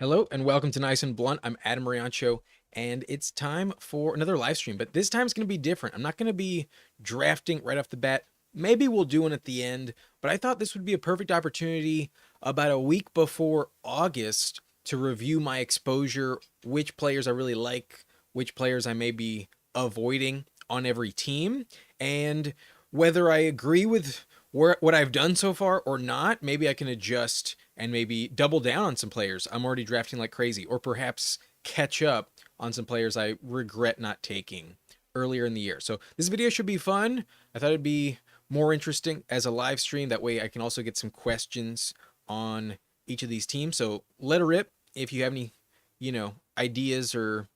Hello and welcome to Nice and Blunt. I'm Adam Mariancho, and it's time for another live stream. But this time it's going to be different. I'm not going to be drafting right off the bat. Maybe we'll do one at the end, but I thought this would be a perfect opportunity about a week before August to review my exposure, which players I really like, which players I may be avoiding on every team, and whether I agree with what I've done so far or not. Maybe I can adjust and maybe double down on some players I'm already drafting like crazy, or perhaps catch up on some players I regret not taking earlier in the year. So this video should be fun. I thought it'd be more interesting as a live stream. That way I can also get some questions on each of these teams. So let her rip if you have any, ideas or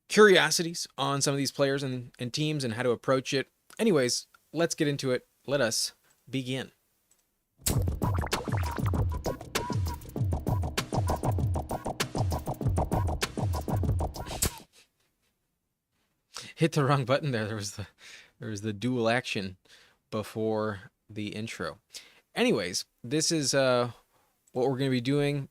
curiosities on some of these players and teams and how to approach it. Anyways, let's get into it. Let us begin. Hit the wrong button there. There was the dual action before the intro. Anyways, this is what we're going to be doing.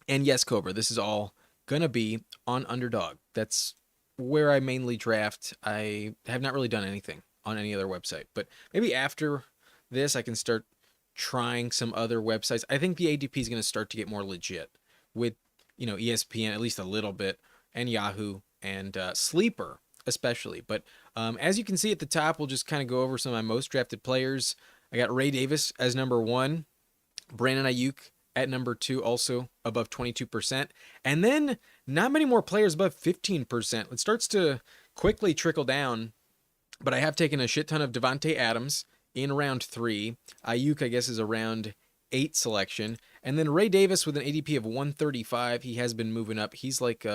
And yes, Cobra, this is all going to be on Underdog. That's where I mainly draft. I have not really done anything on any other website, but maybe after this I can start trying some other websites. I think the ADP is going to start to get more legit with, ESPN at least a little bit, and Yahoo and Sleeper especially. But as you can see at the top, we'll just kind of go over some of my most drafted players. I got Ray Davis as number 1, Brandon Ayuk at number 2, also above 22%, and then not many more players above 15%. It starts to quickly trickle down, but I have taken a shit ton of Devontae Adams in round 3. Ayuk, I guess, is a round 8 selection, and then Ray Davis with an ADP of 135. He has been moving up. He's like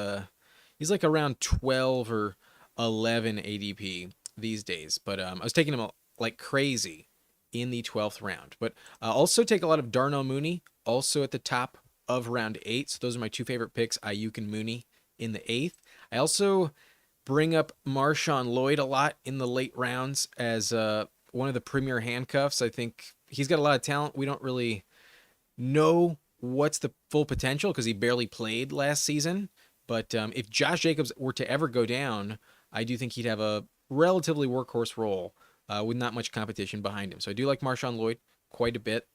around 12 or 11 ADP these days, but I was taking him like crazy in the 12th round. But also take a lot of Darnell Mooney, also at the top of round 8. So those are my two favorite picks, Ayuk and Mooney in the 8th. I also bring up Marshawn Lloyd a lot in the late rounds as one of the premier handcuffs. I think he's got a lot of talent. We don't really know what's the full potential because he barely played last season. But if Josh Jacobs were to ever go down, I do think he'd have a relatively workhorse role with not much competition behind him. So I do like Marshawn Lloyd quite a bit.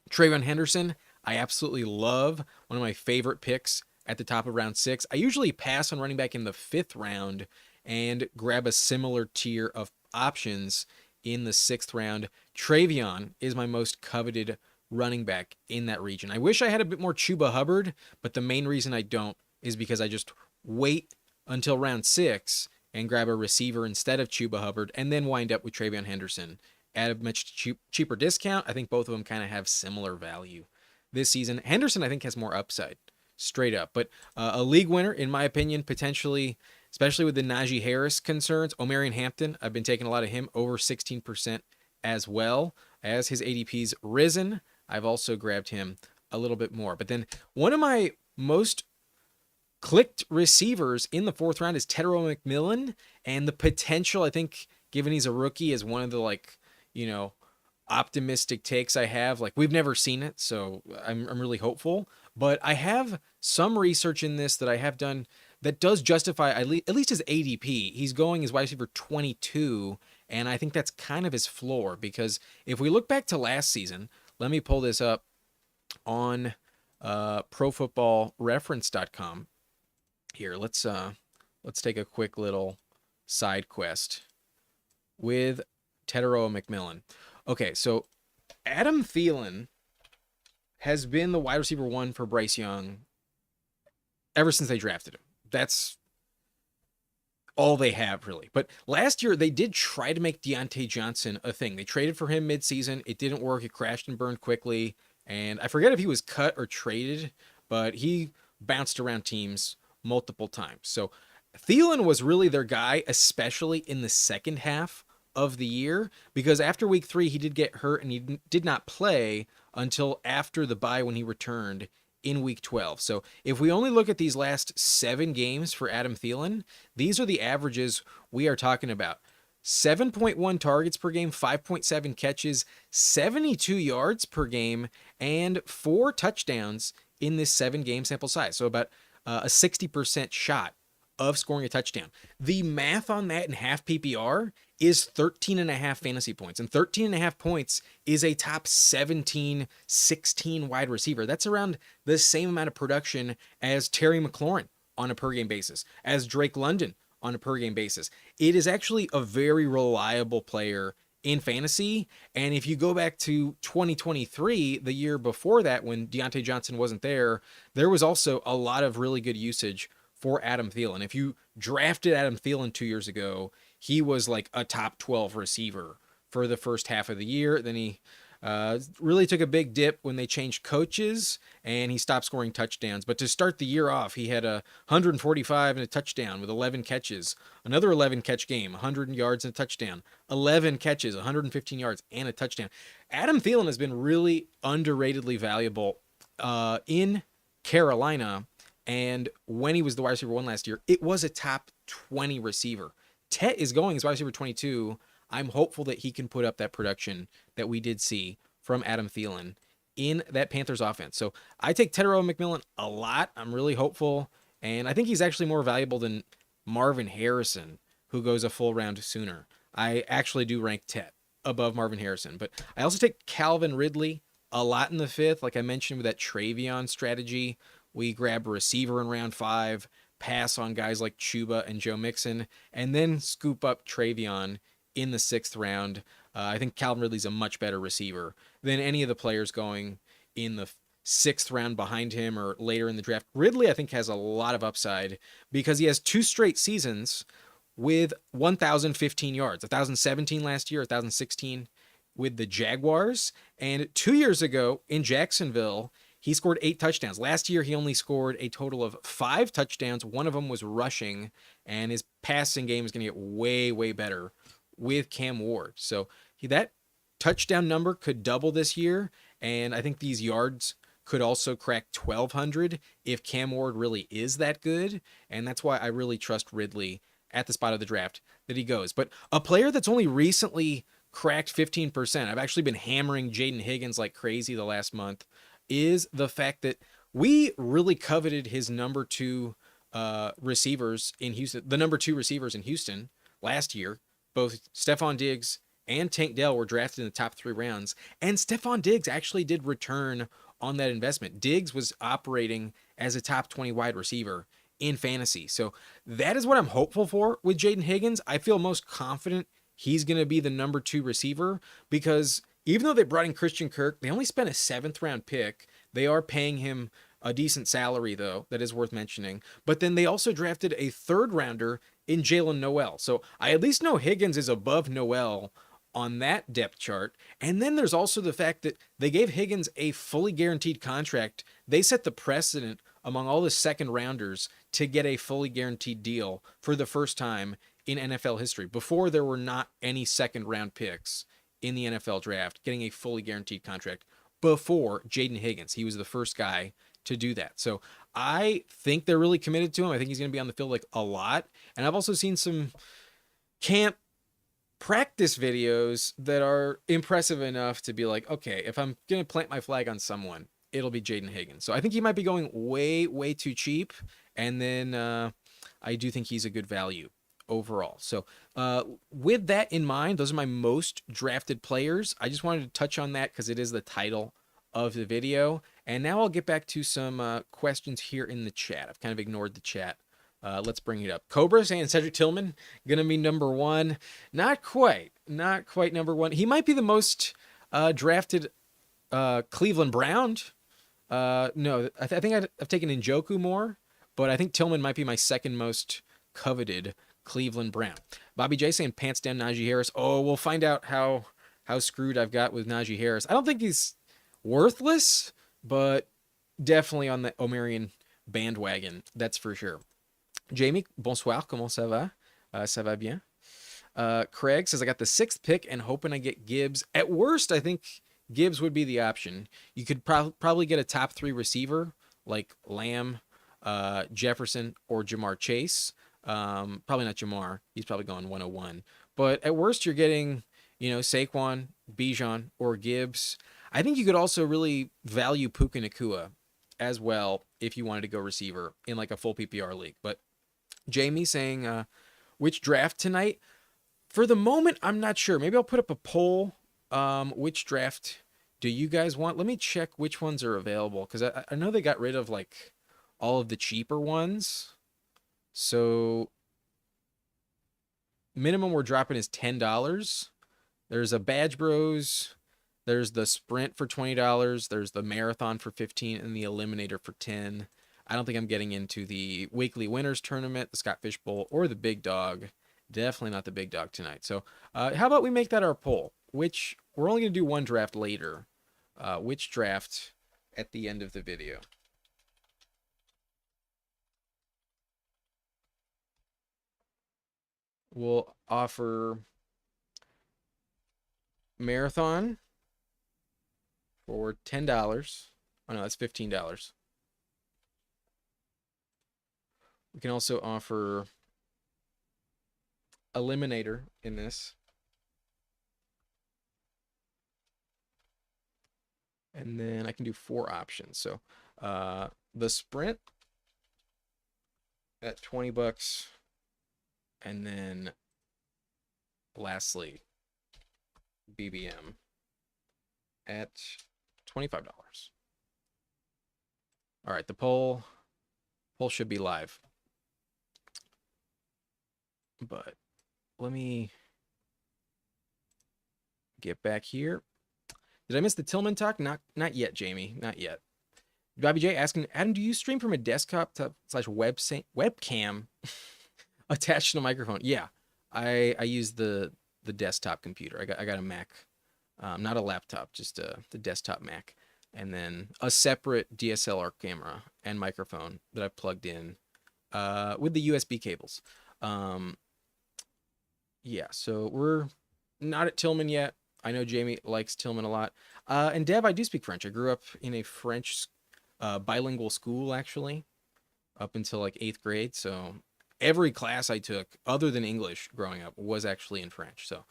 Trayvon Henderson, I absolutely love. One of my favorite picks at the top of round 6. I usually pass on running back in the 5th round and grab a similar tier of options in the 6th round. Travion is my most coveted running back in that region. I wish I had a bit more Chuba Hubbard, but the main reason I don't is because I just wait until round 6 and grab a receiver instead of Chuba Hubbard and then wind up with Trayvon Henderson at a much cheaper discount. I think both of them kind of have similar value this season. Henderson, I think, has more upside, straight up. But a league winner, in my opinion, potentially, especially with the Najee Harris concerns. Omarion Hampton, I've been taking a lot of him, over 16% as well. As his ADP's risen, I've also grabbed him a little bit more. But then one of my most clicked receivers in the 4th round is Tedero McMillan, and the potential, I think, given he's a rookie, is one of the optimistic takes I have. Like, we've never seen it, so I'm really hopeful. But I have some research in this that I have done that does justify at least his ADP. He's going as wide receiver 22, and I think that's kind of his floor, because if we look back to last season, let me pull this up on profootballreference.com. Here, let's take a quick little side quest with Tedero McMillan. Okay, so Adam Thielen has been the wide receiver 1 for Bryce Young ever since they drafted him. That's all they have, really. But last year, they did try to make Deontay Johnson a thing. They traded for him midseason. It didn't work. It crashed and burned quickly. And I forget if he was cut or traded, but he bounced around teams multiple times. So Thielen was really their guy, especially in the second half of the year, because after week 3, he did get hurt and he did not play until after the bye when he returned in week 12. So if we only look at these last 7 games for Adam Thielen, these are the averages we are talking about. 7.1 targets per game, 5.7 catches, 72 yards per game, and 4 touchdowns in this 7-game sample size. So about a 60% shot of scoring a touchdown. The math on that in half PPR is 13 and a half fantasy points. And 13 and a half points is a top 17, 16 wide receiver. That's around the same amount of production as Terry McLaurin on a per game basis, as Drake London on a per game basis. It is actually a very reliable player in fantasy. And if you go back to 2023, the year before that, when Deontay Johnson wasn't there, there was also a lot of really good usage for Adam Thielen. If you drafted Adam Thielen 2 years ago, he was like a top 12 receiver for the first half of the year. Then he really took a big dip when they changed coaches and he stopped scoring touchdowns. But to start the year off, he had a 145 and a touchdown with 11 catches, another 11 catch game, 100 yards and a touchdown, 11 catches, 115 yards and a touchdown. Adam Thielen has been really underratedly valuable in Carolina. And when he was the wide receiver 1 last year, it was a top 20 receiver. Tet is going as wide receiver 22. I'm hopeful that he can put up that production that we did see from Adam Thielen in that Panthers offense. So I take Tetairoa McMillan a lot. I'm really hopeful. And I think he's actually more valuable than Marvin Harrison, who goes a full round sooner. I actually do rank Tet above Marvin Harrison. But I also take Calvin Ridley a lot in the 5th. Like I mentioned with that Travion strategy, we grab a receiver in round 5, pass on guys like Chuba and Joe Mixon, and then scoop up Travion in the 6th round. I think Calvin Ridley's a much better receiver than any of the players going in the 6th round behind him or later in the draft. Ridley, I think, has a lot of upside because he has 2 straight seasons with 1,015 yards, 1,017 last year, 1,016 with the Jaguars. And 2 years ago in Jacksonville, he scored 8 touchdowns. Last year, he only scored a total of 5 touchdowns. One of them was rushing, and his passing game is going to get way, way better with Cam Ward. So that touchdown number could double this year, and I think these yards could also crack 1,200 if Cam Ward really is that good, and that's why I really trust Ridley at the spot of the draft that he goes. But a player that's only recently cracked 15%, I've actually been hammering Jaden Higgins like crazy the last month, is the fact that we really coveted his number 2 receivers in Houston, the number 2 receivers in Houston last year. Both Stephon Diggs and Tank Dell were drafted in the top 3 rounds, and Stephon Diggs actually did return on that investment. Diggs was operating as a top 20 wide receiver in fantasy. So that is what I'm hopeful for with Jaden Higgins. I feel most confident he's going to be the number 2 receiver because even though they brought in Christian Kirk, they only spent a 7th round pick. They are paying him a decent salary, though. That is worth mentioning. But then they also drafted a 3rd rounder in Jalen Noel. So I at least know Higgins is above Noel on that depth chart. And then there's also the fact that they gave Higgins a fully guaranteed contract. They set the precedent among all the 2nd rounders to get a fully guaranteed deal for the first time in NFL history. Before, there were not any 2nd round picks in the NFL draft getting a fully guaranteed contract before Jaden Higgins. He was the first guy to do that. So I think they're really committed to him. I think he's going to be on the field like a lot. And I've also seen some camp practice videos that are impressive enough to be like, okay, if I'm going to plant my flag on someone, it'll be Jaden Higgins. So I think he might be going way, way too cheap. And then I do think he's a good value overall. So with that in mind, those are my most drafted players. I just wanted to touch on that because it is the title of the video. And now I'll get back to some questions here in the chat. I've kind of ignored the chat. Let's bring it up. Cobra saying Cedric Tillman gonna be number 1. Not quite number 1. He might be the most drafted Cleveland Brown. No, I think I've taken Njoku more, but I think Tillman might be my 2nd most coveted Cleveland Brown. Bobby J saying pants down Najee Harris. Oh, we'll find out how screwed I've got with Najee Harris. I don't think he's worthless, but definitely on the Omarion bandwagon. That's for sure. Jamie, bonsoir, comment ça va? Ça va bien. Craig says, I got the 6th pick and hoping I get Gibbs. At worst, I think Gibbs would be the option. You could probably get a top 3 receiver like Lamb, Jefferson, or Jamar Chase. Probably not Jamar. He's probably going 101. But at worst, you're getting, Saquon, Bijan, or Gibbs. I think you could also really value Puka Nacua as well if you wanted to go receiver in like a full PPR league. But Jamie saying which draft tonight? For the moment, I'm not sure. Maybe I'll put up a poll. Which draft do you guys want? Let me check which ones are available because I know they got rid of like all of the cheaper ones. So minimum we're dropping is $10. There's a Badge Bros. There's the Sprint for $20. There's the Marathon for $15 and the Eliminator for $10. I don't think I'm getting into the Weekly Winners Tournament, the Scott Fish Bowl, or the Big Dog. Definitely not the Big Dog tonight. So how about we make that our poll? Which we're only going to do one draft later. Which draft at the end of the video? We'll offer Marathon for $10. Oh no, that's $15. We can also offer Eliminator in this. And then I can do 4 options. So the Sprint at $20. And then lastly, BBM at $25. All right, the poll should be live. But let me get back here. Did I miss the Tillman talk? Not yet, Jamie. Not yet. Bobby J asking, Adam, do you stream from a desktop / webcam attached to a microphone? Yeah, I use the desktop computer. I got a Mac, not a laptop, just the desktop Mac, and then a separate DSLR camera and microphone that I plugged in with the USB cables. Yeah, so we're not at Tillman yet. I know Jamie likes Tillman a lot. And Dev, I do speak French. I grew up in a French bilingual school, actually, up until like 8th grade. So every class I took, other than English growing up, was actually in French. So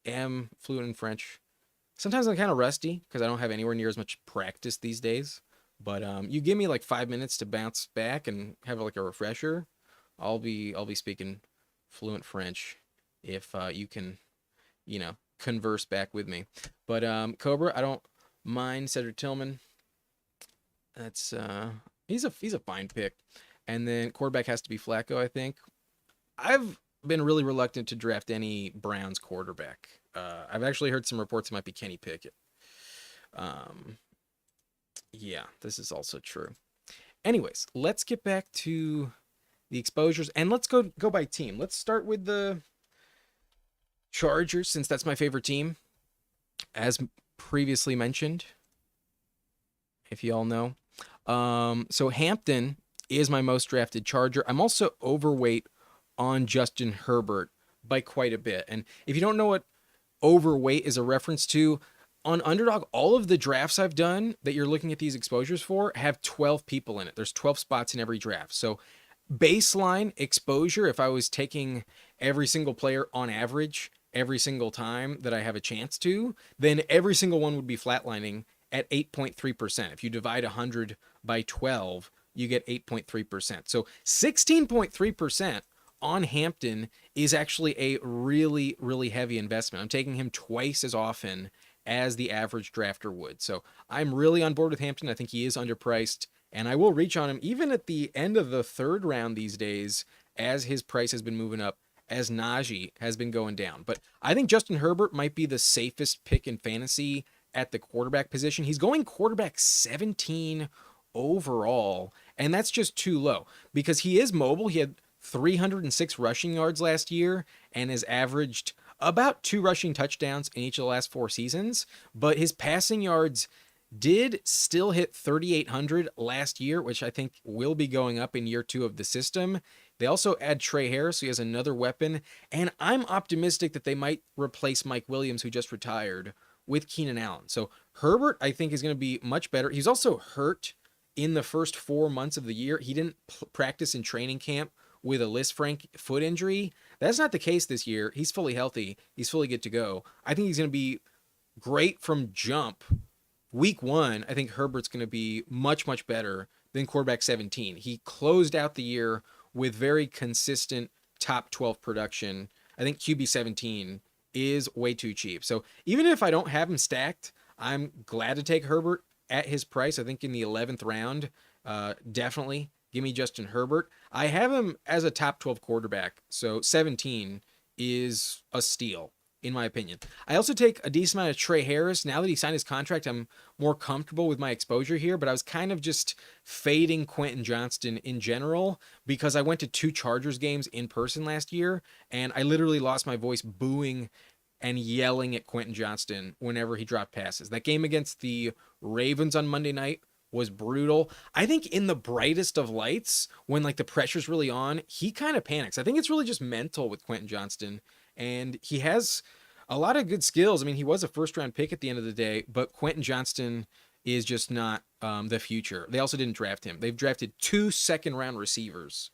am fluent in French. Sometimes I'm kind of rusty because I don't have anywhere near as much practice these days. But you give me like 5 minutes to bounce back and have like a refresher, I'll be speaking fluent French if you can, converse back with me. But Cobra, I don't mind Cedric Tillman. That's he's a fine pick. And then quarterback has to be Flacco, I think. I've been really reluctant to draft any Browns quarterback. I've actually heard some reports it might be Kenny Pickett. Yeah, this is also true. Anyways, let's get back to the exposures and let's go by team. Let's start with the Chargers, since that's my favorite team, as previously mentioned, if you all know. So Hampton is my most drafted Charger. I'm also overweight on Justin Herbert by quite a bit. And if you don't know what overweight is a reference to, on Underdog, all of the drafts I've done that you're looking at these exposures for have 12 people in it. There's 12 spots in every draft. So baseline exposure, if I was taking every single player on average every single time that I have a chance to, then every single one would be flatlining at 8.3%. If you divide 100 by 12, you get 8.3%. So 16.3% on Hampton is actually a really, really heavy investment. I'm taking him twice as often as the average drafter would. So I'm really on board with Hampton. I think he is underpriced, and I will reach on him even at the end of the 3rd round these days as his price has been moving up, as Najee has been going down. But I think Justin Herbert might be the safest pick in fantasy at the quarterback position. He's going quarterback 17 overall, and that's just too low because he is mobile. He had 306 rushing yards last year and has averaged about 2 rushing touchdowns in each of the last 4 seasons, but his passing yards did still hit 3,800 last year, which I think will be going up in year 2 of the system. They also add Trey Harris, so he has another weapon, and I'm optimistic that they might replace Mike Williams, who just retired, with Keenan Allen. So Herbert, I think, is going to be much better. He's also hurt in the first 4 months of the year. He didn't practice in training camp with a Lisfranc foot injury. That's not the case this year. He's fully healthy. He's fully good to go. I think he's going to be great from jump week 1, I think Herbert's going to be much, much better than quarterback 17. He closed out the year with very consistent top 12 production. I think QB 17 is way too cheap. So even if I don't have him stacked, I'm glad to take Herbert at his price. I think in the 11th round, definitely give me Justin Herbert. I have him as a top 12 quarterback, so 17 is a steal, in my opinion. I also take a decent amount of Trey Harris. Now that he signed his contract, I'm more comfortable with my exposure here, but I was kind of just fading Quentin Johnston in general because I went to 2 Chargers games in person last year, and I literally lost my voice booing and yelling at Quentin Johnston whenever he dropped passes. That game against the Ravens on Monday night was brutal. I think in the brightest of lights, when like the pressure's really on, he kind of panics. I think it's really just mental with Quentin Johnston, and he has a lot of good skills. I mean, he was a first round pick at the end of the day, but Quentin Johnston is just not the future. They also didn't draft him. They've drafted 2 second round receivers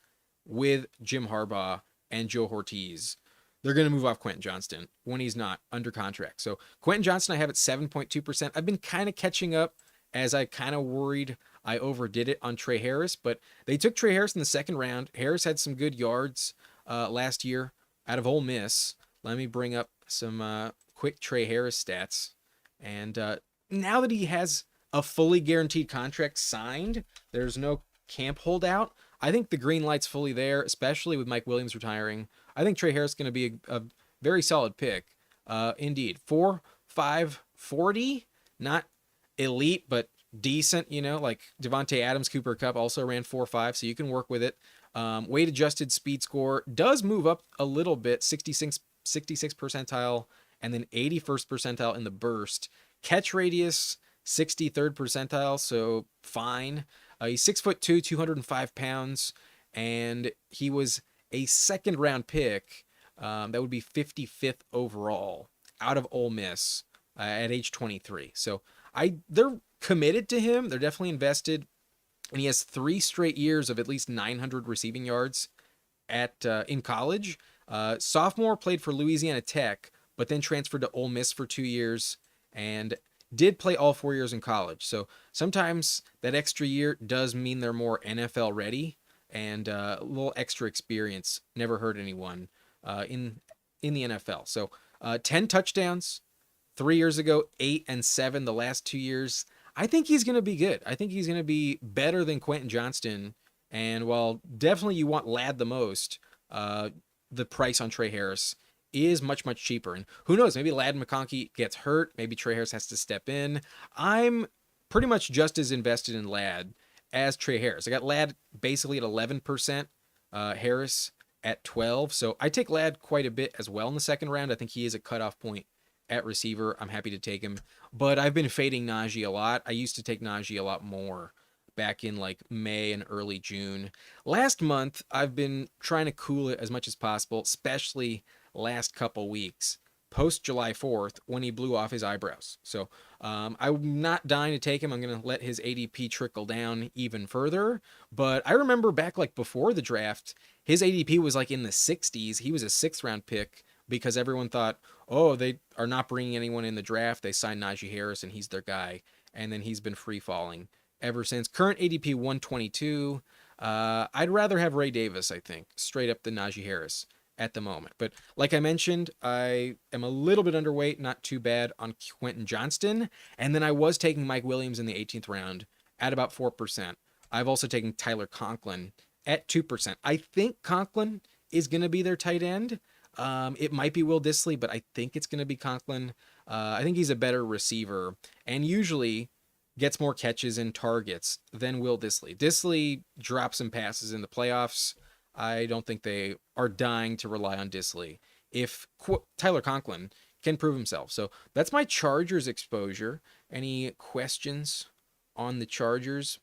with Jim Harbaugh and Joe Ortiz. They're going to move off Quentin Johnston when he's not under contract. So Quentin Johnston, I have at 7.2%. I've been kind of catching up as I kind of worried I overdid it on Trey Harris, but they took Trey Harris in the 2nd round. Harris had some good yards last year out of Ole Miss. Let me bring up some quick Trey Harris stats. And now that he has a fully guaranteed contract signed, there's no camp holdout. I think the green light's fully there, especially with Mike Williams retiring. I think Trey Harris is going to be a very solid pick. Indeed. 4.540, not elite, but decent, like Devontae Adams, Cooper Kupp also ran 4.5, so you can work with it. Weight adjusted speed score does move up a little bit, 66 percentile, and then 81st percentile in the burst. Catch radius, 63rd percentile, so fine. He's 6'2", 205 pounds, and he was a 2nd round pick. That would be 55th overall out of Ole Miss at age 23. So they're committed to him. They're definitely invested, and he has 3 straight years of at least 900 receiving yards in college. Sophomore played for Louisiana Tech, but then transferred to Ole Miss for 2 years and did play all 4 years in college. So sometimes that extra year does mean they're more NFL ready, and a little extra experience never hurt anyone in the NFL. So 10 touchdowns 3 years ago, 8 and 7 the last 2 years. I think he's going to be good. I think he's going to be better than Quentin Johnston. And while definitely you want Ladd the most, the price on Trey Harris is much, much cheaper. And who knows, maybe Ladd McConkey gets hurt. Maybe Trey Harris has to step in. I'm pretty much just as invested in Ladd as Trey Harris. I got Ladd basically at 11%, Harris at 12. So I take Ladd quite a bit as well in the 2nd round. I think he is a cutoff point at receiver. I'm happy to take him. But I've been fading Najee a lot. I used to take Najee a lot more back in like May and early June. Last month, I've been trying to cool it as much as possible, especially last couple weeks, post July 4th, when he blew off his eyebrows. So I'm not dying to take him. I'm going to let his ADP trickle down even further. But I remember back like before the draft, his ADP was like in the 60s. He was a 6th round pick because everyone thought, oh, they are not bringing anyone in the draft. They signed Najee Harris and he's their guy. And then he's been free falling ever since. Current ADP 122. I'd rather have Ray Davis, I think, straight up than Najee Harris at the moment. But like I mentioned, I am a little bit underweight, not too bad on Quentin Johnston. And then I was taking Mike Williams in the 18th round at about 4%. I've also taken Tyler Conklin at 2%. I think Conklin is going to be their tight end. It might be Will Dissly, but I think it's going to be Conklin. I think he's a better receiver and usually gets more catches and targets than Will Dissly. Dissly drops some passes in the playoffs. I don't think they are dying to rely on Dissly if Tyler Conklin can prove himself. So that's my Chargers exposure. Any questions on the Chargers?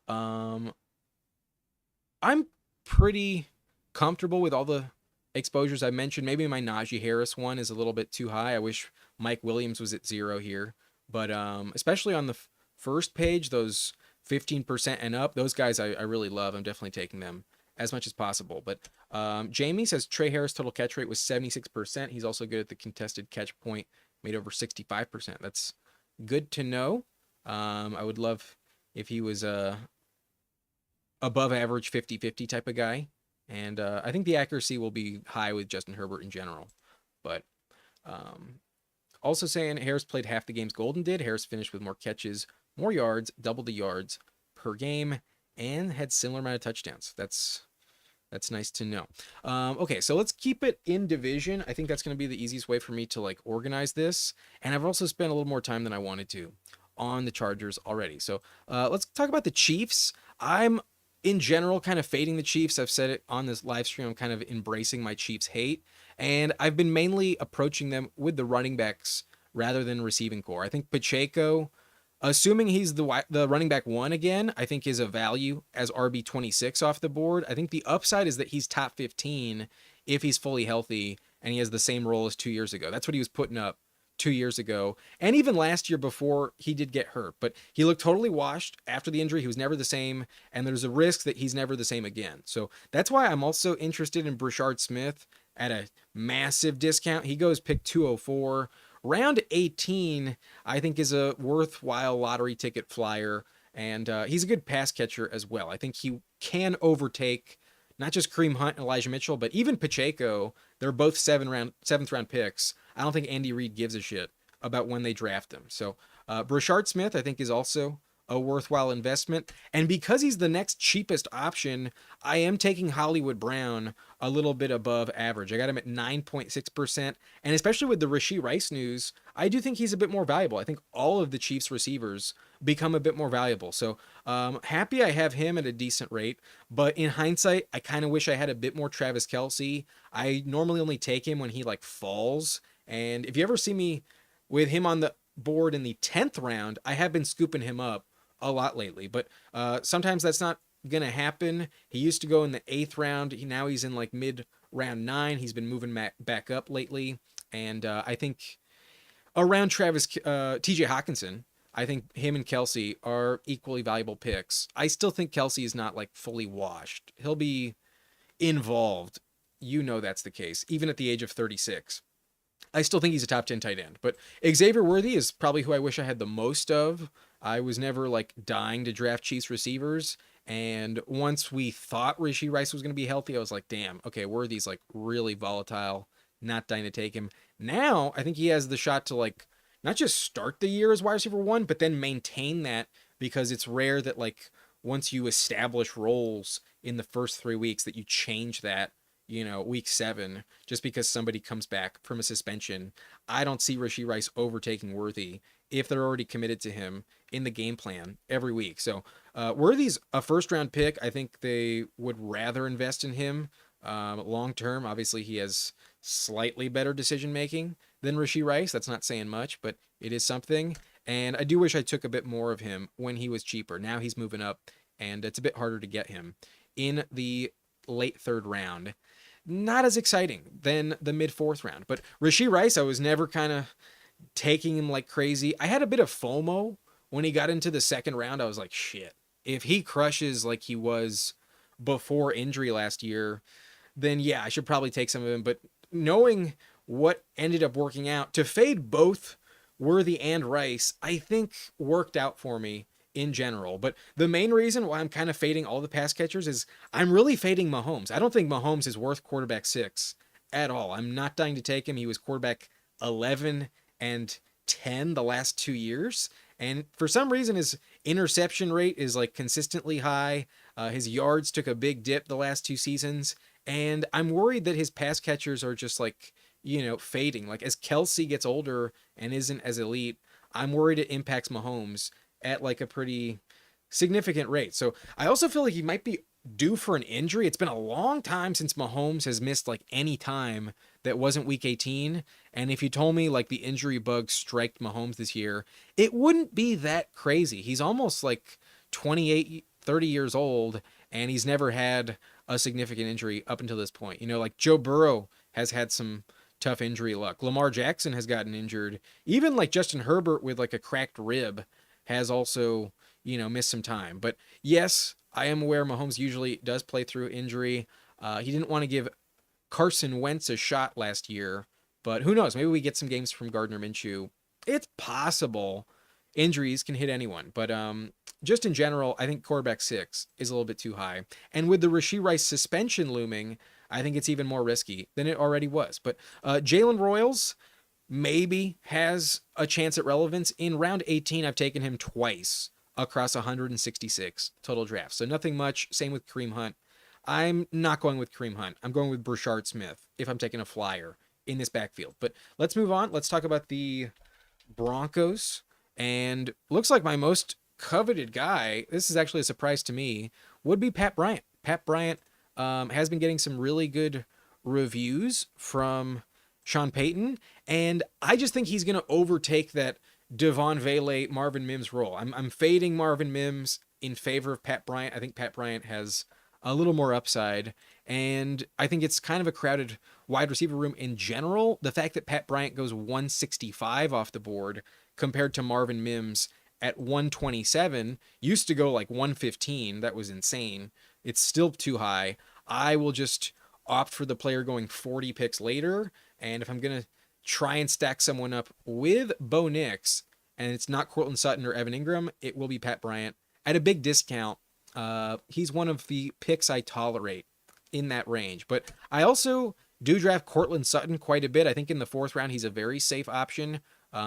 I'm pretty comfortable with all the exposures I mentioned. Maybe my Najee Harris one is a little bit too high. I wish Mike Williams was at 0 here. But especially on the first page, those 15% and up, those guys I really love. I'm definitely taking them as much as possible. But Jamie says Trey Harris' total catch rate was 76%. He's also good at the contested catch point, made over 65%. That's good to know. I would love if he was a above average 50-50 type of guy. And I think the accuracy will be high with Justin Herbert in general. But um, also saying Harris played half the games Golden did. Harris finished with more catches, more yards, double the yards per game, and had similar amount of touchdowns. That's nice to know. Okay, so let's keep it in division. I think that's going to be the easiest way for me to like organize this. And I've also spent a little more time than I wanted to on the Chargers already. So let's talk about the Chiefs. I'm in general kind of fading the Chiefs. I've said it on this live stream. I'm kind of embracing my Chiefs hate. And I've been mainly approaching them with the running backs rather than receiving core. I think Pacheco, assuming he's the running back one again, I think is a value as RB26 off the board. I think the upside is that he's top 15 if he's fully healthy and he has the same role as 2 years ago. That's what he was putting up 2 years ago, and even last year before he did get hurt. But he looked totally washed after the injury. He was never the same, and there's a risk that he's never the same again. So that's why I'm also interested in Brashard Smith at a massive discount. He goes pick 204. Round 18, I think, is a worthwhile lottery ticket flyer, and he's a good pass catcher as well. I think he can overtake not just Kareem Hunt and Elijah Mitchell, but even Pacheco. They're both seventh round picks. I don't think Andy Reid gives a shit about when they draft him. So Brashard Smith, I think, is also a worthwhile investment. And because he's the next cheapest option, I am taking Hollywood Brown a little bit above average. I got him at 9.6%. And especially with the Rashee Rice news, I do think he's a bit more valuable. I think all of the Chiefs receivers become a bit more valuable. So happy I have him at a decent rate. But in hindsight, I kind of wish I had a bit more Travis Kelce. I normally only take him when he like falls. And if you ever see me with him on the board in the 10th round, I have been scooping him up a lot lately, but sometimes that's not gonna happen. He used to go in the 8th round. Now he's in like mid round 9. He's been moving back up lately, and I think around TJ Hawkinson, I think him and Kelce are equally valuable picks. I still think Kelce is not like fully washed. He'll be involved. You know that's the case, even at the age of 36. I still think he's a top 10 tight end, but Xavier Worthy is probably who I wish I had the most of. I was never like dying to draft Chiefs receivers. And once we thought Rashee Rice was going to be healthy, I was like, damn, okay, Worthy's like really volatile, not dying to take him. Now, I think he has the shot to like not just start the year as wide receiver one, but then maintain that, because it's rare that like once you establish roles in the first 3 weeks that you change that, week 7, just because somebody comes back from a suspension. I don't see Rashee Rice overtaking Worthy if they're already committed to him in the game plan every week. So Worthy's a first round pick. I think they would rather invest in him long term. Obviously, he has slightly better decision making than Rashee Rice. That's not saying much, but it is something. And I do wish I took a bit more of him when he was cheaper. Now he's moving up, and it's a bit harder to get him in the late 3rd round. Not as exciting than the mid 4th round. But Rashee Rice, I was never kind of taking him like crazy. I had a bit of FOMO when he got into the 2nd round. I was like, shit, if he crushes like he was before injury last year, then yeah, I should probably take some of him. But knowing what ended up working out, to fade both Worthy and Rice, I think worked out for me in general. But the main reason why I'm kind of fading all the pass catchers is I'm really fading Mahomes. I don't think Mahomes is worth quarterback 6 at all. I'm not dying to take him. He was quarterback 11 and 10 the last 2 years. And for some reason, his interception rate is like consistently high. His yards took a big dip the last 2 seasons. And I'm worried that his pass catchers are just like, fading. Like as Kelce gets older and isn't as elite, I'm worried it impacts Mahomes at like a pretty significant rate. So I also feel like he might be due for an injury. It's been a long time since Mahomes has missed like any time that wasn't week 18. And if you told me like the injury bug striked Mahomes this year, it wouldn't be that crazy. He's almost like 28, 30 years old, and he's never had a significant injury up until this point. Like Joe Burrow has had some tough injury luck. Lamar Jackson has gotten injured. Even like Justin Herbert with like a cracked rib has also, missed some time. But yes, I am aware Mahomes usually does play through injury. He didn't want to give Carson Wentz a shot last year, but who knows? Maybe we get some games from Gardner Minshew. It's possible, Injuries can hit anyone, but just in general, I think quarterback 6 is a little bit too high. And with the Rashee Rice suspension looming, I think it's even more risky than it already was. But Jalen Royals maybe has a chance at relevance. In round 18, I've taken him twice across 166 total drafts. So nothing much. Same with Kareem Hunt. I'm not going with Kareem Hunt. I'm going with Brashard Smith if I'm taking a flyer in this backfield. But let's move on. Let's talk about the Broncos. And looks like my most coveted guy, this is actually a surprise to me, would be Pat Bryant. Pat Bryant has been getting some really good reviews from Sean Payton, and I just think he's going to overtake that Devon Vele, Marvin Mims role. I'm fading Marvin Mims in favor of Pat Bryant. I think Pat Bryant has a little more upside, and I think it's kind of a crowded wide receiver room in general. The fact that Pat Bryant goes 165 off the board compared to Marvin Mims at 127, used to go like 115. That was insane. It's still too high. I will just opt for the player going 40 picks later. And if I'm going to try and stack someone up with Bo Nix, and it's not Courtland Sutton or Evan Ingram, it will be Pat Bryant at a big discount. He's one of the picks I tolerate in that range. But I also do draft Courtland Sutton quite a bit. I think in the 4th round, he's a very safe option.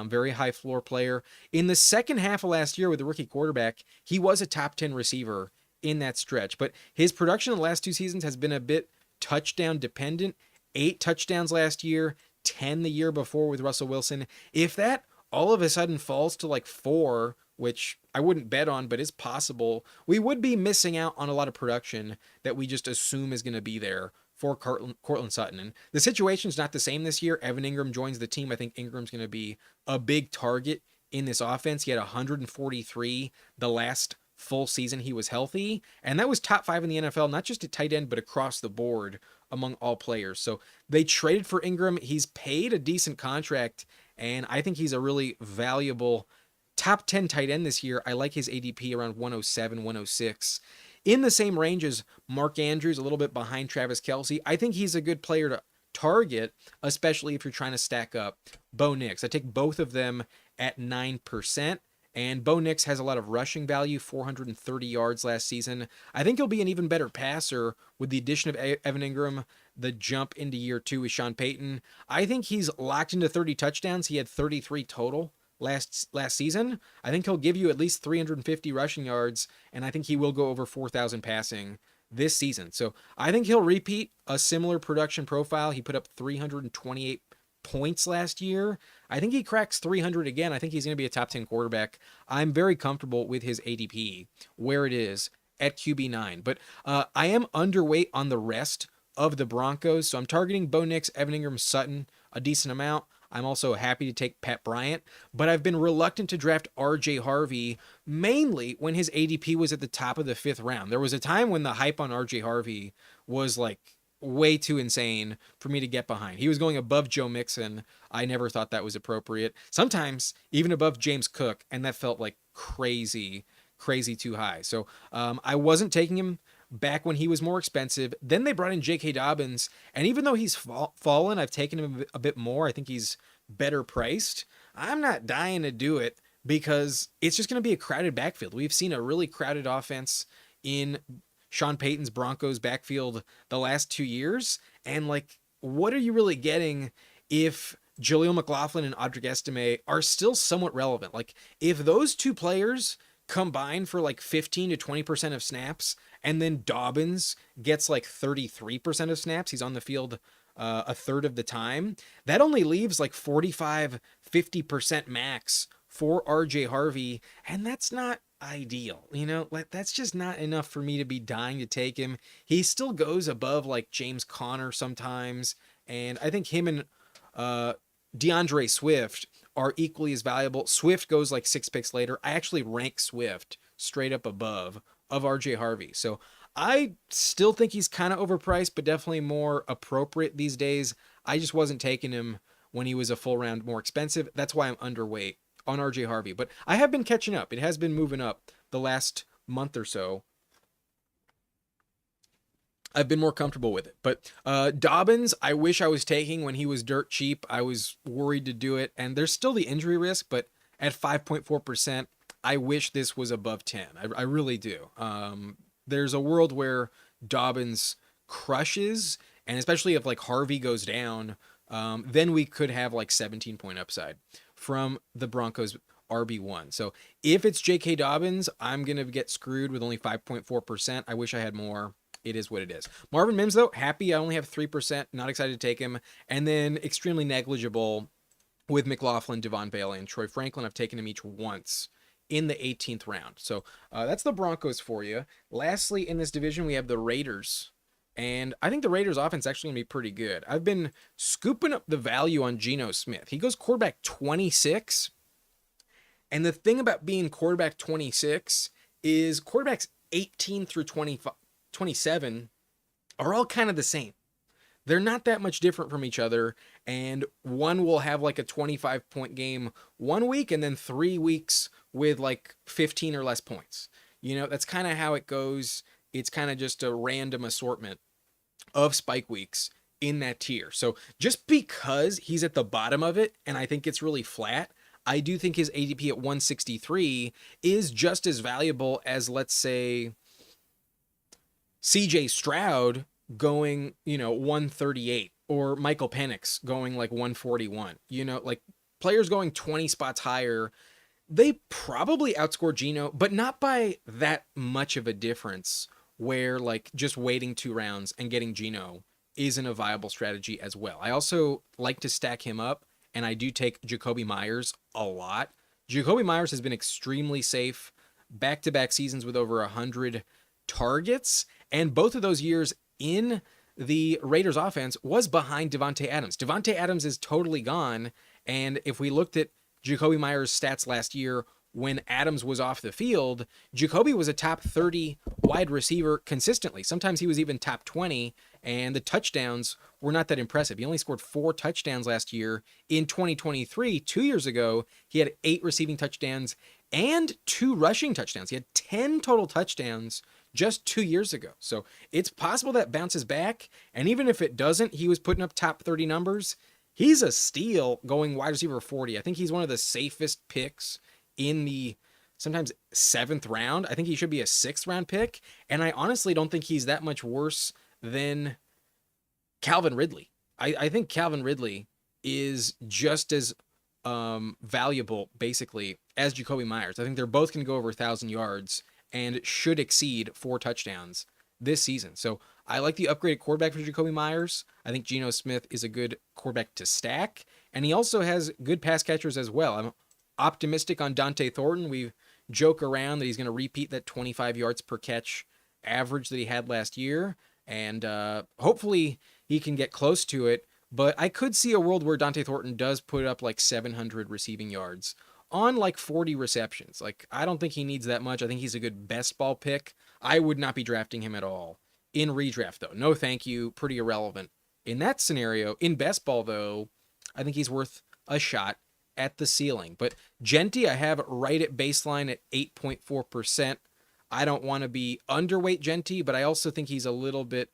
Very high floor player. In the second half of last year with the rookie quarterback, he was a top 10 receiver in that stretch. But his production in the last 2 seasons has been a bit touchdown dependent. 8 touchdowns last year, 10 the year before with Russell Wilson. If that all of a sudden falls to like 4, which I wouldn't bet on, but is possible, we would be missing out on a lot of production that we just assume is going to be there for Courtland Sutton. And the situation's not the same this year. Evan Ingram joins the team. I think Ingram's going to be a big target in this offense. He had 143 the last full season he was healthy, and that was top 5 in the NFL, not just at tight end, but across the board among all players. So they traded for Ingram. He's paid a decent contract, and I think he's a really valuable top 10 tight end this year. I like his ADP around 107, 106. In the same range as Mark Andrews, a little bit behind Travis Kelce. I think he's a good player to target, especially if you're trying to stack up Bo Nix. I take both of them at 9%, and Bo Nix has a lot of rushing value, 430 yards last season. I think he'll be an even better passer with the addition of Evan Ingram, the jump into year 2 with Sean Payton. I think he's locked into 30 touchdowns. He had 33 total last season. I think he'll give you at least 350 rushing yards, and I think he will go over 4,000 passing this season. So I think he'll repeat a similar production profile. He put up 328 points last year. I think he cracks 300 again. I think he's going to be a top 10 quarterback. I'm very comfortable with his ADP where it is at QB9, but I am underweight on the rest of the Broncos. So I'm targeting Bo Nix, Evan Ingram, Sutton a decent amount. I'm also happy to take Pat Bryant, but I've been reluctant to draft RJ Harvey, mainly when his ADP was at the top of the 5th round. There was a time when the hype on RJ Harvey was like way too insane for me to get behind. He was going above Joe Mixon. I never thought that was appropriate. Sometimes even above James Cook, and that felt like crazy too high. So I wasn't taking him back when he was more expensive. Then they brought in J.K. Dobbins, and even though he's fallen, I've taken him a bit more. I think he's better priced. I'm not dying to do it because it's just going to be a crowded backfield. We've seen a really crowded offense in Sean Payton's Broncos backfield the last 2 years, and like, what are you really getting if Jaleel McLaughlin and Audric Estime are still somewhat relevant? Like, if those 2 players combine for like 15 to 20% of snaps, and then Dobbins gets like 33% of snaps, he's on the field a third of the time, that only leaves like 45-50% max for RJ Harvey, and that's not ideal. Like, that's just not enough for me to be dying to take him. He still goes above like James Conner sometimes, and I think him and DeAndre Swift are equally as valuable. Swift goes like 6 picks later. I actually rank Swift straight up above of RJ Harvey. So I still think he's kind of overpriced, but definitely more appropriate these days. I just wasn't taking him when he was a full round more expensive. That's why I'm underweight on RJ Harvey. But I have been catching up. It has been moving up the last month or so. I've been more comfortable with it. But Dobbins, I wish I was taking when he was dirt cheap. I was worried to do it. And there's still the injury risk, but at 5.4%. I wish this was above 10. I really do. There's a world where Dobbins crushes, and especially if like Harvey goes down, then we could have like 17-point upside from the Broncos RB1. So if it's J.K. Dobbins, I'm going to get screwed with only 5.4%. I wish I had more. It is what it is. Marvin Mims, though, happy. I only have 3%. Not excited to take him. And then extremely negligible with McLaughlin, Devon Bailey, and Troy Franklin. I've taken them each once in the 18th round. So that's the Broncos for you. Lastly, in this division, we have the Raiders. And I think the Raiders offense is actually going to be pretty good. I've been scooping up the value on Geno Smith. He goes quarterback 26. And the thing about being quarterback 26 is quarterbacks 18 through 27 are all kind of the same. They're not that much different from each other, and one will have like a 25-point game one week and then 3 weeks with like 15 or less points. You know, that's kind of how it goes. It's kind of just a random assortment of spike weeks in that tier. So just because he's at the bottom of it, and I think it's really flat, I do think his ADP at 163 is just as valuable as, let's say, CJ Stroud going, 138, or Michael Penix going like 141. Like players going 20 spots higher, they probably outscore Geno, but not by that much of a difference, where like just waiting 2 rounds and getting Geno isn't a viable strategy as well. I also like to stack him up, and I do take Jacoby Myers a lot. Jacoby Myers has been extremely safe, back-to-back seasons with over 100 targets, and both of those years in the Raiders offense was behind Devontae Adams. Devontae Adams is totally gone, and if we looked at Jacoby Myers' stats last year when Adams was off the field, Jacoby was a top 30 wide receiver consistently. Sometimes he was even top 20, and the touchdowns were not that impressive. He only scored 4 touchdowns last year. In 2023, 2 years ago, he had 8 receiving touchdowns and 2 rushing touchdowns. He had 10 total touchdowns just 2 years ago. So it's possible that bounces back, and even if it doesn't, he was putting up top 30 numbers. He's a steal going wide receiver 40. I think he's one of the safest picks in the sometimes 7th round. I think he should be a 6th round pick, and I honestly don't think he's that much worse than Calvin Ridley. I think Calvin Ridley is just as valuable, basically, as Jacoby Myers. I think they're both going to go over 1,000 yards and should exceed 4 touchdowns this season. So I like the upgraded quarterback for Jacoby Myers. I think Geno Smith is a good quarterback to stack, and he also has good pass catchers as well. I'm optimistic on Dante Thornton. We joke around that he's going to repeat that 25 yards per catch average that he had last year, and hopefully he can get close to it. But I could see a world where Dante Thornton does put up like 700 receiving yards on like 40 receptions. Like, I don't think he needs that much. I think he's a good best ball pick. I would not be drafting him at all in redraft, though. No thank you. Pretty irrelevant in that scenario. In best ball, though, I think he's worth a shot at the ceiling. But Genty, I have right at baseline at 8.4%. I don't want to be underweight Genty, but I also think he's a little bit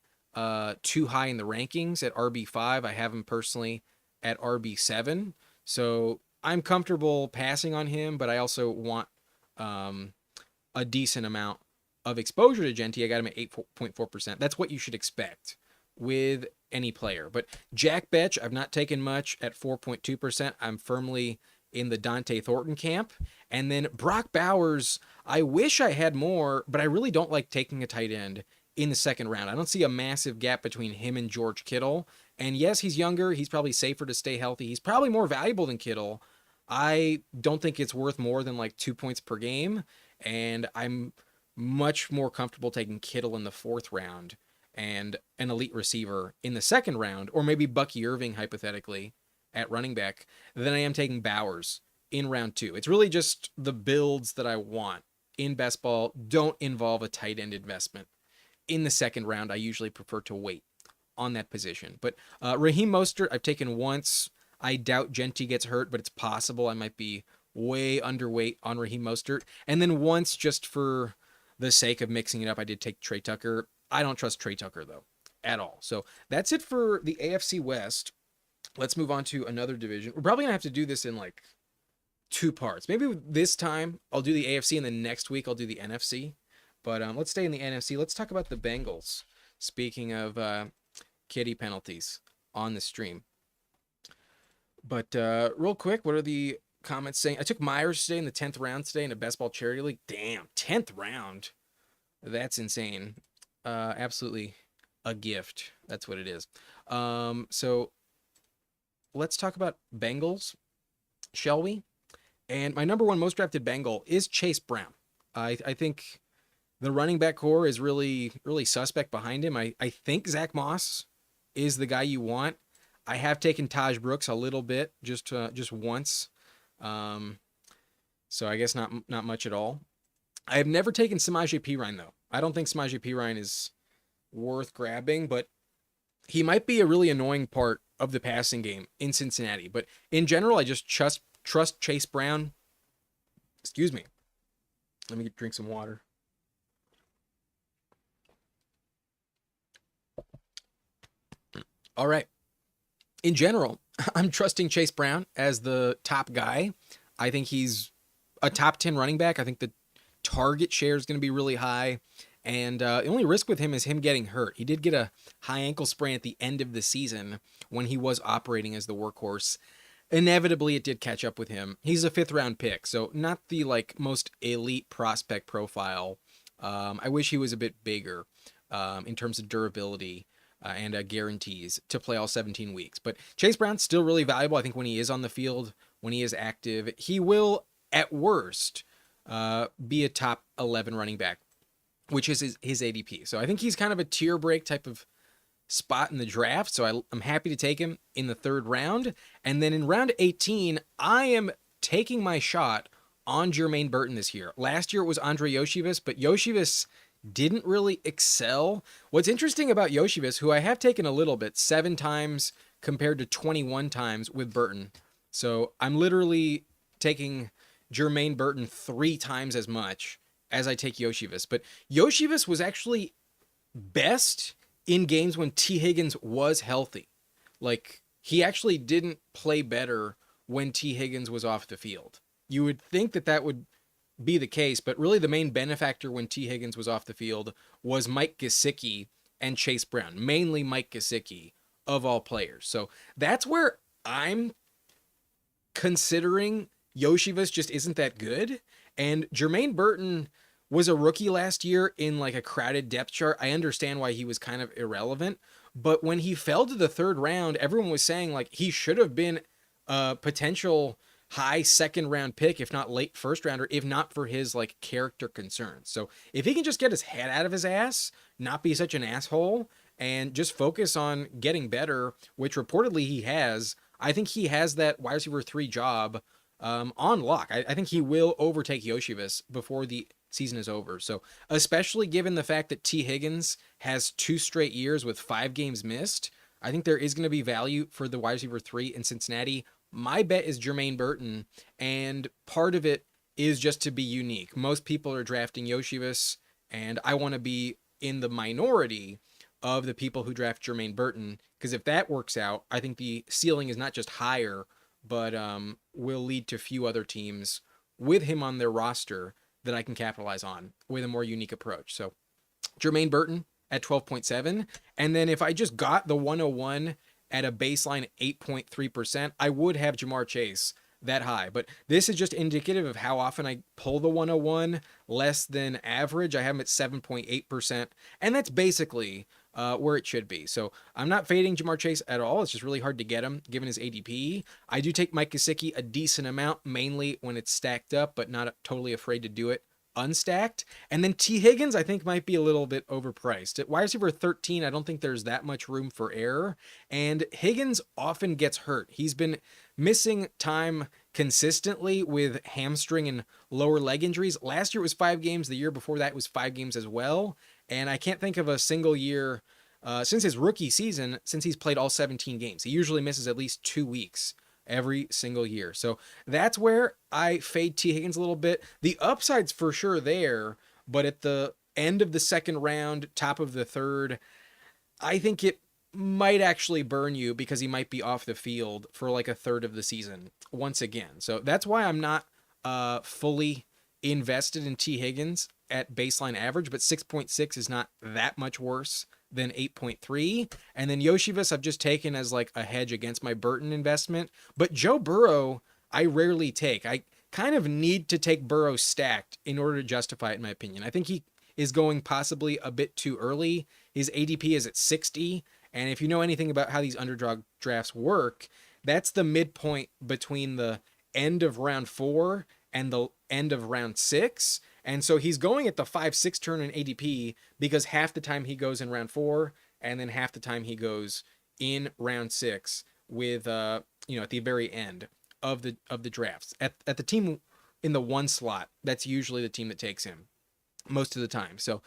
too high in the rankings at RB5. I have him personally at RB7. So I'm comfortable passing on him, but I also want a decent amount of exposure to Genty. I got him at 8.4%. That's what you should expect with any player. But Jack Betch, I've not taken much at 4.2%. I'm firmly in the Dante Thornton camp. And then Brock Bowers, I wish I had more, but I really don't like taking a tight end in the 2nd round. I don't see a massive gap between him and George Kittle. And yes, he's younger. He's probably safer to stay healthy. He's probably more valuable than Kittle. I don't think it's worth more than like 2 points per game. And I'm much more comfortable taking Kittle in the 4th round and an elite receiver in the 2nd round, or maybe Bucky Irving, hypothetically, at running back, than I am taking Bowers in round 2. It's really just the builds that I want in best ball don't involve a tight end investment. In the 2nd round, I usually prefer to wait on that position. But Raheem Mostert, I've taken once. I doubt Genty gets hurt, but it's possible I might be way underweight on Raheem Mostert. And then once, just for the sake of mixing it up, I did take Trey Tucker. I don't trust Trey Tucker, though, at all. So that's it for the AFC West. Let's move on to another division. We're probably going to have to do this in like two parts. Maybe this time I'll do the AFC and then next week I'll do the NFC. But let's stay in the NFC. Let's talk about the Bengals. Speaking of kitty penalties on the stream. But real quick, what are the comments saying? I took Myers today in the 10th round today in a best ball charity league. Damn, 10th round. That's insane. Absolutely a gift. That's what it is. So let's talk about Bengals, shall we? And my number one most drafted Bengal is Chase Brown. I think the running back core is really, really suspect behind him. I think Zach Moss is the guy you want. I have taken Taj Brooks a little bit, just once. So I guess not much at all. I have never taken Samaje Perine, though. I don't think Samaje Perine is worth grabbing, but he might be a really annoying part of the passing game in Cincinnati. But in general, I just trust Chase Brown. Excuse me. Let me drink some water. All right. In general, I'm trusting Chase Brown as the top guy. I think he's a top 10 running back. I think the target share is going to be really high. And the only risk with him is him getting hurt. He did get a high ankle sprain at the end of the season when he was operating as the workhorse. Inevitably, it did catch up with him. He's a 5th round pick, so not the most elite prospect profile. I wish he was a bit bigger in terms of durability and guarantees to play all 17 weeks. But Chase Brown's still really valuable. I think when he is on the field, when he is active, he will, at worst, be a top 11 running back, which is his ADP. So I think he's kind of a tier break type of spot in the draft. So I'm happy to take him in the 3rd round. And then in round 18, I am taking my shot on Jermaine Burton this year. Last year it was Andre Yoshivas, but Yoshivas didn't really excel. What's interesting about Yoshivas, who I have taken a little bit, 7 times compared to 21 times with Burton. So I'm literally taking Jermaine Burton 3 times as much as I take Yoshivas. But Yoshivas was actually best in games when T. Higgins was healthy. He actually didn't play better when T. Higgins was off the field. You would think that would be the case, but really the main benefactor when T. Higgins was off the field was Mike Gesicki and Chase Brown, mainly Mike Gesicki of all players. So that's where I'm considering Yoshivas just isn't that good. And Jermaine Burton was a rookie last year in a crowded depth chart. I understand why he was kind of irrelevant, but when he fell to the 3rd round, everyone was saying he should have been a potential high 2nd round pick, if not late 1st rounder, if not for his character concerns. So if he can just get his head out of his ass, not be such an asshole, and just focus on getting better, which reportedly he has, I think he has that wide receiver 3 job on lock. I think he will overtake Yoshivas before the season is over. So especially given the fact that T. Higgins has 2 straight years with 5 games missed, I think there is going to be value for the wide receiver 3 in Cincinnati. My bet is Jermaine Burton, and part of it is just to be unique. Most people are drafting Yoshivas, and I want to be in the minority of the people who draft Jermaine Burton, because if that works out, I think the ceiling is not just higher, but will lead to few other teams with him on their roster that I can capitalize on with a more unique approach. So Jermaine Burton at 12.7. And then if I just got the 101 at a baseline 8.3%, I would have Jamar Chase that high. But this is just indicative of how often I pull the 101 less than average. I have him at 7.8%. And that's basically where it should be. So I'm not fading Jamar Chase at all. It's just really hard to get him given his ADP. I do take Mike Gesicki a decent amount, mainly when it's stacked up, but not totally afraid to do it unstacked. And then T. Higgins, I think, might be a little bit overpriced. At wide receiver 13, I don't think there's that much room for error. And Higgins often gets hurt. He's been missing time consistently with hamstring and lower leg injuries. Last year it was 5 games. The year before that was 5 games as well. And I can't think of a single year since his rookie season, since he's played all 17 games. He usually misses at least 2 weeks every single year. So that's where I fade T. Higgins a little bit. The upside's for sure there, but at the end of the 2nd round, top of the 3rd, I think it might actually burn you because he might be off the field for like a third of the season once again. So that's why I'm not fully invested in T. Higgins at baseline average, but 6.6 is not that much worse than 8.3. And then Yoshivas I've just taken as like a hedge against my Burton investment. But Joe Burrow, I rarely take. I kind of need to take Burrow stacked in order to justify it, in my opinion. I think he is going possibly a bit too early. His ADP is at 60. And if you know anything about how these underdog drafts work, that's the midpoint between the end of round 4 and the end of round 6. And so he's going at the 5-6 turn in ADP because half the time he goes in round 4 and then half the time he goes in round 6 with at the very end of the drafts. At the team in the 1 slot, that's usually the team that takes him most of the time. So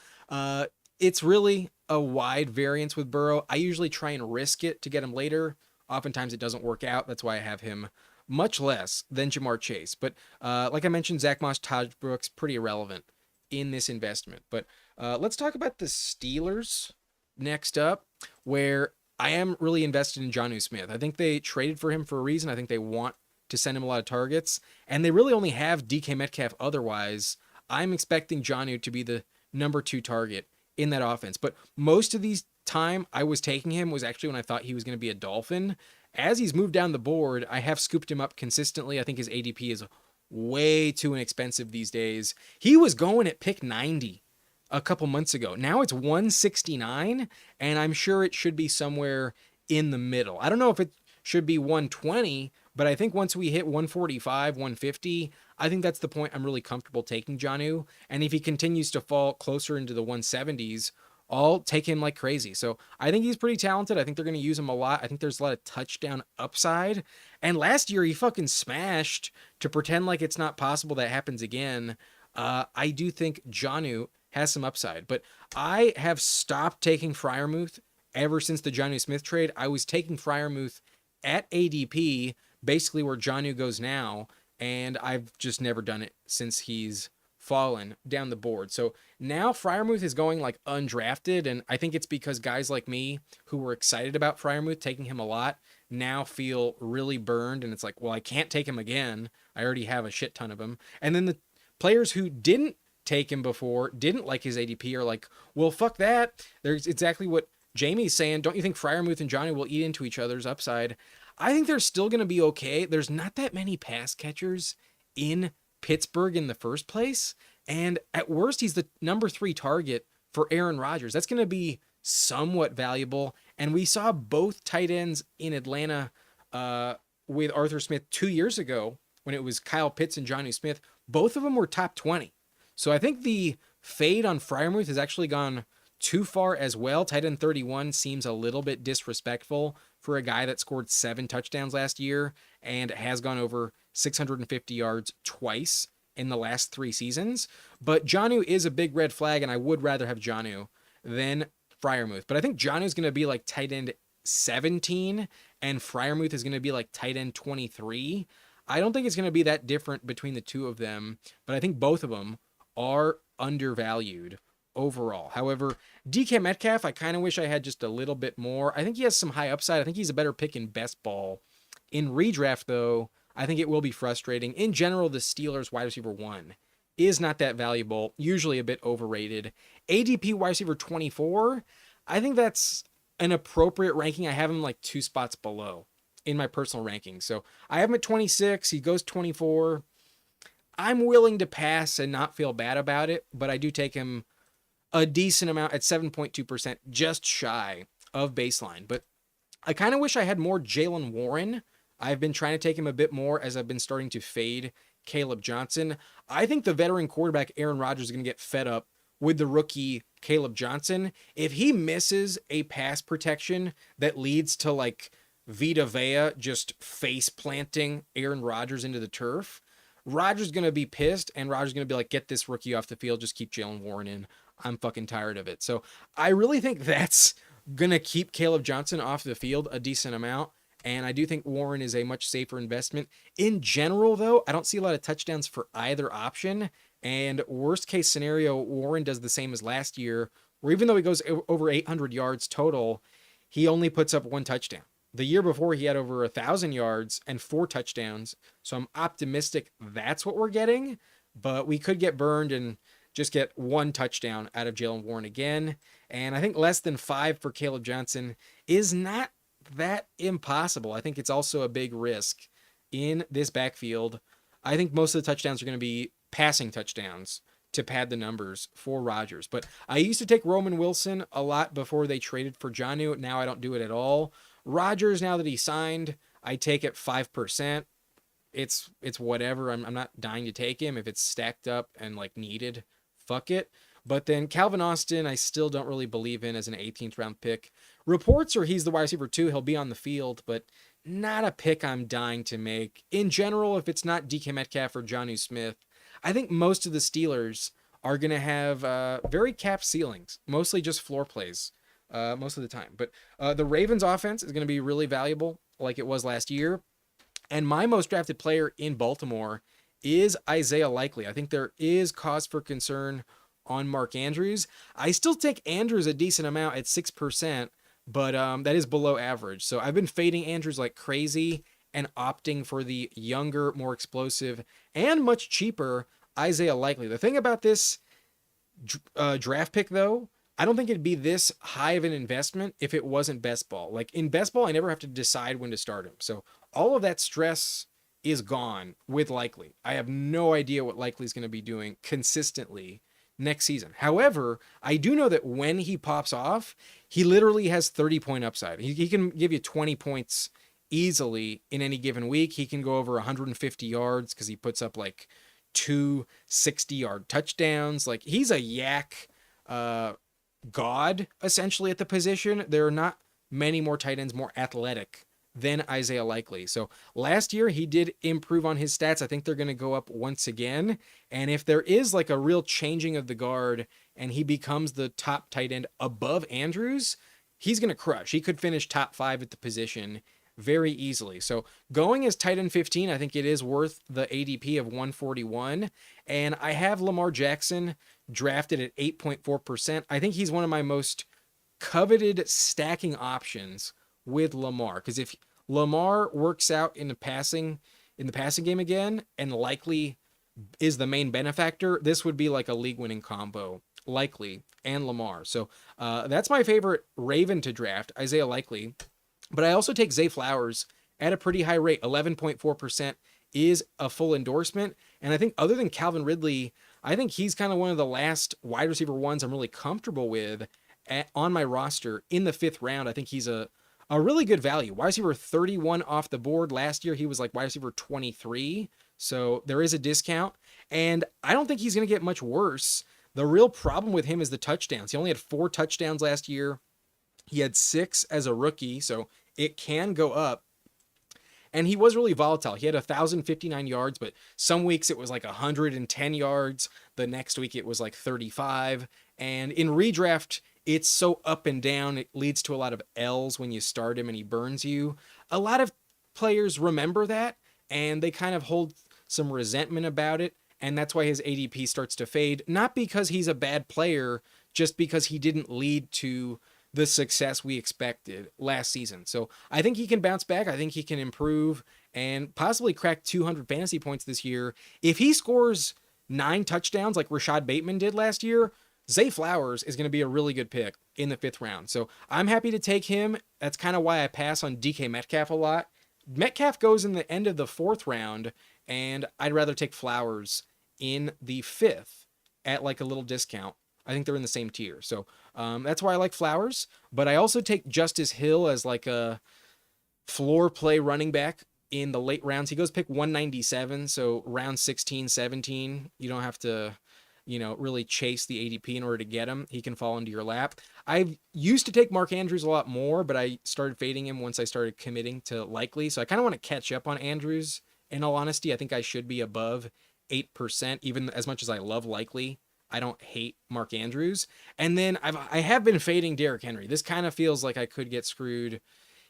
it's really a wide variance with Burrow. I usually try and risk it to get him later. Oftentimes it doesn't work out. That's why I have him much less than Jamar Chase. But like I mentioned, Zach Moss, Todd Brooks, pretty irrelevant in this investment. But let's talk about the Steelers next up, where I am really invested in Jonnu Smith. I think they traded for him for a reason. I think they want to send him a lot of targets. And they really only have DK Metcalf otherwise. I'm expecting Jonnu to be the number 2 target in that offense. But most of these time I was taking him was actually when I thought he was going to be a Dolphin. As he's moved down the board, I have scooped him up consistently. I think his ADP is way too inexpensive these days. He was going at pick 90 a couple months ago. Now it's 169, and I'm sure it should be somewhere in the middle. I don't know if it should be 120, but I think once we hit 145, 150, I think that's the point I'm really comfortable taking Jonnu. And if he continues to fall closer into the 170s, I'll take him like crazy. So I think he's pretty talented. I think they're going to use him a lot. I think there's a lot of touchdown upside. And last year he fucking smashed. To pretend like it's not possible that happens again, I do think Jonnu has some upside. But I have stopped taking Freiermuth ever since the Jonnu Smith trade. I was taking Freiermuth at ADP, basically where Jonnu goes now, and I've just never done it since he's fallen down the board. So now Freiermuth is going like undrafted, and I think it's because guys like me who were excited about Freiermuth taking him a lot now feel really burned, and it's like, well, I can't take him again. I already have a shit ton of him. And then the players who didn't take him before, didn't like his ADP, are like, well, fuck that. There's exactly what Jamie's saying. Don't you think Freiermuth and Johnny will eat into each other's upside? I think they're still going to be okay. There's not that many pass catchers in Pittsburgh in the first place. And at worst, he's the number 3 target for Aaron Rodgers. That's going to be somewhat valuable. And we saw both tight ends in Atlanta with Arthur Smith 2 years ago when it was Kyle Pitts and Jonnu Smith. Both of them were top 20. So I think the fade on Freiermuth has actually gone too far as well. Tight end 31 seems a little bit disrespectful for a guy that scored 7 touchdowns last year and has gone over 650 yards twice in the last 3 seasons. But Jonnu is a big red flag, and I would rather have Jonnu than Freiermuth. But I think Jonnu is going to be like tight end 17, and Freiermuth is going to be like tight end 23. I don't think it's going to be that different between the two of them, but I think both of them are undervalued overall. However, DK Metcalf, I kind of wish I had just a little bit more. I think he has some high upside. I think he's a better pick in best ball. In redraft, though, I think it will be frustrating. In general, the Steelers wide receiver 1 is not that valuable, usually a bit overrated. ADP wide receiver 24, I think that's an appropriate ranking. I have him like 2 spots below in my personal rankings. So I have him at 26. He goes 24. I'm willing to pass and not feel bad about it, but I do take him a decent amount at 7.2%, just shy of baseline. But I kind of wish I had more Jaylen Warren. I've been trying to take him a bit more as I've been starting to fade Caleb Johnson. I think the veteran quarterback Aaron Rodgers is going to get fed up with the rookie Caleb Johnson. If he misses a pass protection that leads to like Vita Vea just face planting Aaron Rodgers into the turf, Rodgers is going to be pissed, and Rodgers is going to be like, get this rookie off the field, just keep Jaylen Warren in. I'm fucking tired of it. So I really think that's going to keep Caleb Johnson off the field a decent amount. And I do think Warren is a much safer investment. In general, though, I don't see a lot of touchdowns for either option. And worst case scenario, Warren does the same as last year, where even though he goes over 800 yards total, he only puts up 1 touchdown. The year before, he had over 1,000 yards and 4 touchdowns. So I'm optimistic that's what we're getting, but we could get burned and just get 1 touchdown out of Jaylen Warren again. And I think less than 5 for Caleb Johnson is not that impossible. I think it's also a big risk in this backfield. I think most of the touchdowns are going to be passing touchdowns to pad the numbers for Rodgers. But I used to take Roman Wilson a lot before they traded for Jonnu. Now I don't do it at all. Rodgers, now that he signed, I take it 5%. It's whatever. I'm not dying to take him if it's stacked up and like needed. Fuck it. But then Calvin Austin, I still don't really believe in as an 18th round pick. Reports are he's the wide receiver 2. He'll be on the field, but not a pick I'm dying to make. In general, if it's not DK Metcalf or Jonnu Smith, I think most of the Steelers are going to have very capped ceilings, mostly just floor plays most of the time. But the Ravens offense is going to be really valuable like it was last year. And my most drafted player in Baltimore is Isaiah Likely. I think there is cause for concern on Mark Andrews. I still take Andrews a decent amount at 6%, but that is below average. So I've been fading Andrews like crazy and opting for the younger, more explosive, and much cheaper Isaiah Likely. The thing about this draft pick, though, I don't think it'd be this high of an investment if it wasn't best ball. Like in best ball, I never have to decide when to start him. So all of that stress is gone with Likely. I have no idea what Likely's going to be doing consistently next season. However, I do know that when he pops off, he literally has 30-point upside. He can give you 20 points easily in any given week. He can go over 150 yards because he puts up like 2 60-yard touchdowns. Like he's a yak god essentially at the position. There are not many more tight ends more athletic than Isaiah Likely. So last year he did improve on his stats. I think they're going to go up once again. And if there is like a real changing of the guard and he becomes the top tight end above Andrews, he's going to crush. He could finish top 5 at the position very easily. So going as tight end 15, I think it is worth the ADP of 141. And I have Lamar Jackson drafted at 8.4%. I think he's one of my most coveted stacking options with Lamar, because if Lamar works out in the passing game again and Likely is the main benefactor, this would be like a league-winning combo, Likely and Lamar. So that's my favorite Raven to draft, Isaiah Likely. But I also take Zay Flowers at a pretty high rate. 11.4% is a full endorsement. And I think other than Calvin Ridley, I think he's kind of one of the last wide receiver ones I'm really comfortable with on my roster in the 5th round. I think he's a really good value. Wide receiver 31 off the board. Last year, he was like wide receiver 23. So there is a discount. And I don't think he's going to get much worse. The real problem with him is the touchdowns. He only had 4 touchdowns last year. He had 6 as a rookie, so it can go up. And he was really volatile. He had 1,059 yards, but some weeks it was like 110 yards. The next week it was like 35. And in redraft, it's so up and down. It leads to a lot of L's when you start him and he burns you. A lot of players remember that, and they kind of hold some resentment about it. And that's why his ADP starts to fade. Not because he's a bad player, just because he didn't lead to the success we expected last season. So I think he can bounce back. I think he can improve and possibly crack 200 fantasy points this year. If he scores 9 touchdowns like Rashad Bateman did last year, Zay Flowers is going to be a really good pick in the 5th round. So I'm happy to take him. That's kind of why I pass on DK Metcalf a lot. Metcalf goes in the end of the 4th round, and I'd rather take Flowers in the 5th at like a little discount. I think they're in the same tier. So that's why I like Flowers. But I also take Justice Hill as like a floor play running back in the late rounds. He goes pick 197. So round 16, 17, you don't have to, really chase the ADP in order to get him. He can fall into your lap. I used to take Mark Andrews a lot more, but I started fading him once I started committing to Likely. So I kind of want to catch up on Andrews. In all honesty, I think I should be above 8%, even as much as I love Likely. I don't hate Mark Andrews. And then I have been fading Derrick Henry. This kind of feels like I could get screwed.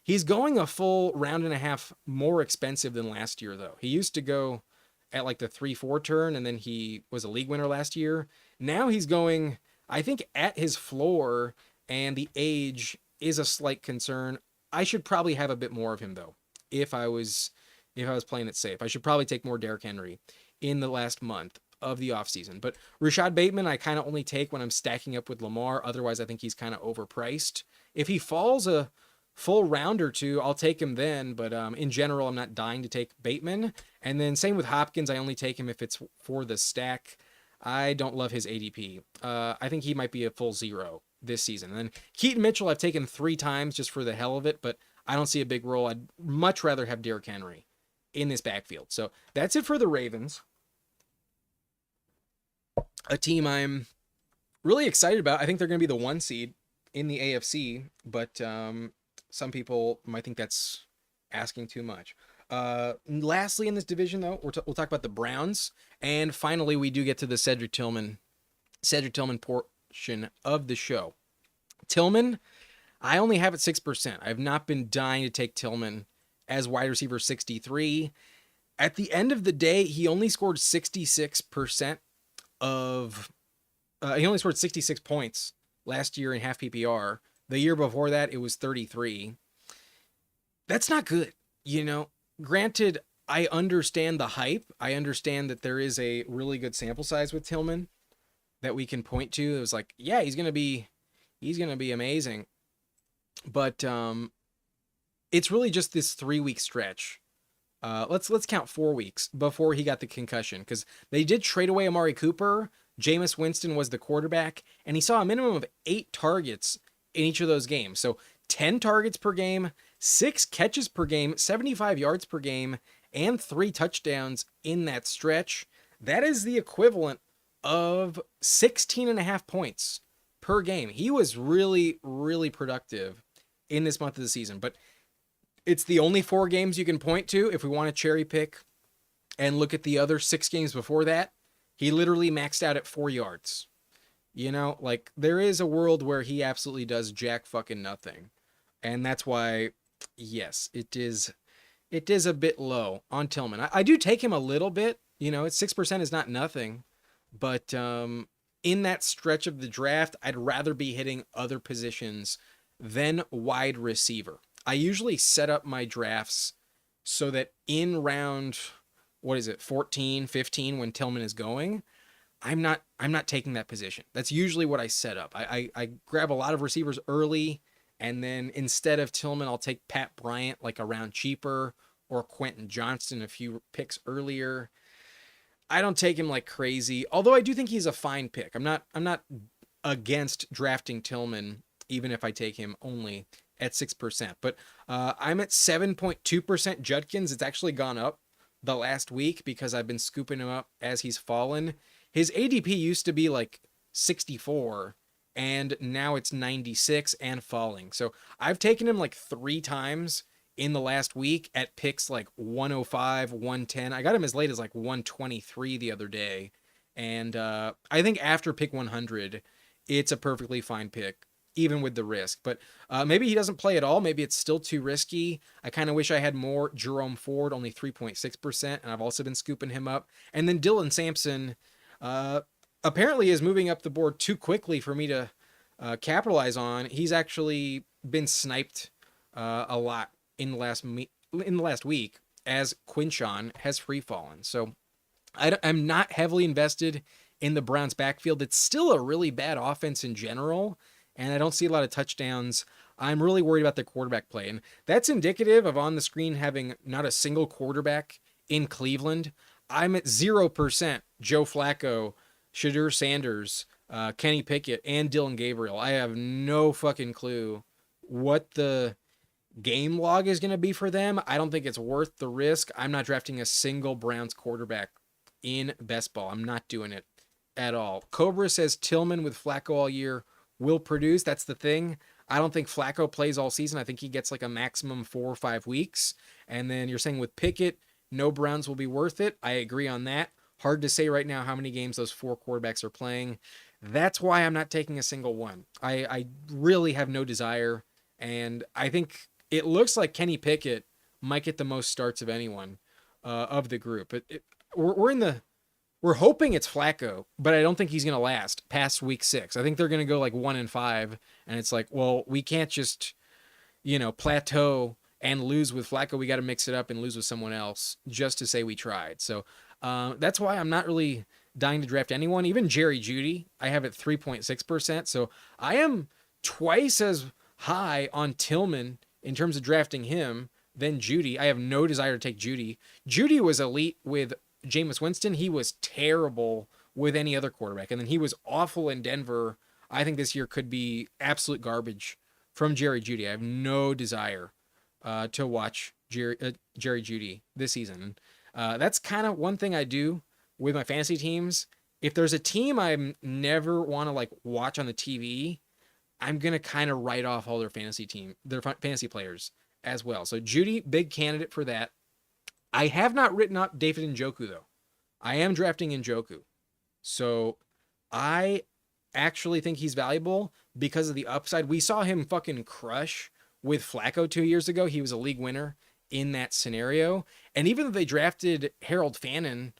He's going a full round and a half more expensive than last year, though. He used to go at like the 3-4 turn, and then he was a league winner last year. Now he's going, I think, at his floor, and the age is a slight concern. I should probably have a bit more of him though. If I was playing it safe, I should probably take more Derrick Henry in the last month of the offseason. But Rashad Bateman, I kind of only take when I'm stacking up with Lamar. Otherwise, I think he's kind of overpriced. If he falls a full round or two, I'll take him then. But in general, I'm not dying to take Bateman. And then same with Hopkins. I only take him if it's for the stack. I don't love his ADP. I think he might be a full zero this season. And then Keaton Mitchell, I've taken 3 times just for the hell of it, but I don't see a big role. I'd much rather have Derrick Henry in this backfield. So that's it for the Ravens. A team I'm really excited about. I think they're going to be the 1 seed in the AFC, but some people might think that's asking too much. Lastly, in this division, though, we'll talk about the Browns, and finally, we do get to the Cedric Tillman portion of the show. Tillman, I only have it 6%. I've not been dying to take Tillman as wide receiver 63. At the end of the day, he only scored 66% he only scored 66 points last year in half PPR. The year before that, it was 33. That's not good, Granted, I understand the hype. I understand that there is a really good sample size with Tillman that we can point to. It was like, yeah, he's gonna be amazing. But it's really just this 3-week stretch. Let's count 4 weeks before he got the concussion, because they did trade away Amari Cooper. Jameis Winston was the quarterback, and he saw a minimum of 8 targets in each of those games. So 10 targets per game, 6 catches per game, 75 yards per game, and 3 touchdowns in that stretch. That is the equivalent of 16.5 points per game. He was really, really productive in this month of the season, but it's the only 4 games you can point to if we want to cherry pick and look at the other 6 games before that. He literally maxed out at 4 yards. There is a world where he absolutely does jack fucking nothing. And that's why, yes, it is a bit low on Tillman. I do take him a little bit. It's 6% is not nothing. But in that stretch of the draft, I'd rather be hitting other positions than wide receiver. I usually set up my drafts so that in round, 14, 15, when Tillman is going, I'm not taking that position. That's usually what I set up. I grab a lot of receivers early, and then instead of Tillman, I'll take Pat Bryant like a round cheaper, or Quentin Johnston a few picks earlier. I don't take him like crazy, although I do think he's a fine pick. I'm not against drafting Tillman, even if I take him only at 6%. But I'm at 7.2% Judkins. It's actually gone up the last week because I've been scooping him up as he's fallen. His ADP used to be like 64, and now it's 96 and falling. So I've taken him like 3 times in the last week at picks like 105, 110. I got him as late as like 123 the other day. And I think after pick 100, it's a perfectly fine pick, even with the risk. But maybe he doesn't play at all. Maybe it's still too risky. I kind of wish I had more. Jerome Ford, only 3.6%, and I've also been scooping him up. And then Dylan Sampson apparently is moving up the board too quickly for me to capitalize on. He's actually been sniped a lot in the last week as Quinshawn has free fallen. So I'm not heavily invested in the Browns backfield. It's still a really bad offense in general, and I don't see a lot of touchdowns. I'm really worried about the quarterback play, and that's indicative of on the screen having not a single quarterback in Cleveland. I'm at 0% Joe Flacco, Shadur Sanders, Kenny Pickett, and Dylan Gabriel. I have no fucking clue what the game log is going to be for them. I don't think it's worth the risk. I'm not drafting a single Browns quarterback in best ball. I'm not doing it at all. Cobra says Tillman with Flacco all year will produce. That's the thing. I don't think Flacco plays all season. I think he gets like a maximum 4 or 5 weeks. And then you're saying with Pickett, no Browns will be worth it. I agree on that. Hard to say right now how many games those 4 quarterbacks are playing. That's why I'm not taking a single one. I really have no desire. And I think it looks like Kenny Pickett might get the most starts of anyone of the group. We're in the we're hoping it's Flacco, but I don't think he's going to last past week 6. I think they're going to go like 1-5, and it's like, well, we can't just, plateau and lose with Flacco. We got to mix it up and lose with someone else just to say we tried. So that's why I'm not really dying to draft anyone. Even Jerry Jeudy, I have at 3.6%. So I am twice as high on Tillman in terms of drafting him than Jeudy. I have no desire to take Jeudy. Jeudy was elite with Jameis Winston. He was terrible with any other quarterback. And then he was awful in Denver. I think this year could be absolute garbage from Jerry Jeudy. I have no desire to watch Jerry Jeudy this season. That's kind of one thing I do with my fantasy teams. If there's a team I never want to like watch on the TV, I'm going to kind of write off all their fantasy players as well. So Jeudy, big candidate for that. I have not written up David Njoku though. I am drafting Njoku. So I actually think he's valuable because of the upside. We saw him fucking crush with Flacco 2 years ago. He was a league winner in that scenario. And even though they drafted Harold Fannin,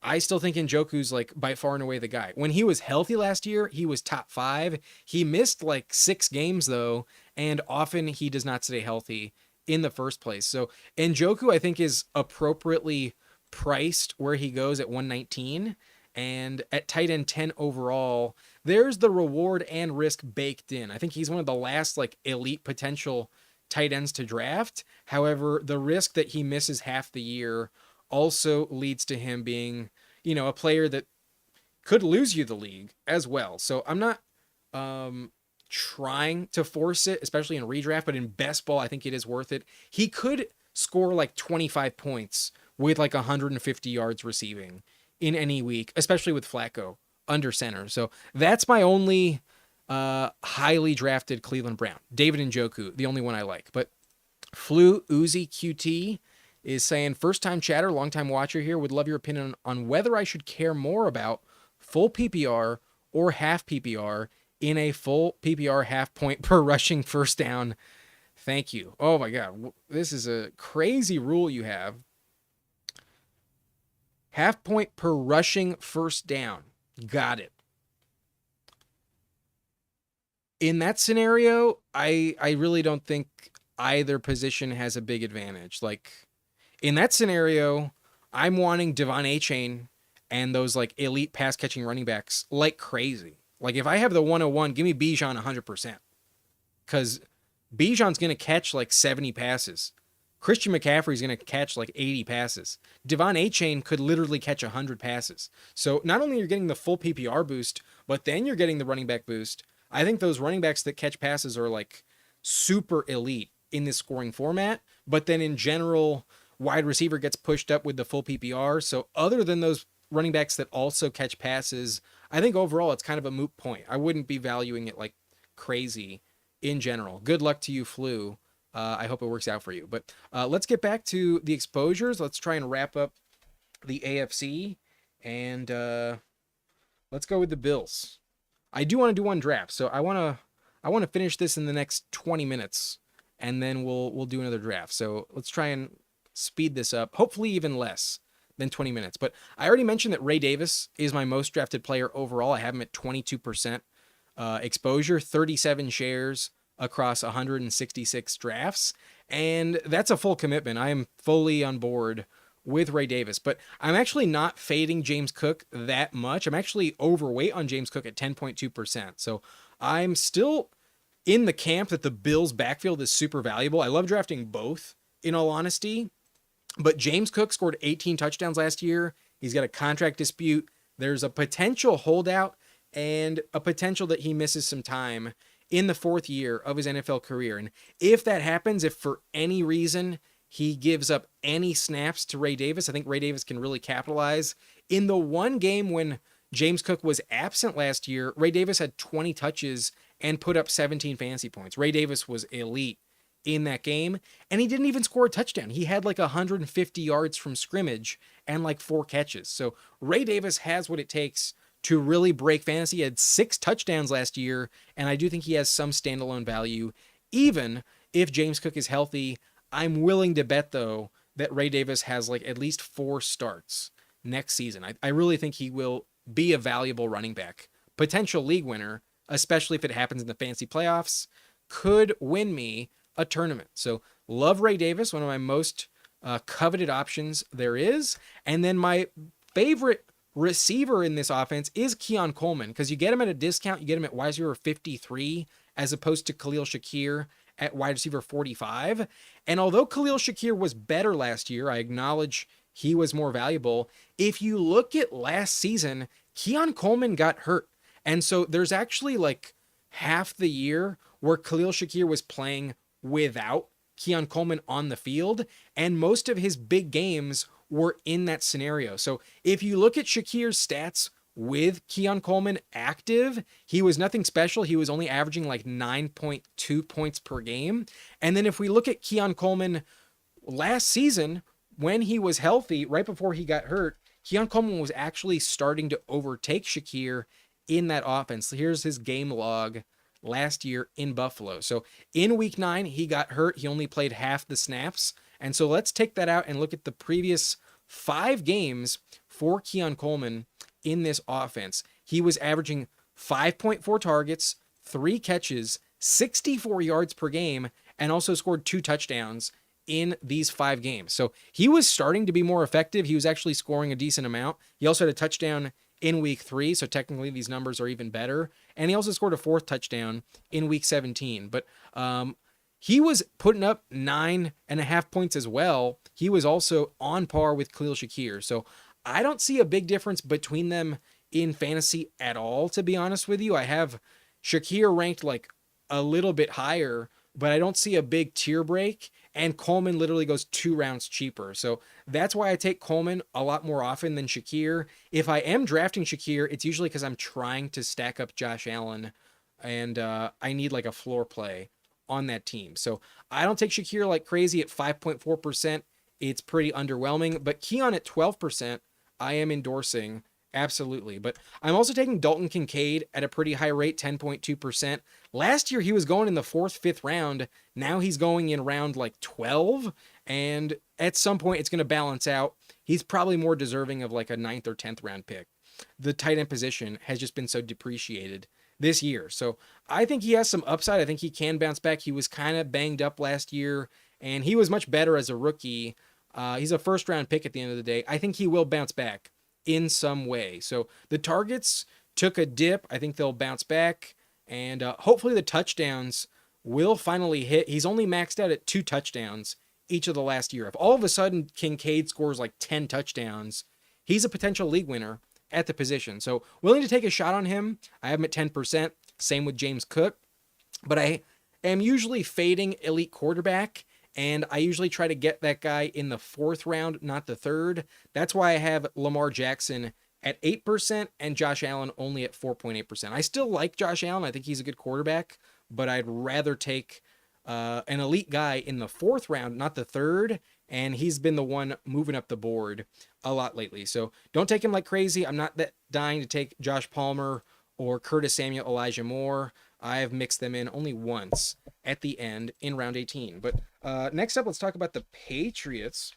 I still think Njoku's like by far and away the guy. When he was healthy last year, he was top 5. He missed like 6 games though, and often he does not stay healthy in the first place. So Njoku, I think, is appropriately priced where he goes at 119, and at tight end 10 overall, there's the reward and risk baked in. I think he's one of the last like elite potential tight ends to draft. However, the risk that he misses half the year also leads to him being, a player that could lose you the league as well. So I'm not trying to force it, especially in redraft, but in best ball, I think it is worth it. He could score like 25 points with like 150 yards receiving in any week, especially with Flacco under center. So that's my only highly drafted Cleveland Brown. David Njoku, the only one I like. But Flu Uzi QT is saying, first time chatter, long time watcher here, would love your opinion on whether I should care more about full PPR or half PPR in a full PPR half point per rushing first down. Thank you. Oh my God. This is a crazy rule you have. Half point per rushing first down. Got it. In that scenario, I really don't think either position has a big advantage. Like, in that scenario, I'm wanting Devon Achane and those like elite pass catching running backs like crazy. Like if I have the 101, give me Bijan 100%. Because Bijan's going to catch like 70 passes. Christian McCaffrey's going to catch like 80 passes. Devon Achane could literally catch 100 passes. So not only are you getting the full PPR boost, but then you're getting the running back boost. I think those running backs that catch passes are like super elite in this scoring format. But then in general, wide receiver gets pushed up with the full PPR. So other than those running backs that also catch passes, I think overall it's kind of a moot point. I wouldn't be valuing it like crazy in general. Good luck to you, Flu. I hope it works out for you. But let's get back to the exposures. Let's try and wrap up the AFC. And let's go with the Bills. I do want to do one draft. So I want to finish this in the next 20 minutes. And then we'll do another draft. So let's try and speed this up. Hopefully even less than 20 minutes. But I already mentioned that Ray Davis is my most drafted player overall. I have him at 22% exposure, 37 shares across 166 drafts. And that's a full commitment. I am fully on board with Ray Davis. But I'm actually not fading James Cook that much. I'm actually overweight on James Cook at 10.2%. So I'm still in the camp that the Bills backfield is super valuable. I love drafting both, in all honesty. But James Cook scored 18 touchdowns last year. He's got a contract dispute. There's a potential holdout and a potential that he misses some time in the 4th year of his NFL career. And if that happens, if for any reason he gives up any snaps to Ray Davis, I think Ray Davis can really capitalize. In the one game when James Cook was absent last year, Ray Davis had 20 touches and put up 17 fantasy points. Ray Davis was elite in that game, and he didn't even score a touchdown. He had like 150 yards from scrimmage and like 4 catches. So Ray Davis has what it takes to really break fantasy. He had 6 touchdowns last year, and I do think he has some standalone value. Even if James Cook is healthy, I'm willing to bet, though, that Ray Davis has like at least 4 starts next season. I really think he will be a valuable running back, potential league winner, especially if it happens in the fantasy playoffs, could win me a tournament. So love Ray Davis, one of my most coveted options there is. And then my favorite receiver in this offense is Keon Coleman, because you get him at a discount. You get him at wide receiver 53 as opposed to Khalil Shakir at wide receiver 45. And although Khalil Shakir was better last year, I acknowledge he was more valuable. If you look at last season, Keon Coleman got hurt. And so there's actually like half the year where Khalil Shakir was playing without Keon Coleman on the field, and most of his big games were in that scenario. So if you look at Shakir's stats with Keon Coleman active, he was nothing special. He was only averaging like 9.2 points per game. And then if we look at Keon Coleman last season, when he was healthy, right before he got hurt, Keon Coleman was actually starting to overtake Shakir in that offense. Here's his game log last year in Buffalo. So in week 9, he got hurt. He only played half the snaps. And so let's take that out and look at the previous 5 games for Keon Coleman in this offense. He was averaging 5.4 targets, 3 catches, 64 yards per game, and also scored 2 touchdowns in these 5 games. So he was starting to be more effective. He was actually scoring a decent amount. He also had a touchdown in week 3, so technically these numbers are even better. And he also scored a 4th touchdown in week 17. But he was putting up 9.5 points as well. He was also on par with Khalil Shakir. So I don't see a big difference between them in fantasy at all, to be honest with you. I have Shakir ranked like a little bit higher, but I don't see a big tier break. And Coleman literally goes 2 rounds cheaper. So that's why I take Coleman a lot more often than Shakir. If I am drafting Shakir, it's usually because I'm trying to stack up Josh Allen and I need like a floor play on that team. So I don't take Shakir like crazy at 5.4%. It's pretty underwhelming. But Keon at 12%, I am endorsing absolutely. But I'm also taking Dalton Kincaid at a pretty high rate, 10.2%. Last year, he was going in the 4th, 5th round. Now he's going in round like 12. And at some point, it's going to balance out. He's probably more deserving of like a 9th or 10th round pick. The tight end position has just been so depreciated this year. So I think he has some upside. I think he can bounce back. He was kind of banged up last year, and he was much better as a rookie. He's a 1st round pick at the end of the day. I think he will bounce back in some way. So the targets took a dip. I think they'll bounce back, and hopefully the touchdowns will finally hit. He's only maxed out at 2 touchdowns each of the last year. If all of a sudden Kincaid scores like 10 touchdowns, he's a potential league winner at the position. So willing to take a shot on him. I have him at 10%. Same with James Cook. But I am usually fading elite quarterback, and I usually try to get that guy in the 4th round, not the 3rd. That's why I have Lamar Jackson at 8% and Josh Allen only at 4.8%. I still like Josh Allen. I think he's a good quarterback, but I'd rather take an elite guy in the 4th round, not the 3rd. And he's been the one moving up the board a lot lately. So don't take him like crazy. I'm not that dying to take Josh Palmer or Curtis Samuel, Elijah Moore. I've mixed them in only once at the end in round 18. But next up, let's talk about the Patriots.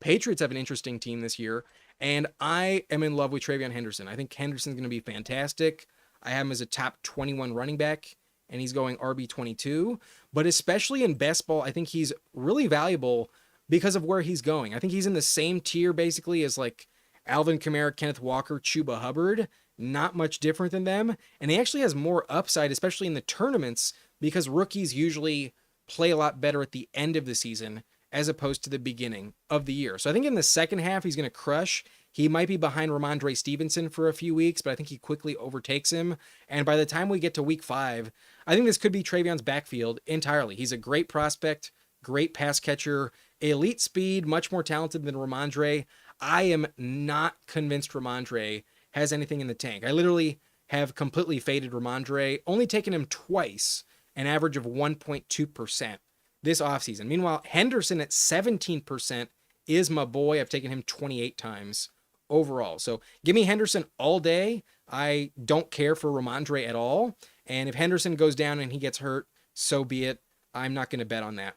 Patriots have an interesting team this year, and I am in love with TreVeyon Henderson. I think Henderson's going to be fantastic. I have him as a top 21 running back, and he's going RB22. But especially in best ball, I think he's really valuable because of where he's going. I think he's in the same tier basically as like Alvin Kamara, Kenneth Walker, Chuba Hubbard. Not much different than them. And he actually has more upside, especially in the tournaments, because rookies usually play a lot better at the end of the season as opposed to the beginning of the year. So I think in the second half, he's going to crush. He might be behind Ramondre Stevenson for a few weeks, but I think he quickly overtakes him. And by the time we get to week 5, I think this could be TreVeyon's backfield entirely. He's a great prospect, great pass catcher, elite speed, much more talented than Ramondre. I am not convinced Ramondre has anything in the tank. I literally have completely faded Ramondre, only taken him twice, an average of 1.2% this offseason. Meanwhile, Henderson at 17% is my boy. I've taken him 28 times overall. So give me Henderson all day. I don't care for Ramondre at all. And if Henderson goes down and he gets hurt, so be it. I'm not going to bet on that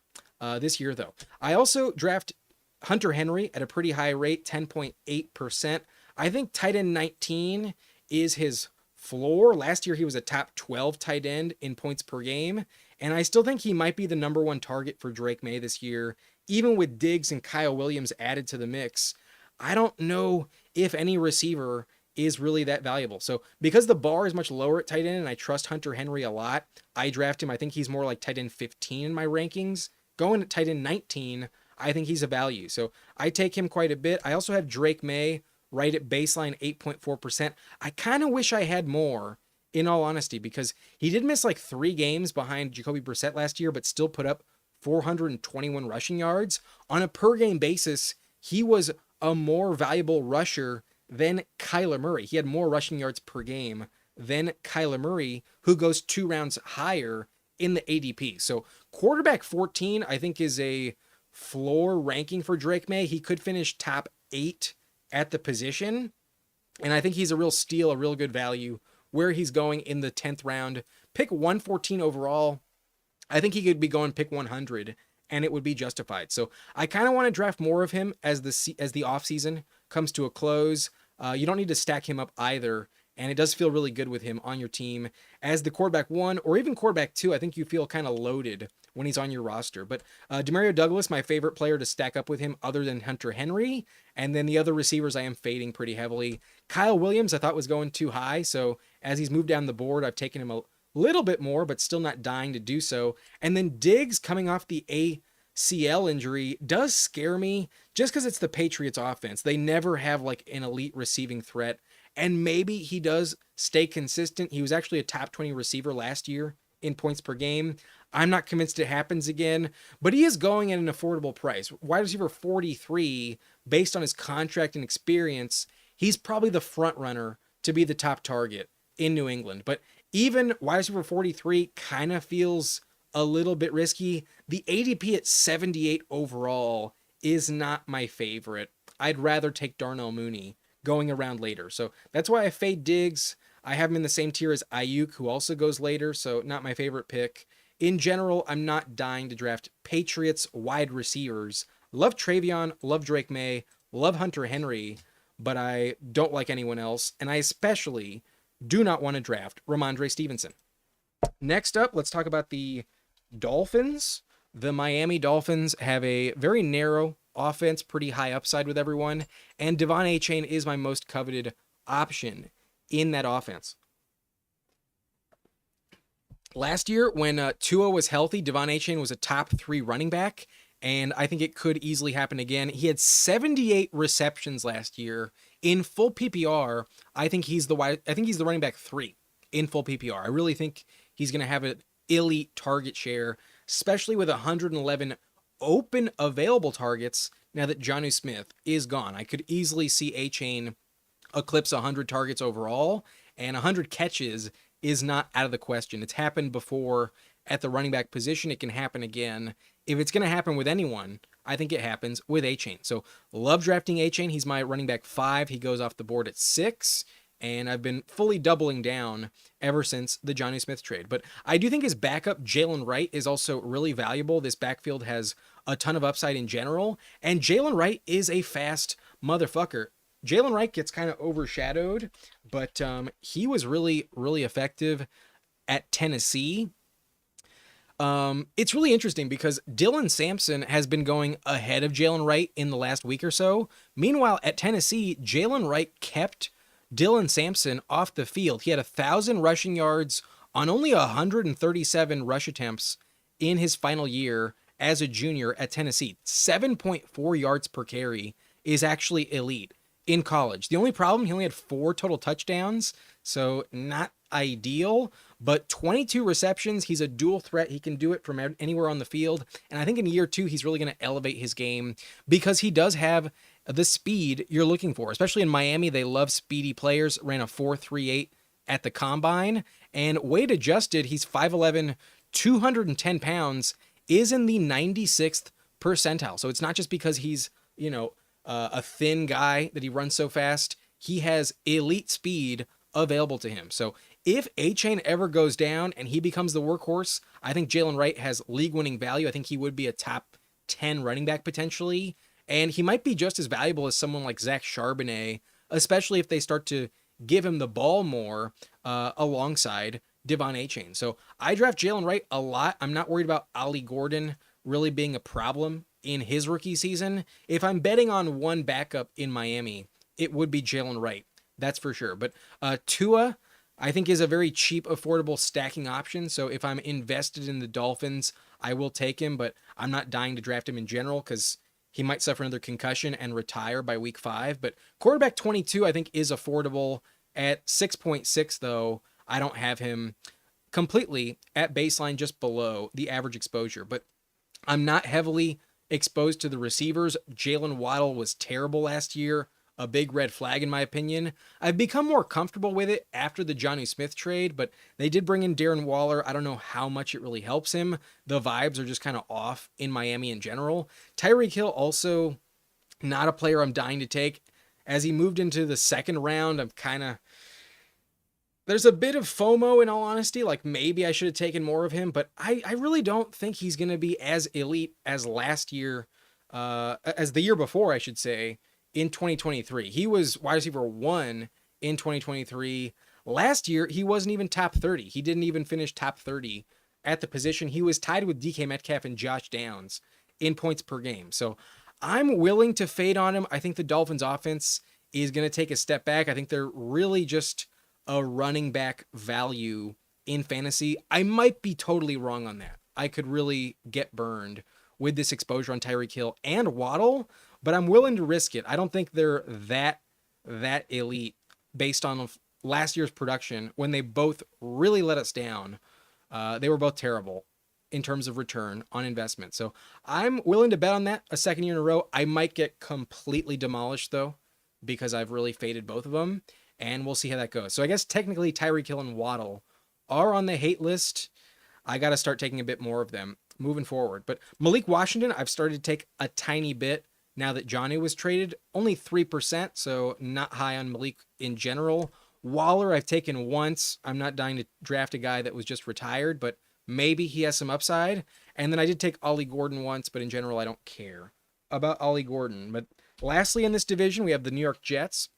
this year, though. I also draft Hunter Henry at a pretty high rate, 10.8%. I think tight end 19 is his floor. Last year, he was a top 12 tight end in points per game. And I still think he might be the number one target for Drake May this year, even with Diggs and Kyle Williams added to the mix. I don't know if any receiver is really that valuable. So because the bar is much lower at tight end and I trust Hunter Henry a lot, I draft him. I think he's more like tight end 15 in my rankings. Going at tight end 19, I think he's a value. So I take him quite a bit. I also have Drake May right at baseline 8.4%. I kind of wish I had more, in all honesty, because he did miss like 3 games behind Jacoby Brissett last year, but still put up 421 rushing yards. On a per game basis, he was a more valuable rusher than Kyler Murray. He had more rushing yards per game than Kyler Murray, who goes 2 rounds higher in the ADP. So quarterback 14, I think, is a floor ranking for Drake May. He could finish top 8 at the position. And I think he's a real steal, a real good value where he's going in the 10th round. Pick 114 overall. I think he could be going pick 100 and it would be justified. So I kind of want to draft more of him as the offseason comes to a close. You don't need to stack him up either. And it does feel really good with him on your team as the quarterback 1 or even quarterback 2. I think you feel kind of loaded when he's on your roster. But Demario Douglas, my favorite player to stack up with him other than Hunter Henry. And then the other receivers I am fading pretty heavily. Kyle Williams I thought was going too high. So as he's moved down the board, I've taken him a little bit more, but still not dying to do so. And then Diggs coming off the ACL injury does scare me just because it's the Patriots offense. They never have like an elite receiving threat. And maybe he does stay consistent. He was actually a top 20 receiver last year in points per game. I'm not convinced it happens again, but he is going at an affordable price. Wide receiver 43, based on his contract and experience, he's probably the front runner to be the top target in New England. But even wide receiver 43 kind of feels a little bit risky. The ADP at 78 overall is not my favorite. I'd rather take Darnell Mooney going around later. So that's why I fade Diggs. I have him in the same tier as Ayuk, who also goes later, so not my favorite pick. In general, I'm not dying to draft Patriots wide receivers. Love Travion, love Drake May, love Hunter Henry, but I don't like anyone else, and I especially do not want to draft Ramondre Stevenson. Next up, let's talk about the Dolphins. The Miami Dolphins have a very narrow offense, pretty high upside with everyone, and Devon Achane is my most coveted option in that offense. Last year, when Tua was healthy, Devon Achane was a top 3 running back, and I think it could easily happen again. He had 78 receptions last year in full PPR. I think he's the running back 3 in full PPR. I really think he's going to have an elite target share, especially with 111 open available targets now that Jonnu Smith is gone. I could easily see Achane eclipse 100 targets overall, and 100 catches is not out of the question. It's happened before at the running back position. It can happen again. If it's going to happen with anyone, I think it happens with Achane. So love drafting Achane. He's my running back 5. He goes off the board at 6. And I've been fully doubling down ever since the Jonnu Smith trade. But I do think his backup, Jalen Wright, is also really valuable. This backfield has a ton of upside in general. And Jalen Wright is a fast motherfucker. Jalen Wright gets kind of overshadowed, but he was really, really effective at Tennessee. It's really interesting because Dylan Sampson has been going ahead of Jalen Wright in the last week or so. Meanwhile, at Tennessee, Jalen Wright kept Dylan Sampson off the field. He had 1,000 rushing yards on only 137 rush attempts in his final year as a junior at Tennessee. 7.4 yards per carry is actually elite in college. The only problem, he only had 4 total touchdowns, so not ideal, but 22 receptions. He's a dual threat. He can do it from anywhere on the field. And I think in year 2, he's really going to elevate his game because he does have the speed you're looking for, especially in Miami. They love speedy players. Ran a 4.38 at the combine, and weight adjusted, he's 5'11", 210 pounds, is in the 96th percentile. So it's not just because he's, a thin guy that he runs so fast. He has elite speed available to him. So if Achane ever goes down and he becomes the workhorse, I think Jalen Wright has league-winning value. I think he would be a top 10 running back potentially. And he might be just as valuable as someone like Zach Charbonnet, especially if they start to give him the ball more alongside Devon Achane. So I draft Jalen Wright a lot. I'm not worried about Ollie Gordon really being a problem in his rookie season. If I'm betting on one backup in Miami, it would be Jalen Wright. That's for sure. But Tua, I think, is a very cheap, affordable stacking option. So if I'm invested in the Dolphins, I will take him, but I'm not dying to draft him in general because he might suffer another concussion and retire by week 5. But quarterback 22, I think, is affordable. At 6.6, though, I don't have him completely at baseline, just below the average exposure. But I'm not heavily exposed to the receivers. Jalen Waddle was terrible last year. A big red flag, in my opinion. I've become more comfortable with it after the Jonnu Smith trade, but they did bring in Darren Waller. I don't know how much it really helps him. The vibes are just kind of off in Miami in general. Tyreek Hill also not a player I'm dying to take. As he moved into the second round, there's a bit of FOMO, in all honesty. Like, maybe I should have taken more of him, but I really don't think he's going to be as elite as last year, as the year before, I should say, in 2023. He was wide receiver 1 in 2023. Last year, he wasn't even top 30. He didn't even finish top 30 at the position. He was tied with DK Metcalf and Josh Downs in points per game. So I'm willing to fade on him. I think the Dolphins offense is going to take a step back. I think they're really just a running back value in fantasy. I might be totally wrong on that. I could really get burned with this exposure on Tyreek Hill and Waddle, but I'm willing to risk it. I don't think they're that elite based on last year's production when they both really let us down. They were both terrible in terms of return on investment. So I'm willing to bet on that a second year in a row. I might get completely demolished, though, because I've really faded both of them, and we'll see how that goes. So I guess technically Tyreek Hill and Waddle are on the hate list. I got to start taking a bit more of them moving forward. But Malik Washington, I've started to take a tiny bit now that Jonnu was traded. Only 3%, so not high on Malik in general. Waller, I've taken once. I'm not dying to draft a guy that was just retired, but maybe he has some upside. And then I did take Ollie Gordon once, but in general, I don't care about Ollie Gordon. But lastly, in this division, we have the New York Jets.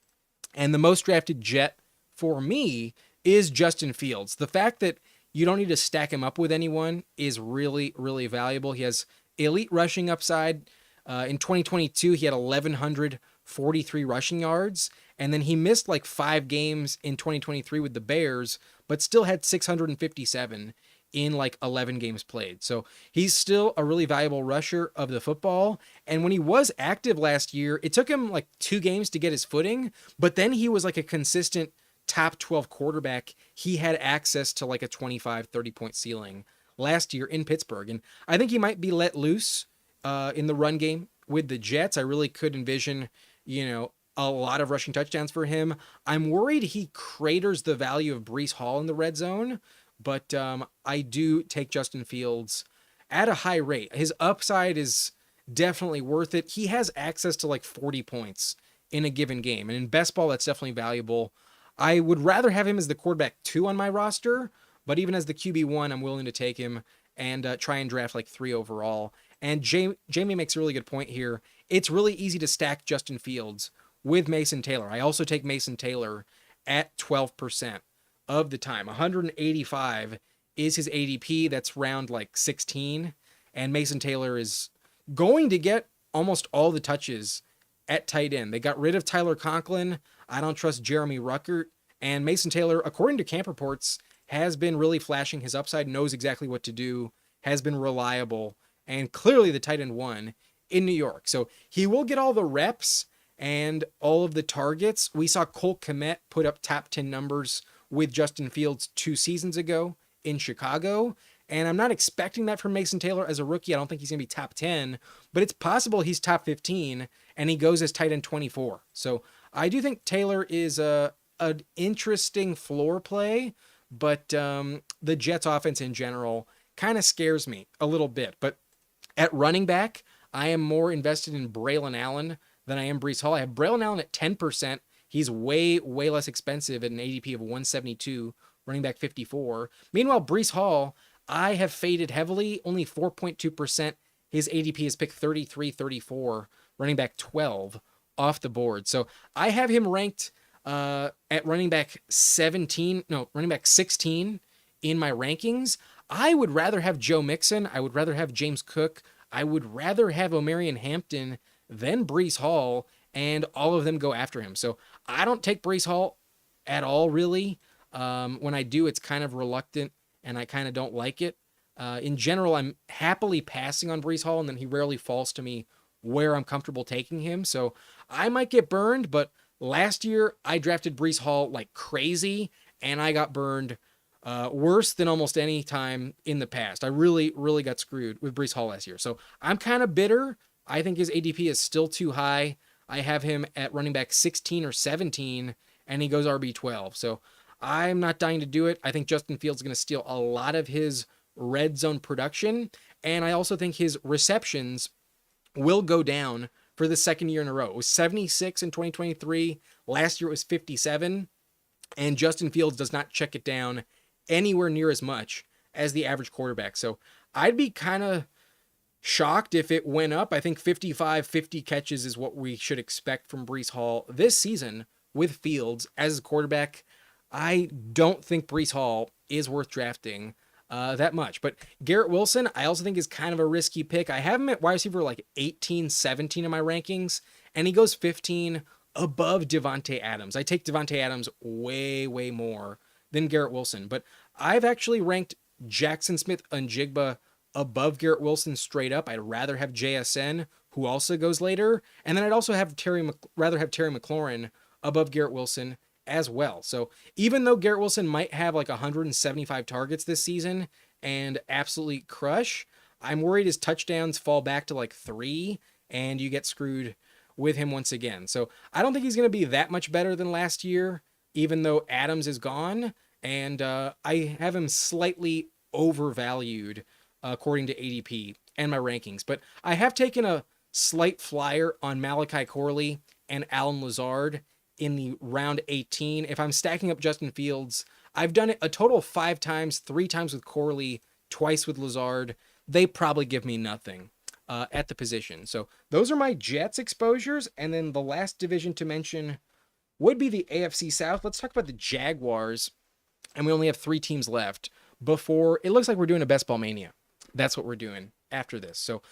And the most drafted Jet for me is Justin Fields. The fact that you don't need to stack him up with anyone is really, really valuable. He has elite rushing upside. In 2022, he had 1,143 rushing yards. And then he missed like 5 games in 2023 with the Bears, but still had 657 in like 11 games played. So he's still a really valuable rusher of the football. And when he was active last year, it took him like 2 games to get his footing, but then he was like a consistent top 12 quarterback. He had access to like a 25, 30 point ceiling last year in Pittsburgh. And I think he might be let loose in the run game with the Jets. I really could envision, a lot of rushing touchdowns for him. I'm worried he craters the value of Breece Hall in the red zone, but I do take Justin Fields at a high rate. His upside is definitely worth it. He has access to like 40 points in a given game. And in best ball, that's definitely valuable. I would rather have him as the quarterback 2 on my roster, but even as the QB1, I'm willing to take him and try and draft like 3 overall. And Jamie makes a really good point here. It's really easy to stack Justin Fields with Mason Taylor. I also take Mason Taylor at 12% of the time. 185 is his ADP. That's round like 16. And Mason Taylor is going to get almost all the touches at tight end. They got rid of Tyler Conklin. I don't trust Jeremy Ruckert. And Mason Taylor, according to camp reports, has been really flashing his upside, knows exactly what to do, has been reliable, and clearly the tight end 1 in New York. So he will get all the reps and all of the targets. We saw Colt Kmet put up top 10 numbers with Justin Fields 2 seasons ago in Chicago. And I'm not expecting that from Mason Taylor as a rookie. I don't think he's going to be top 10, but it's possible he's top 15 and he goes as tight end 24. So I do think Taylor is an interesting floor play, but the Jets offense in general kind of scares me a little bit. But at running back, I am more invested in Braylon Allen than I am Breece Hall. I have Braylon Allen at 10%. He's way, way less expensive at an ADP of 172, running back 54. Meanwhile, Breece Hall, I have faded heavily, only 4.2%. His ADP is picked 33, 34 running back 12 off the board. So I have him ranked at running back 16 in my rankings. I would rather have Joe Mixon. I would rather have James Cook. I would rather have Omarion Hampton than Breece Hall, and all of them go after him. So I don't take Breece Hall at all, really. When I do, it's kind of reluctant, and I kind of don't like it. In general, I'm happily passing on Breece Hall, and then he rarely falls to me where I'm comfortable taking him. So I might get burned, but last year I drafted Breece Hall like crazy, and I got burned worse than almost any time in the past. I really, really got screwed with Breece Hall last year. So I'm kind of bitter. I think his ADP is still too high. I have him at running back 16 or 17, and he goes RB 12. So I'm not dying to do it. I think Justin Fields is going to steal a lot of his red zone production, and I also think his receptions will go down for the second year in a row. It was 76 in 2023. Last year it was 57, and Justin Fields does not check it down anywhere near as much as the average quarterback. So I'd be kind of shocked if it went up. I think 55, 50 catches is what we should expect from Breece Hall this season with Fields as a quarterback. I don't think Breece Hall is worth drafting that much. But Garrett Wilson, I also think is kind of a risky pick. I have him at wide receiver like 18, 17 in my rankings, and he goes 15 above Devontae Adams. I take Devontae Adams way, way more than Garrett Wilson. But I've actually ranked Jackson Smith-Njigba above Garrett Wilson straight up. I'd rather have JSN, who also goes later. And then I'd also have rather have Terry McLaurin above Garrett Wilson as well. So even though Garrett Wilson might have like 175 targets this season and absolutely crush, I'm worried his touchdowns fall back to like 3 and you get screwed with him once again. So I don't think he's going to be that much better than last year, even though Adams is gone. And I have him slightly overvalued according to ADP and my rankings. But I have taken a slight flyer on Malachi Corley and Allen Lazard in the round 18. If I'm stacking up Justin Fields, I've done it a total of 5 times, 3 times with Corley, twice with Lazard. They probably give me nothing at the position. So those are my Jets exposures. And then the last division to mention would be the AFC South. Let's talk about the Jaguars. And we only have 3 teams left before it looks like we're doing a Best Ball Mania. That's what we're doing after this. So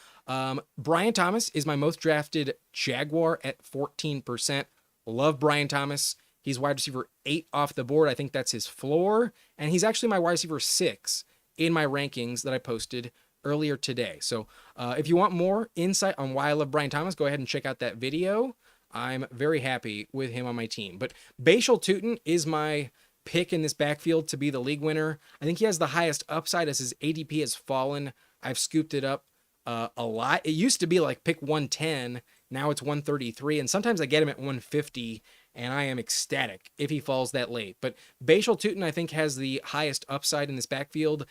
Brian Thomas is my most drafted Jaguar at 14%. Love Brian Thomas. He's wide receiver 8 off the board. I think that's his floor. And he's actually my wide receiver 6 in my rankings that I posted earlier today. So if you want more insight on why I love Brian Thomas, go ahead and check out that video. I'm very happy with him on my team. But Bashal Tutin is my pick in this backfield to be the league winner. I think he has the highest upside as his ADP has fallen. I've scooped it up a lot. It used to be like pick 110. Now it's 133, and sometimes I get him at 150, and I am ecstatic if he falls that late. But Bashal Tutin, I think, has the highest upside in this backfield.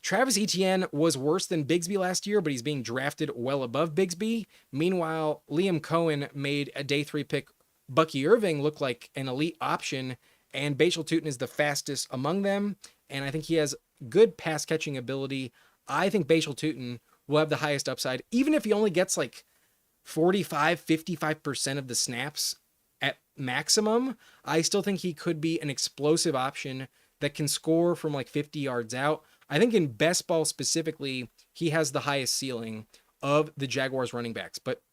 Travis Etienne was worse than Bigsby last year, but he's being drafted well above Bigsby. Meanwhile, Liam Cohen made a day 3 pick Bucky Irving look like an elite option, and Bashal Tutin is the fastest among them, and I think he has good pass-catching ability. I think Bashal Tutin will have the highest upside, even if he only gets like 45, 55% of the snaps at maximum. I still think he could be an explosive option that can score from like 50 yards out. I think in best ball specifically, he has the highest ceiling of the Jaguars running backs. But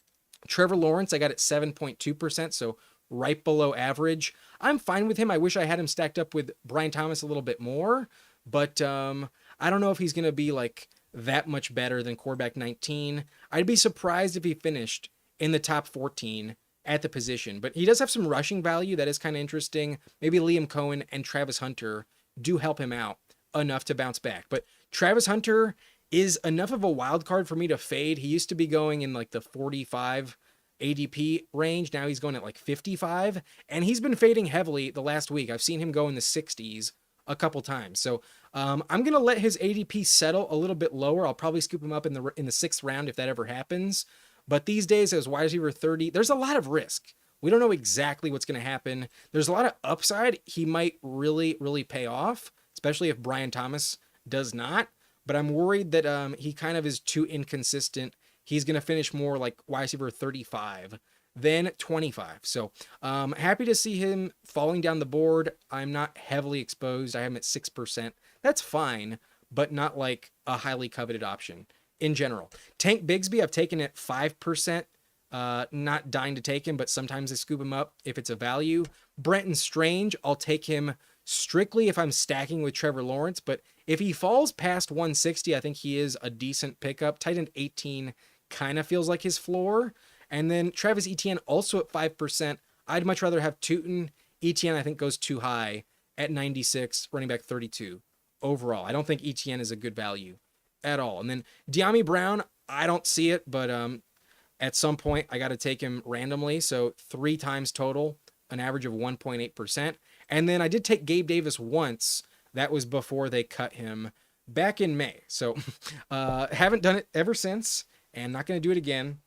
Trevor Lawrence, I got at 7.2%, so right below average. I'm fine with him. I wish I had him stacked up with Brian Thomas a little bit more, but I don't know if he's going to be like that much better than quarterback 19. I'd be surprised if he finished in the top 14 at the position, but he does have some rushing value that is kind of interesting. Maybe Liam Cohen and Travis Hunter do help him out enough to bounce back, but Travis Hunter is enough of a wild card for me to fade. He used to be going in like the 45 ADP range. Now he's going at like 55, and he's been fading heavily the last week. I've seen him go in the 60s a couple times. So I'm going to let his ADP settle a little bit lower. I'll probably scoop him up in the 6th round if that ever happens. But these days, as wide receiver 30, there's a lot of risk. We don't know exactly what's going to happen. There's a lot of upside. He might really, really pay off, especially if Brian Thomas does not. But I'm worried that he kind of is too inconsistent he's going to finish more like wide receiver 35 than 25. So happy to see him falling down the board. I'm not heavily exposed. I have him at 6%. That's fine, but not like a highly coveted option in general. Tank Bigsby, I've taken at 5%. Not dying to take him, but sometimes I scoop him up if it's a value. Brenton Strange, I'll take him strictly if I'm stacking with Trevor Lawrence, but if he falls past 160, I think he is a decent pickup. Tight end 18 kind of feels like his floor. And then Travis Etienne also at 5%. I'd much rather have Tootin. Etienne, I think, goes too high at 96, running back 32 overall. I don't think Etienne is a good value at all. And then De'Ami Brown, I don't see it, but at some point I got to take him randomly. So 3 times total, an average of 1.8%. And then I did take Gabe Davis once. That was before they cut him back in May. So haven't done it ever since, and not going to do it again.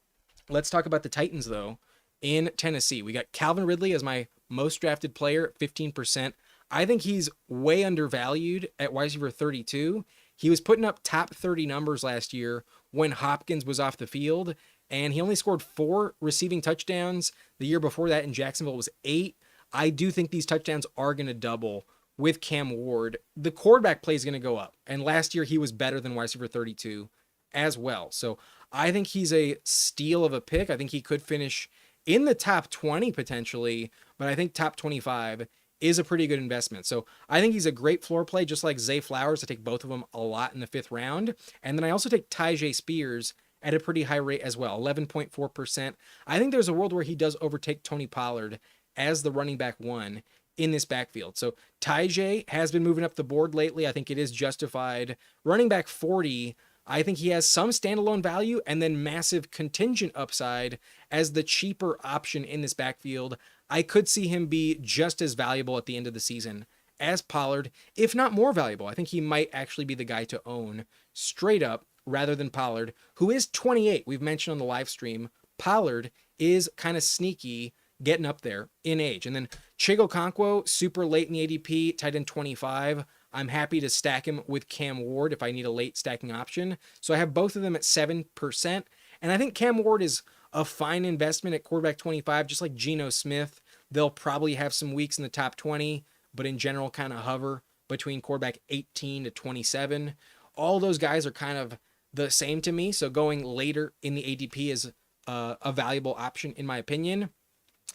Let's talk about the Titans, though, in Tennessee. We got Calvin Ridley as my most drafted player at 15%. I think he's way undervalued at wide receiver 32. He was putting up top 30 numbers last year when Hopkins was off the field, and he only scored 4 receiving touchdowns. The year before that in Jacksonville was 8. I do think these touchdowns are going to double with Cam Ward. The quarterback play is going to go up, and last year he was better than wide receiver 32 as well. So I think he's a steal of a pick. I think he could finish in the top 20 potentially, but I think top 25 is a pretty good investment. So I think he's a great floor play, just like Zay Flowers. I take both of them a lot in the 5th round. And then I also take Tyjae Spears at a pretty high rate as well, 11.4%. I think there's a world where he does overtake Tony Pollard as the running back 1 in this backfield. So Tyjae has been moving up the board lately. I think it is justified. Running back 40, I think he has some standalone value and then massive contingent upside as the cheaper option in this backfield. I could see him be just as valuable at the end of the season as Pollard, if not more valuable. I think he might actually be the guy to own straight up rather than Pollard, who is 28. We've mentioned on the live stream, Pollard is kind of sneaky getting up there in age. And then Chigo Okonkwo, super late in the ADP, tight end 25. I'm happy to stack him with Cam Ward if I need a late stacking option. So I have both of them at 7%. And I think Cam Ward is a fine investment at quarterback 25, just like Geno Smith. They'll probably have some weeks in the top 20, but in general kind of hover between quarterback 18 to 27. All those guys are kind of the same to me. So going later in the ADP is a valuable option in my opinion.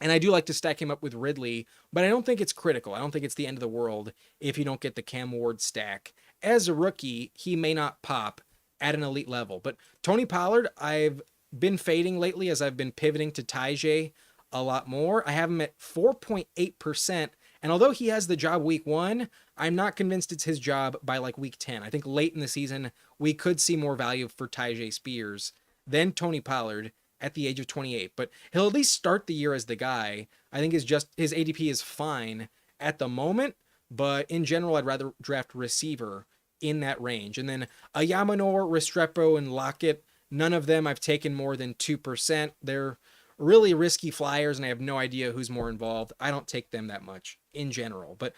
And I do like to stack him up with Ridley, but I don't think it's critical. I don't think it's the end of the world if you don't get the Cam Ward stack. As a rookie, he may not pop at an elite level. But Tony Pollard, I've been fading lately as I've been pivoting to Tyjae a lot more. I have him at 4.8%. And although he has the job week 1, I'm not convinced it's his job by like week 10. I think late in the season, we could see more value for Tyjae Spears than Tony Pollard at the age of 28, but he'll at least start the year as the guy. I think his ADP is fine at the moment, but in general, I'd rather draft receiver in that range. And then Ayamanor, Restrepo, and Lockett, none of them I've taken more than 2%. They're really risky flyers, and I have no idea who's more involved. I don't take them that much in general. But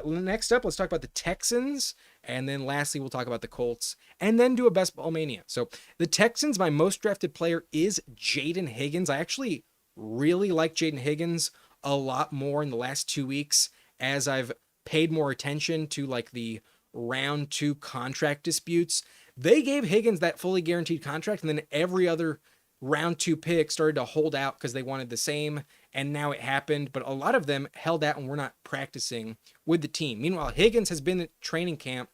next up, let's talk about the Texans, and then lastly, we'll talk about the Colts, and then do a Best Ball Mania. So the Texans, my most drafted player is Jaden Higgins. I actually really like Jaden Higgins a lot more in the last 2 weeks as I've paid more attention to like the round 2 contract disputes. They gave Higgins that fully guaranteed contract, and then every other round 2 pick started to hold out because they wanted the same, and now it happened. But a lot of them held out and were not practicing with the team. Meanwhile, Higgins has been at training camp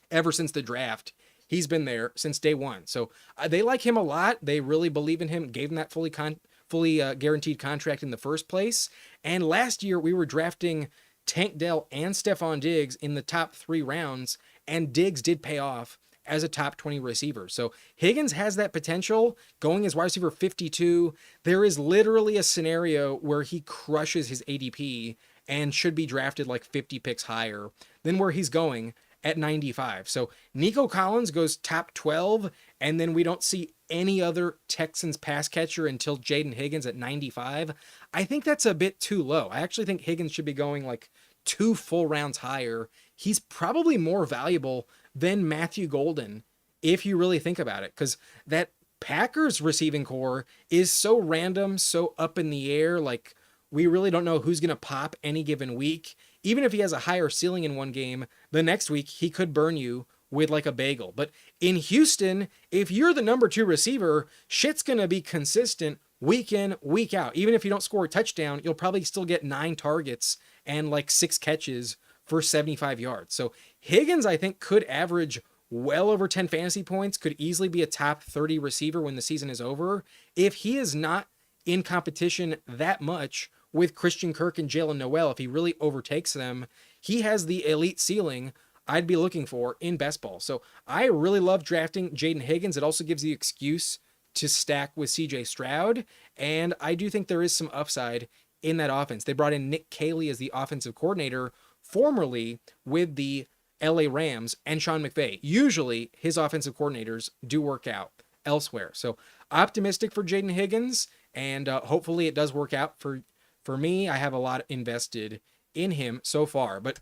ever since the draft. He's been there since day 1. So they like him a lot. They really believe in him, gave him that fully guaranteed contract in the first place. And last year we were drafting Tank Dell and Stephon Diggs in the top 3 rounds, and Diggs did pay off as a top 20 receiver. So Higgins has that potential going as wide receiver 52. There is literally a scenario where he crushes his ADP and should be drafted like 50 picks higher than where he's going at 95. So Nico Collins goes top 12, and then we don't see any other Texans pass catcher until Jaden Higgins at 95. I think that's a bit too low. I actually think Higgins should be going like 2 full rounds higher. He's probably more valuable than Matthew Golden if you really think about it, because that Packers receiving core is so random, so up in the air. Like, we really don't know who's going to pop any given week. Even if he has a higher ceiling in one game, the next week he could burn you with like a bagel. But in Houston, if you're the number 2 receiver, shit's going to be consistent week in, week out. Even if you don't score a touchdown, you'll probably still get 9 targets and like 6 catches for 75 yards. So Higgins, I think, could average well over 10 fantasy points, could easily be a top 30 receiver when the season is over. If he is not in competition that much with Christian Kirk and Jalen Noel, if he really overtakes them, he has the elite ceiling I'd be looking for in best ball. So I really love drafting Jaden Higgins. It also gives the excuse to stack with CJ Stroud. And I do think there is some upside in that offense. They brought in Nick Caley as the offensive coordinator, formerly with the LA Rams and Sean McVay. Usually his offensive coordinators do work out elsewhere. So optimistic for Jaden Higgins, and hopefully it does work out for me. I have a lot invested in him so far. But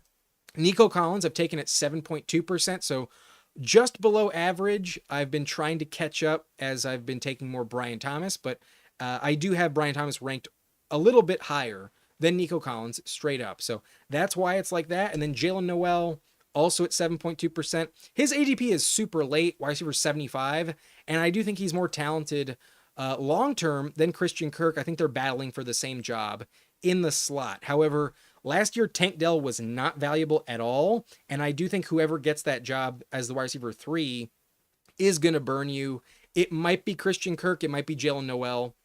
Nico Collins, I've taken it 7.2%, so just below average. I've been trying to catch up as I've been taking more Brian Thomas, but I do have Brian Thomas ranked a little bit higher than Nico Collins straight up. So that's why it's like that. And then Jalen Noel, also at 7.2%. His ADP is super late, wide receiver 75, and I do think he's more talented long-term than Christian Kirk. I think they're battling for the same job in the slot. However, last year, Tank Dell was not valuable at all, and I do think whoever gets that job as the wide receiver 3 is going to burn you. It might be Christian Kirk, it might be Jalen Noel,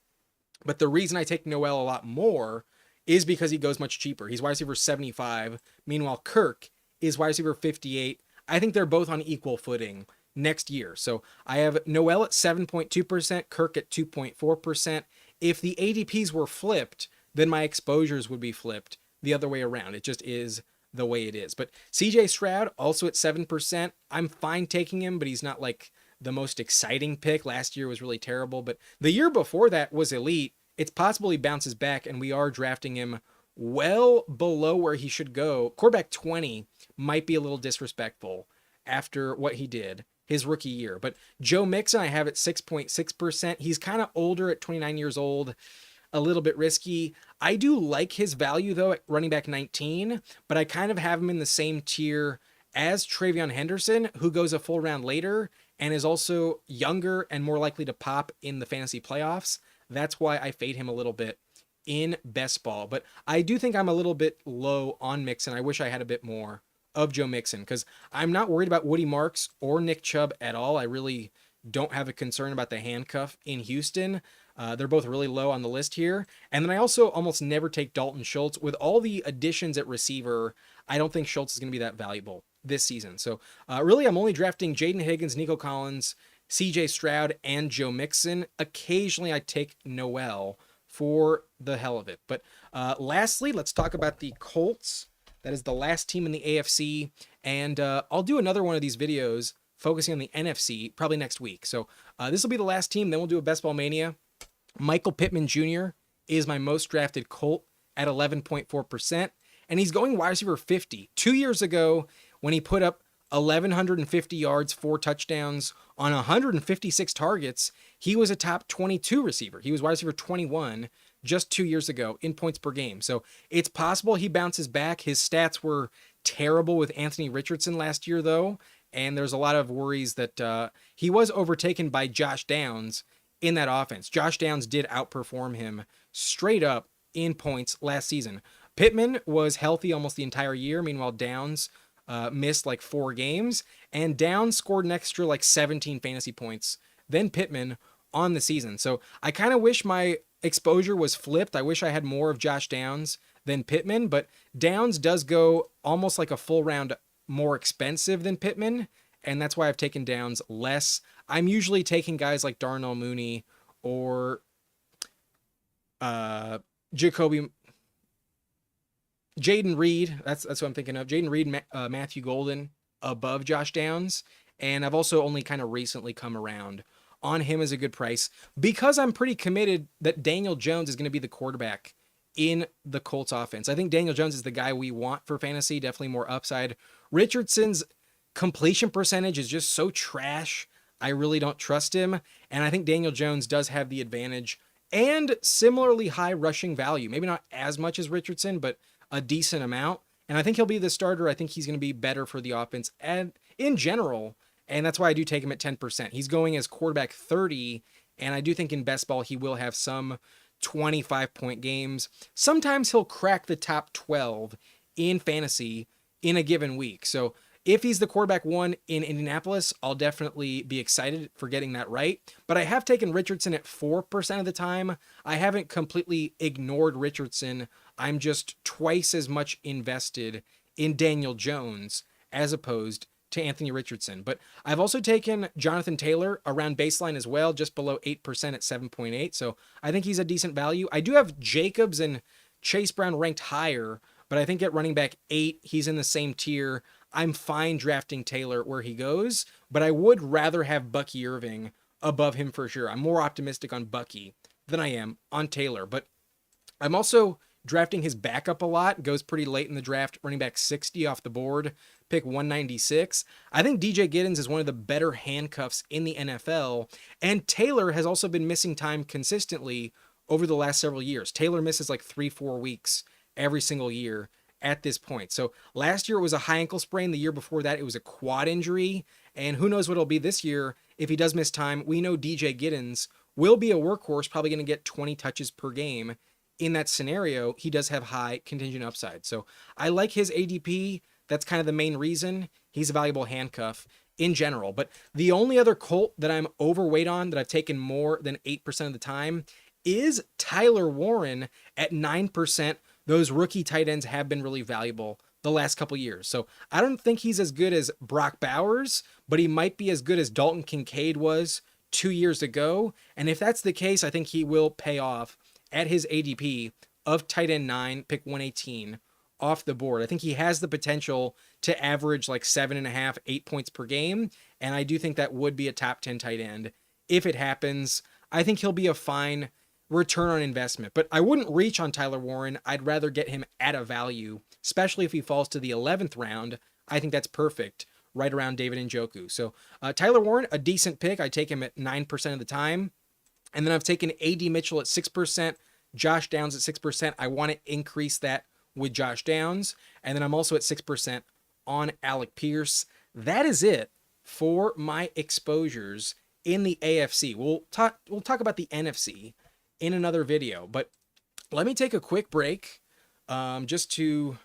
but the reason I take Noel a lot more is because he goes much cheaper. He's wide receiver 75, meanwhile Kirk is wide receiver 58. I think they're both on equal footing next year. So I have Noel at 7.2%, Kirk at 2.4%. If the ADPs were flipped, then my exposures would be flipped the other way around. It just is the way it is. But CJ Stroud also at 7%. I'm fine taking him, but he's not like the most exciting pick. Last year was really terrible, but the year before that was elite. It's possible he bounces back, and we are drafting him well below where he should go. Quarterback 20 might be a little disrespectful after what he did his rookie year. But Joe Mixon, I have at 6.6%. He's kind of older at 29 years old, a little bit risky. I do like his value, though, at running back 19, but I kind of have him in the same tier as Travion Henderson, who goes a full round later and is also younger and more likely to pop in the fantasy playoffs. That's why I fade him a little bit in best ball. But I do think I'm a little bit low on Mixon. I wish I had a bit more of Joe Mixon, because I'm not worried about Woody Marks or Nick Chubb at all. I really don't have a concern about the handcuff in Houston. They're both really low on the list here. And then I also almost never take Dalton Schultz. With all the additions at receiver, I don't think Schultz is going to be that valuable this season. So really, I'm only drafting Jaden Higgins, Nico Collins, CJ Stroud, and Joe Mixon. Occasionally, I take Noel for the hell of it. But lastly, let's talk about the Colts. That is the last team in the AFC. And I'll do another one of these videos focusing on the NFC probably next week. So this will be the last team. Then we'll do a Best Ball Mania. Michael Pittman Jr. is my most drafted Colt at 11.4%. And he's going wide receiver 50. 2 years ago, when he put up 1,150 yards, 4 touchdowns on 156 targets, he was a top 22 receiver. He was wide receiver 21 just 2 years ago in points per game. So it's possible he bounces back. His stats were terrible with Anthony Richardson last year, though, and there's a lot of worries that he was overtaken by Josh Downs in that offense. Josh Downs did outperform him straight up in points last season. Pittman was healthy almost the entire year. Meanwhile, Downs missed like 4 games, and Downs scored an extra like 17 fantasy points than Pittman on the season. So I kind of wish my exposure was flipped. I wish I had more of Josh Downs than Pittman, but Downs does go almost like a full round more expensive than Pittman, and that's why I've taken Downs less. I'm usually taking guys like Darnell Mooney or Jaden Reed. That's what I'm thinking of. Jaden Reed, Matthew Golden above Josh Downs, and I've also only kind of recently come around on him as a good price because I'm pretty committed that Daniel Jones is going to be the quarterback in the Colts offense. I think Daniel Jones is the guy we want for fantasy, definitely more upside. Richardson's completion percentage is just so trash. I really don't trust him. And I think Daniel Jones does have the advantage and similarly high rushing value. Maybe not as much as Richardson, but a decent amount. And I think he'll be the starter. I think he's going to be better for the offense and in general. And that's why I do take him at 10%. He's going as quarterback 30. And I do think in best ball, he will have some 25-point games. Sometimes he'll crack the top 12 in fantasy in a given week. So if he's the quarterback 1 in Indianapolis, I'll definitely be excited for getting that right. But I have taken Richardson at 4% of the time. I haven't completely ignored Richardson. I'm just twice as much invested in Daniel Jones as opposed to Anthony Richardson. But I've also taken Jonathan Taylor around baseline as well, just below 8% at 7.8. So I think he's a decent value. I do have Jacobs and Chase Brown ranked higher, but I think at running back 8, he's in the same tier. I'm fine drafting Taylor where he goes, but I would rather have Bucky Irving above him for sure. I'm more optimistic on Bucky than I am on Taylor, but I'm also drafting his backup a lot. Goes pretty late in the draft, running back 60 off the board, pick 196. I think DJ Giddens is one of the better handcuffs in the NFL, and Taylor has also been missing time consistently over the last several years. Taylor misses like 3-4 weeks every single year at this point. So last year it was a high ankle sprain. The year before that it was a quad injury. And who knows what it'll be this year if he does miss time. We know DJ Giddens will be a workhorse, probably going to get 20 touches per game. In that scenario, he does have high contingent upside. So I like his ADP. That's kind of the main reason. He's a valuable handcuff in general. But the only other Colt that I'm overweight on that I've taken more than 8% of the time is Tyler Warren at 9%. Those rookie tight ends have been really valuable the last couple years. So I don't think he's as good as Brock Bowers, but he might be as good as Dalton Kincaid was 2 years ago. And if that's the case, I think he will pay off at his ADP of tight end 9, pick 118 off the board. I think he has the potential to average like 7.5, 8 points per game. And I do think that would be a top 10 tight end. If it happens, I think he'll be a fine return on investment, but I wouldn't reach on Tyler Warren. I'd rather get him at a value, especially if he falls to the 11th round. I think that's perfect right around David Njoku. So Tyler Warren, a decent pick. I take him at 9% of the time. And then I've taken AD Mitchell at 6%, Josh Downs at 6%. I want to increase that with Josh Downs. And then I'm also at 6% on Alec Pierce. That is it for my exposures in the AFC. We'll talk about the NFC in another video, but let me take a quick break just to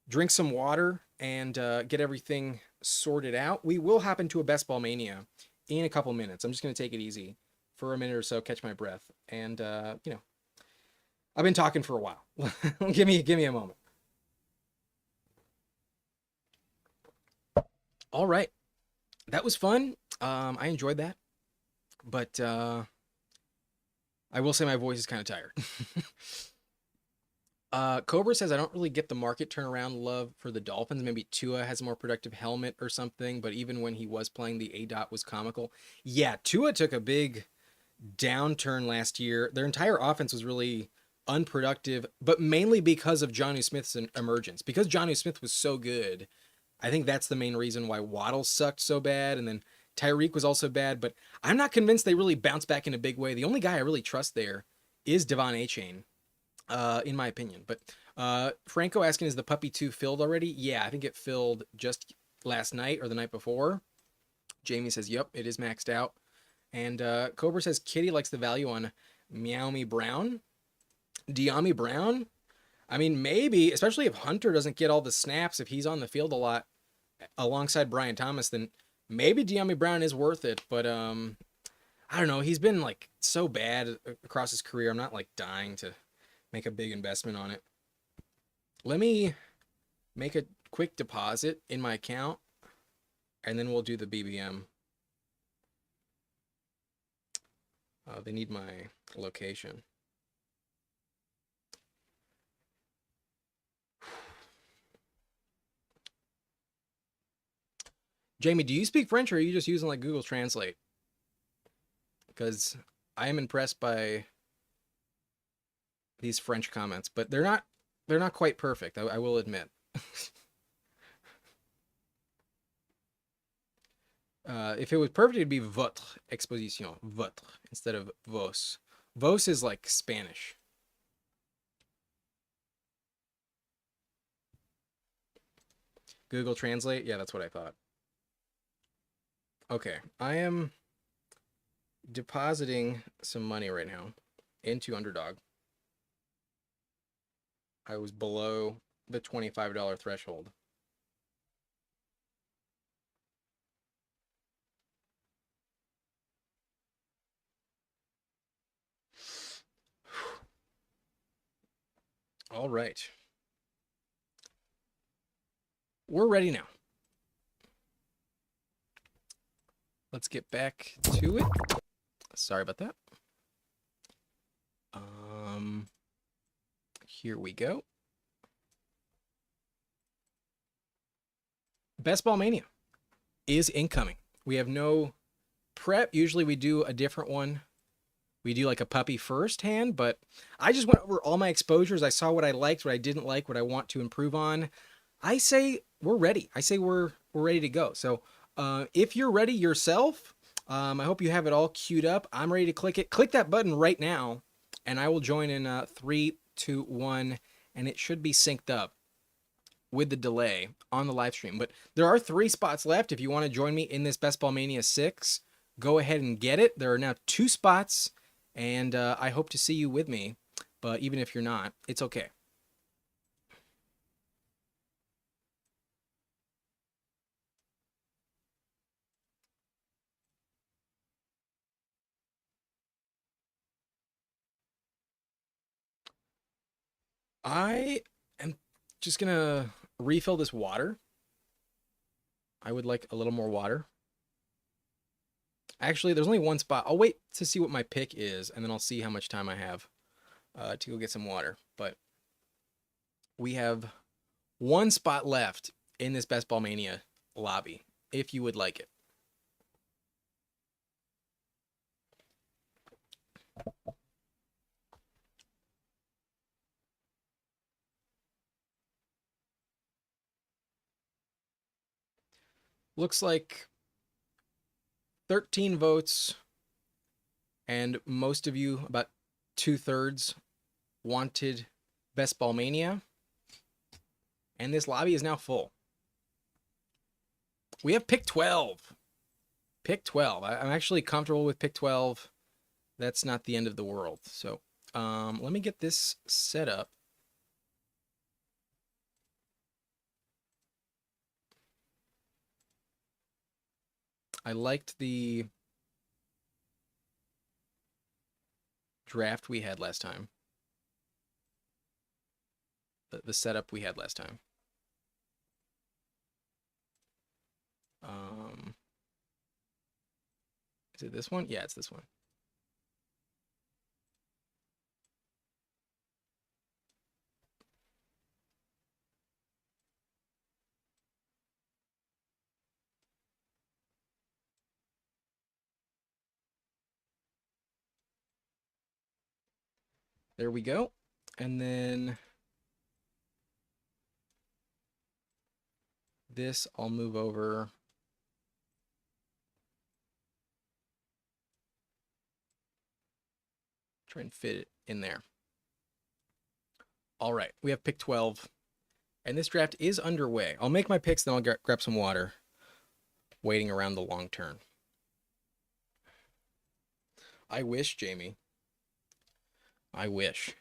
drink some water and get everything sorted out. We will hop into a Best Ball Mania in a couple minutes. I'm just going to take it easy for a minute or so, catch my breath. And, I've been talking for a while. give me a moment. All right. That was fun. I enjoyed that, but, I will say my voice is kind of tired. Cobra says, I don't really get the market turnaround love for the Dolphins. Maybe Tua has a more productive helmet or something, but even when he was playing, the A-Dot was comical. Yeah, Tua took a big downturn last year. Their entire offense was really unproductive, but mainly because of Jonnu Smith's emergence. Because Jonnu Smith was so good, I think that's the main reason why Waddle sucked so bad, and then Tyreek was also bad, but I'm not convinced they really bounced back in a big way. The only guy I really trust there is Devon Achane, in my opinion. But Franco asking, is the Puppy 2 filled already? Yeah, I think it filled just last night or the night before. Jamie says, yep, it is maxed out. And Cobra says, Kitty likes the value on Meowmy Brown. Deami Brown? I mean, maybe, especially if Hunter doesn't get all the snaps, if he's on the field a lot alongside Brian Thomas, then maybe Deami Brown is worth it, but I don't know. He's been like so bad across his career. I'm not like dying to make a big investment on it. Let me make a quick deposit in my account, and then we'll do the BBM. They need my location. Jamie, do you speak French, or are you just using like Google Translate? Because I am impressed by these French comments, but they're not quite perfect, I will admit. If it was perfect, it'd be votre exposition, votre instead of vos. Vos is like Spanish. Google Translate? Yeah, that's what I thought. Okay, I am depositing some money right now into Underdog. I was below the $25 threshold. All right. We're ready now. Let's get back to it. Sorry about that. Here we go. Best Ball Mania is incoming. We have no prep. Usually we do a different one. We do like a puppy first hand, but I just went over all my exposures. I saw what I liked, what I didn't like, what I want to improve on. I say we're ready. I say we're ready to go. So if you're ready yourself, I hope you have it all queued up. I'm ready to click it. Click that button right now, and I will join in 3, 2, 1, and it should be synced up with the delay on the live stream. But there are 3 spots left. If you want to join me in this Best Ball Mania 6, go ahead and get it. There are now 2 spots, and I hope to see you with me. But even if you're not, it's okay. I am just going to refill this water. I would like a little more water. Actually, there's only 1 spot. I'll wait to see what my pick is, and then I'll see how much time I have to go get some water. But we have 1 spot left in this Best Ball Mania lobby, if you would like it. Looks like 13 votes, and most of you, about 2/3, wanted Best Ball Mania, and this lobby is now full. We have pick 12. Pick 12. I'm actually comfortable with pick 12. That's not the end of the world. So let me get this set up. I liked the draft we had last time. The setup we had last time. Is it this one? Yeah, it's this one. There we go. And then this I'll move over. Try and fit it in there. All right, we have pick 12. And this draft is underway. I'll make my picks, then I'll grab some water. Waiting around the long turn. I wish, Jamie. I wish.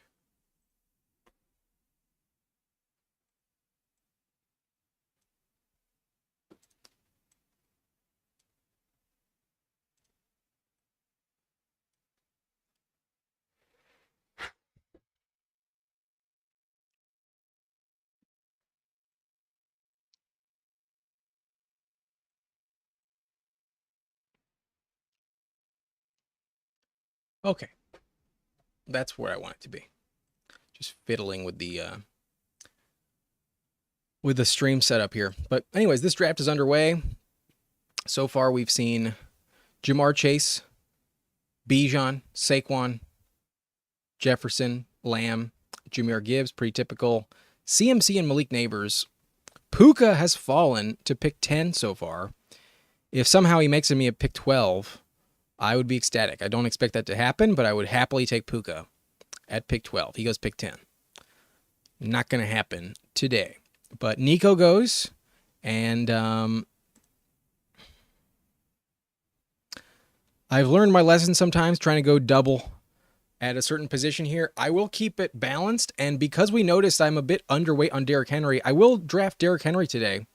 Okay. That's where I want it to be. Just fiddling with the stream setup here. But anyways, this draft is underway. So far, we've seen Jamar Chase, Bijan, Saquon, Jefferson, Lamb, Jahmyr Gibbs, pretty typical. CMC and Malik Neighbors. Puka has fallen to pick 10 so far. If somehow he makes me a pick 12, I would be ecstatic. I don't expect that to happen, but I would happily take Puka at pick 12. He goes pick 10. Not going to happen today. But Nico goes, and I've learned my lesson sometimes trying to go double at a certain position here. I will keep it balanced, and because we noticed I'm a bit underweight on Derrick Henry, I will draft Derrick Henry today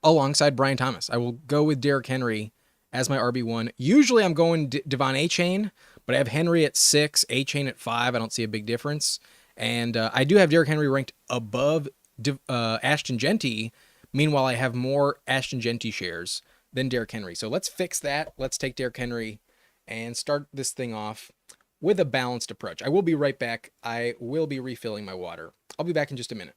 alongside Brian Thomas. I will go with Derrick Henry as my RB1. Usually I'm going Devon A-Chain, but I have Henry at 6, A-Chain at 5. I don't see a big difference. And I do have Derrick Henry ranked above Ashton Genty. Meanwhile, I have more Ashton Genty shares than Derrick Henry. So let's fix that. Let's take Derrick Henry and start this thing off with a balanced approach. I will be right back. I will be refilling my water. I'll be back in just a minute.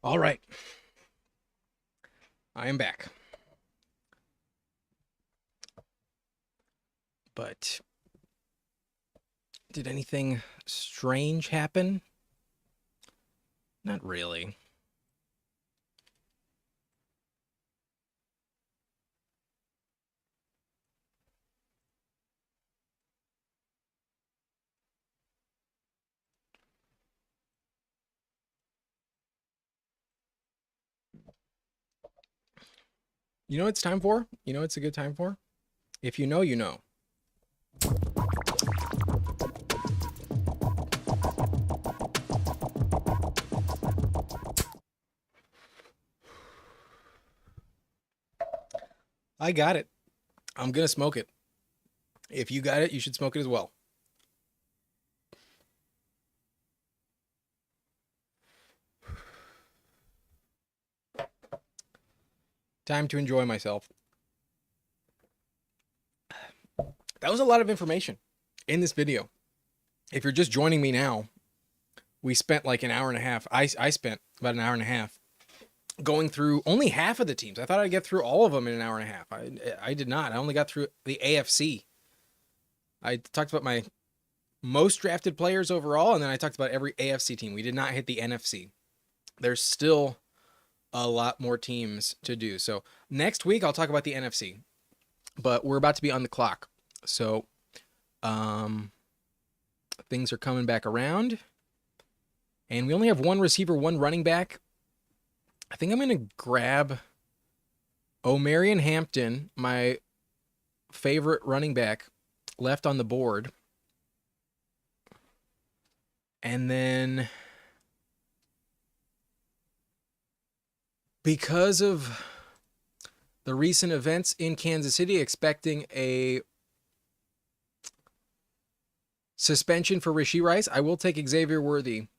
All right. I am back. But did anything strange happen? Not really. You know what it's time for? You know what it's a good time for? If you know, you know. I got it. I'm going to smoke it. If you got it, you should smoke it as well. Time to enjoy myself. That was a lot of information in this video. If you're just joining me now, we spent like an hour and a half. I spent about an hour and a half going through only half of the teams. I thought I'd get through all of them in an hour and a half. I did not. I only got through the AFC. I talked about my most drafted players overall, and then I talked about every AFC team. We did not hit the NFC. There's still a lot more teams to do. So next week, I'll talk about the NFC. But we're about to be on the clock. So things are coming back around. And we only have one receiver, one running back. I think I'm going to grab Omarion Hampton, my favorite running back, left on the board. And then because of the recent events in Kansas City, expecting a suspension for Rashee Rice, I will take Xavier Worthy.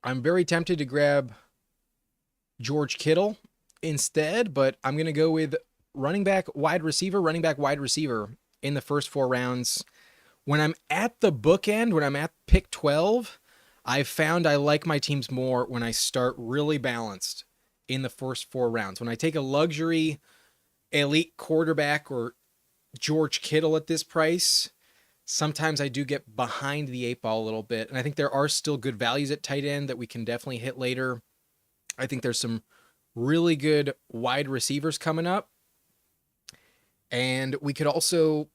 I'm very tempted to grab George Kittle instead, but I'm going to go with running back, wide receiver in the first 4 rounds. When I'm at the bookend, when I'm at pick 12, I've found I like my teams more when I start really balanced in the first 4 rounds. When I take a luxury elite quarterback or George Kittle at this price, sometimes I do get behind the 8 ball a little bit. And I think there are still good values at tight end that we can definitely hit later. I think there's some really good wide receivers coming up. And we could also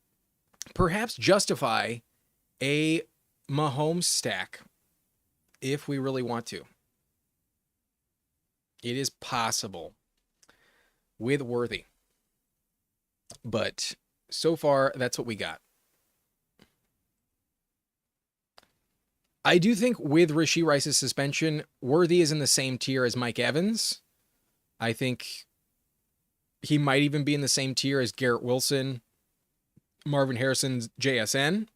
perhaps justify a Mahomes stack if we really want to. It is possible with Worthy. But so far, that's what we got. I do think with Rashee Rice's suspension, Worthy is in the same tier as Mike Evans. I think he might even be in the same tier as Garrett Wilson, Marvin Harrison's JSN.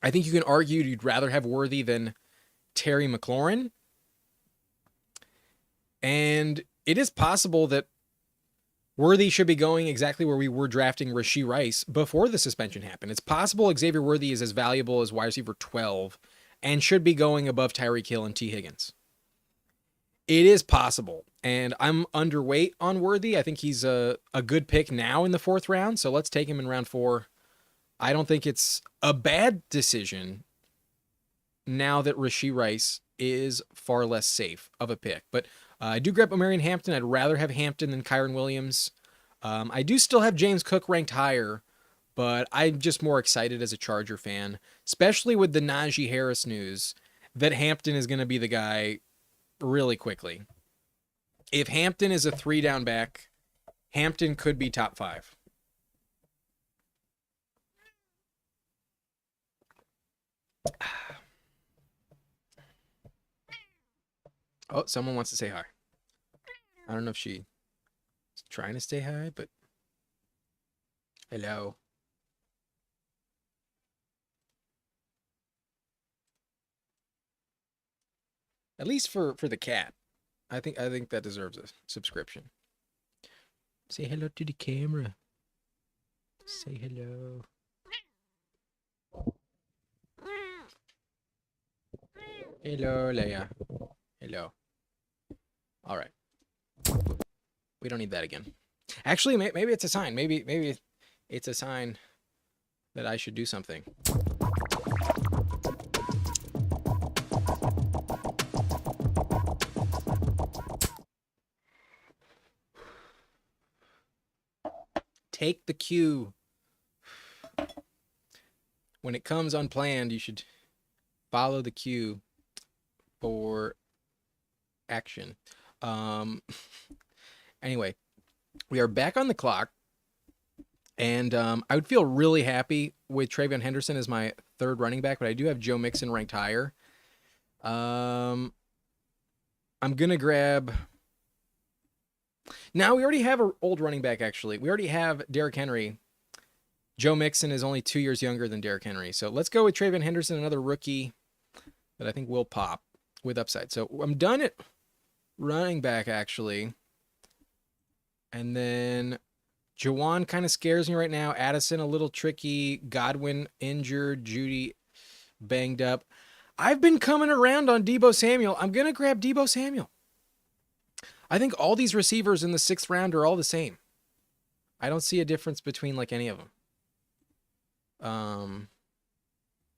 I think you can argue you'd rather have Worthy than Terry McLaurin. And it is possible that Worthy should be going exactly where we were drafting Rashee Rice before the suspension happened. It's possible Xavier Worthy is as valuable as wide receiver 12 and should be going above Tyreek Hill and T. Higgins. It is possible, and I'm underweight on Worthy. I think he's a good pick now in the 4th round, so let's take him in round 4. I don't think it's a bad decision now that Rashee Rice is far less safe of a pick. But I do grab Omarion Hampton. I'd rather have Hampton than Kyron Williams. I do still have James Cook ranked higher, but I'm just more excited as a Charger fan, especially with the Najee Harris news, that Hampton is going to be the guy really quickly. If Hampton is a 3-down back, Hampton could be top 5. Oh, someone wants to say hi. I don't know if she's trying to stay hi, but hello. At least for the cat. I think that deserves a subscription. Say hello to the camera. Say hello. Hello, Leia. Hello. All right. We don't need that again. Actually, maybe it's a sign. Maybe it's a sign that I should do something. Take the cue. When it comes unplanned, you should follow the cue for action. Anyway, we are back on the clock, and I would feel really happy with TreVeyon Henderson as my 3rd running back, but I do have Joe Mixon ranked higher. I'm gonna grab. Now we already have an old running back. Actually, we already have Derrick Henry. Joe Mixon is only 2 years younger than Derrick Henry, so let's go with TreVeyon Henderson, another rookie that I think will pop with upside. So I'm done at running back, actually. And then Jawan kind of scares me right now. Addison a little tricky. Godwin injured. Judy banged up. I've been coming around on Deebo Samuel. I'm going to grab Deebo Samuel. I think all these receivers in the 6th round are all the same. I don't see a difference between like any of them.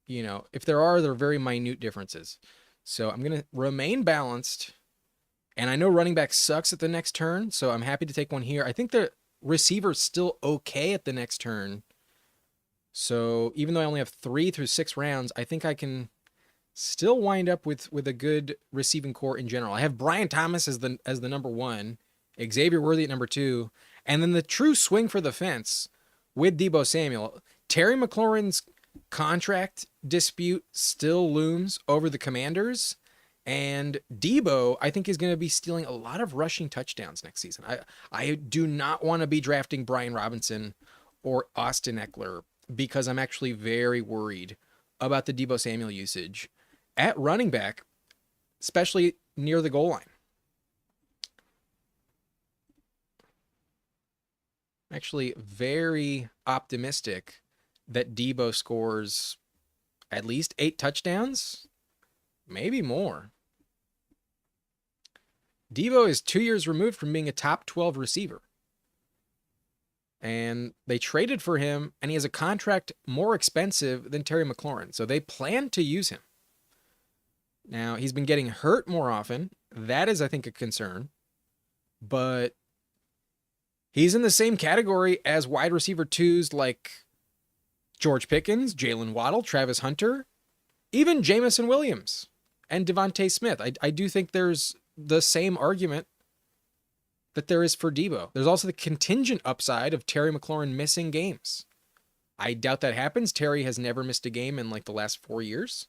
You know, if there are, they're very minute differences. So I'm going to remain balanced. And I know running back sucks at the next turn, so I'm happy to take one here. I think the receiver's still okay at the next turn. So even though I only have 3 through 6 rounds, I think I can still wind up with a good receiving core in general. I have Brian Thomas as the number 1, Xavier Worthy at number 2, and then the true swing for the fence with Deebo Samuel. Terry McLaurin's contract dispute still looms over the Commanders. And Deebo, I think, is going to be stealing a lot of rushing touchdowns next season. I do not want to be drafting Brian Robinson or Austin Eckler because I'm actually very worried about the Deebo Samuel usage at running back, especially near the goal line. I'm actually very optimistic that Deebo scores at least 8 touchdowns. Maybe more. Deebo is 2 years removed from being a top 12 receiver. And they traded for him, and he has a contract more expensive than Terry McLaurin. So they plan to use him. Now, he's been getting hurt more often. That is, I think, a concern. But he's in the same category as wide receiver 2s like George Pickens, Jalen Waddle, Travis Hunter, even Jamison Williams and Devontae Smith. I do think there's the same argument that there is for Deebo. There's also the contingent upside of Terry McLaurin missing games. I doubt that happens. Terry has never missed a game in like the last 4 years.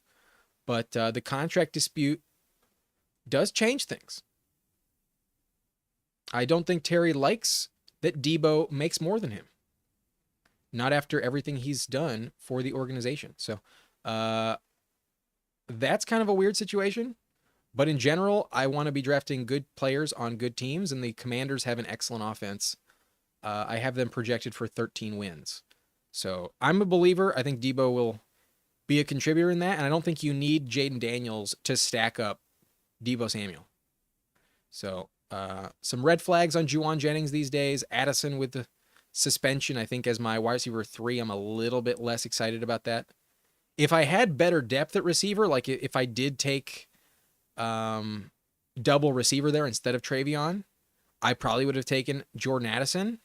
But the contract dispute does change things. I don't think Terry likes that Debo makes more than him. Not after everything he's done for the organization. So that's kind of a weird situation. But in general, I want to be drafting good players on good teams, and the Commanders have an excellent offense. I have them projected for 13 wins. So I'm a believer. I think Debo will be a contributor in that, and I don't think you need Jaden Daniels to stack up Debo Samuel. So some red flags on Juwan Jennings these days. Addison with the suspension, I think, as my wide receiver 3, I'm a little bit less excited about that. If I had better depth at receiver, like if I did take double receiver there instead of Travion, I probably would have taken Jordan Addison.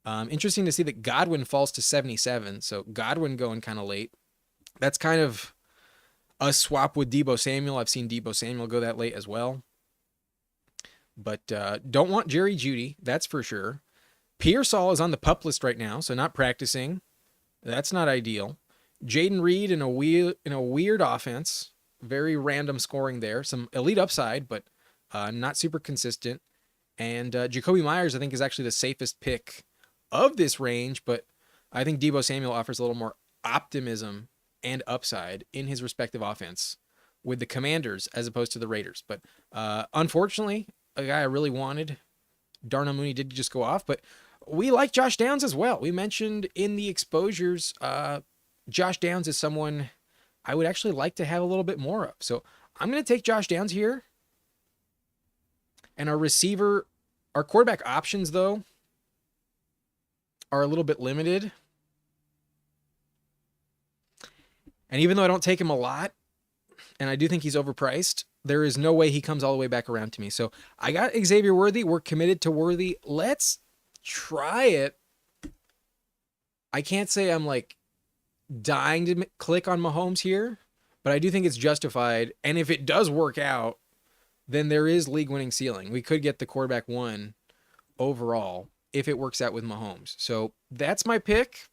Interesting to see that Godwin falls to 77, so Godwin going kind of late. That's kind of a swap with Debo Samuel. I've seen Debo Samuel go that late as well. But don't want Jerry Jeudy, that's for sure. Pearsall is on the PUP list right now, so not practicing. That's not ideal. Jaden Reed in a weird offense. Very random scoring there. Some elite upside, but not super consistent. And Jacoby Myers, I think, is actually the safest pick of this range, but I think Debo Samuel offers a little more optimism and upside in his respective offense with the Commanders as opposed to the Raiders. But unfortunately, a guy I really wanted, Darnell Mooney, did just go off, but we like Josh Downs as well. We mentioned in the exposures, Josh Downs is someone I would actually like to have a little bit more of. So I'm going to take Josh Downs here. And our quarterback options, though, are a little bit limited. And even though I don't take him a lot, and I do think he's overpriced, there is no way he comes all the way back around to me. So I got Xavier Worthy. We're committed to Worthy. Let's try it. I can't say I'm like dying to click on Mahomes here, but I do think it's justified. And if it does work out, then there is league winning ceiling. We could get the quarterback 1 overall if it works out with Mahomes. So that's my pick.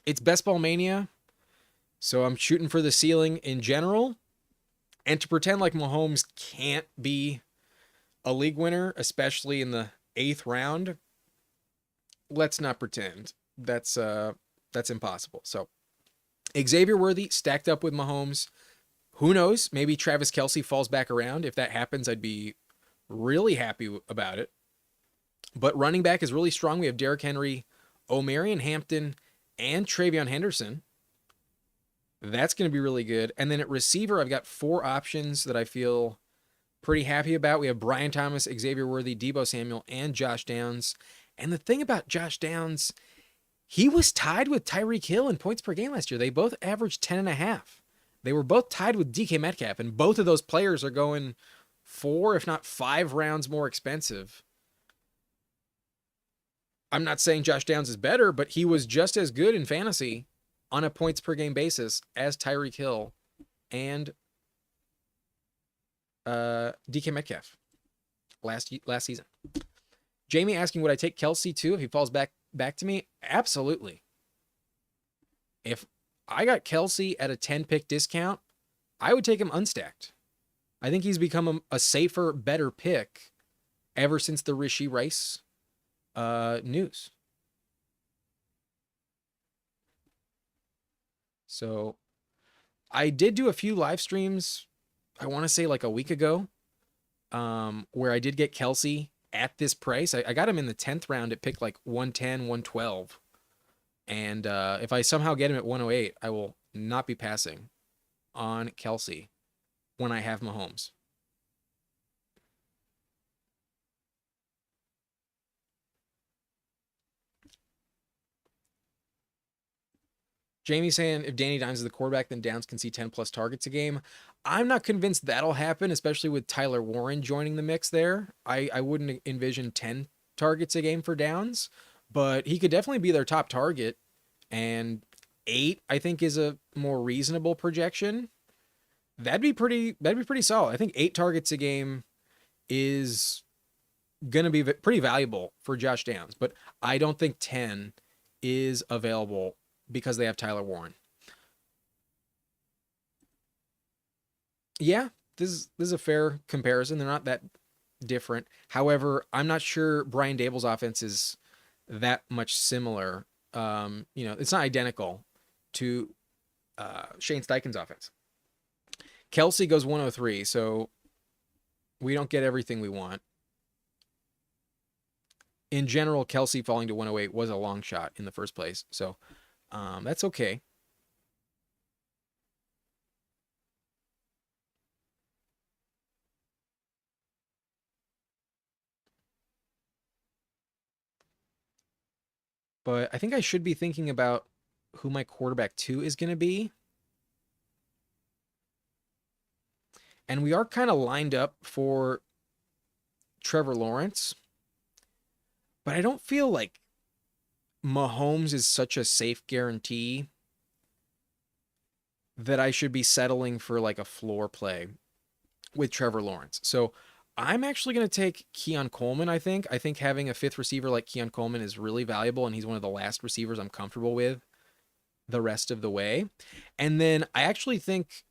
It's Best Ball Mania. So I'm shooting for the ceiling in general. And to pretend like Mahomes can't be a league winner, especially in the 8th round, let's not pretend. That's impossible. So Xavier Worthy stacked up with Mahomes. Who knows? Maybe Travis Kelce falls back around. If that happens, I'd be really happy about it. But running back is really strong. We have Derrick Henry, O'Marion Hampton, and Travion Henderson. That's going to be really good. And then at receiver, I've got 4 options that I feel pretty happy about. We have Brian Thomas, Xavier Worthy, Debo Samuel, and Josh Downs. And the thing about Josh Downs, he was tied with Tyreek Hill in points per game last year. They both averaged 10.5. They were both tied with DK Metcalf, and both of those players are going 4, if not 5 rounds more expensive. I'm not saying Josh Downs is better, but he was just as good in fantasy on a points per game basis as Tyreek Hill and DK Metcalf last season. Jamie asking, would I take Kelce too if he falls back to me? Absolutely. If I got Kelce at a 10-pick discount, I would take him unstacked. I think he's become a safer, better pick ever since the Rashee Rice news. So I did do a few live streams, I want to say like a week ago, where I did get Kelce at this price. I got him in the 10th round at pick like 110, 112. And if I somehow get him at 108, I will not be passing on Kelce when I have Mahomes. Jamie saying if Danny Dimes is the quarterback, then Downs can see 10 plus targets a game. I'm not convinced that'll happen, especially with Tyler Warren joining the mix there. I wouldn't envision 10 targets a game for Downs, but he could definitely be their top target. And 8, I think, is a more reasonable projection. That'd be pretty solid. I think 8 targets a game is going to be pretty valuable for Josh Downs, but I don't think 10 is available because they have Tyler Warren. Yeah, this is a fair comparison. They're not that different. However, I'm not sure Brian Dable's offense is that much similar. It's not identical to Shane Steichen's offense. Kelsey goes 103, so we don't get everything we want. In general, Kelsey falling to 108 was a long shot in the first place, so that's okay. But I think I should be thinking about who my quarterback 2 is going to be. And we are kind of lined up for Trevor Lawrence. But I don't feel like Mahomes is such a safe guarantee that I should be settling for like a floor play with Trevor Lawrence. So I'm actually going to take Keon Coleman, I think. I think having a fifth receiver like Keon Coleman is really valuable, and he's one of the last receivers I'm comfortable with the rest of the way. And then I actually think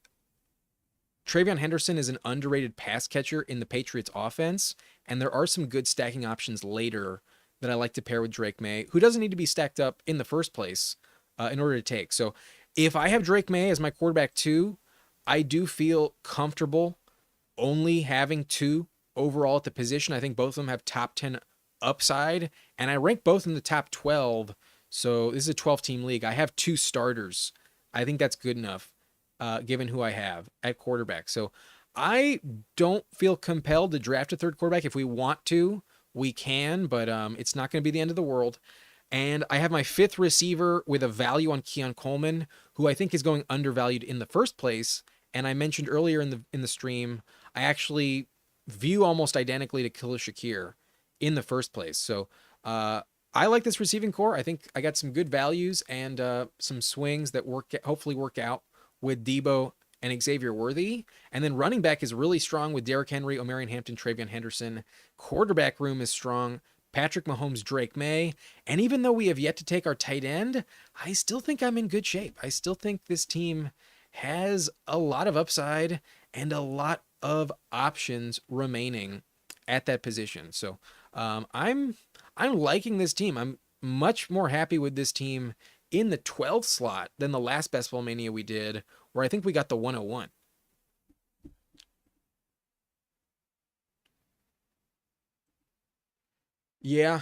TreVeyon Henderson is an underrated pass catcher in the Patriots offense, and there are some good stacking options later that I like to pair with Drake May, who doesn't need to be stacked up in the first place in order to take. So if I have Drake May as my quarterback 2, I do feel comfortable only having 2 overall at the position. I think both of them have top 10 upside, and I rank both in the top 12. So this is a 12-team league. I have 2 starters. I think that's good enough given who I have at quarterback. So I don't feel compelled to draft a third quarterback. If we want to, we can, but it's not going to be the end of the world. And I have my 5th receiver with a value on Keon Coleman, who I think is going undervalued in the first place. And I mentioned earlier in the stream, I actually view almost identically to Khalil Shakir in the first place. So I like this receiving core. I think I got some good values and some swings that hopefully work out with Debo and Xavier Worthy. And then running back is really strong with Derrick Henry, Omarion Hampton, TreVeyon Henderson. Quarterback room is strong. Patrick Mahomes, Drake May. And even though we have yet to take our tight end, I still think I'm in good shape. I still think this team has a lot of upside and a lot of options remaining at that position. So I'm liking this team. I'm much more happy with this team in the 12th slot than the last Best Ball Mania we did, where I think we got the 101. Yeah,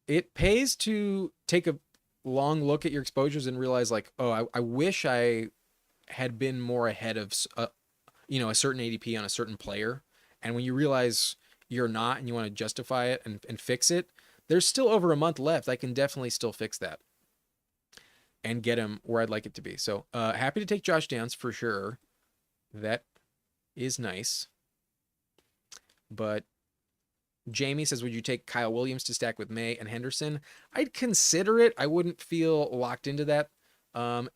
it pays to take a long look at your exposures and realize like, oh, I wish I had been more ahead of a certain ADP on a certain player. And when you realize you're not and you want to justify it and fix it, there's still over a month left. I can definitely still fix that and get him where I'd like it to be. So happy to take Josh Downs for sure. That is nice. But Jamie says, would you take Kyle Williams to stack with May and Henderson? I'd consider it. I wouldn't feel locked into that.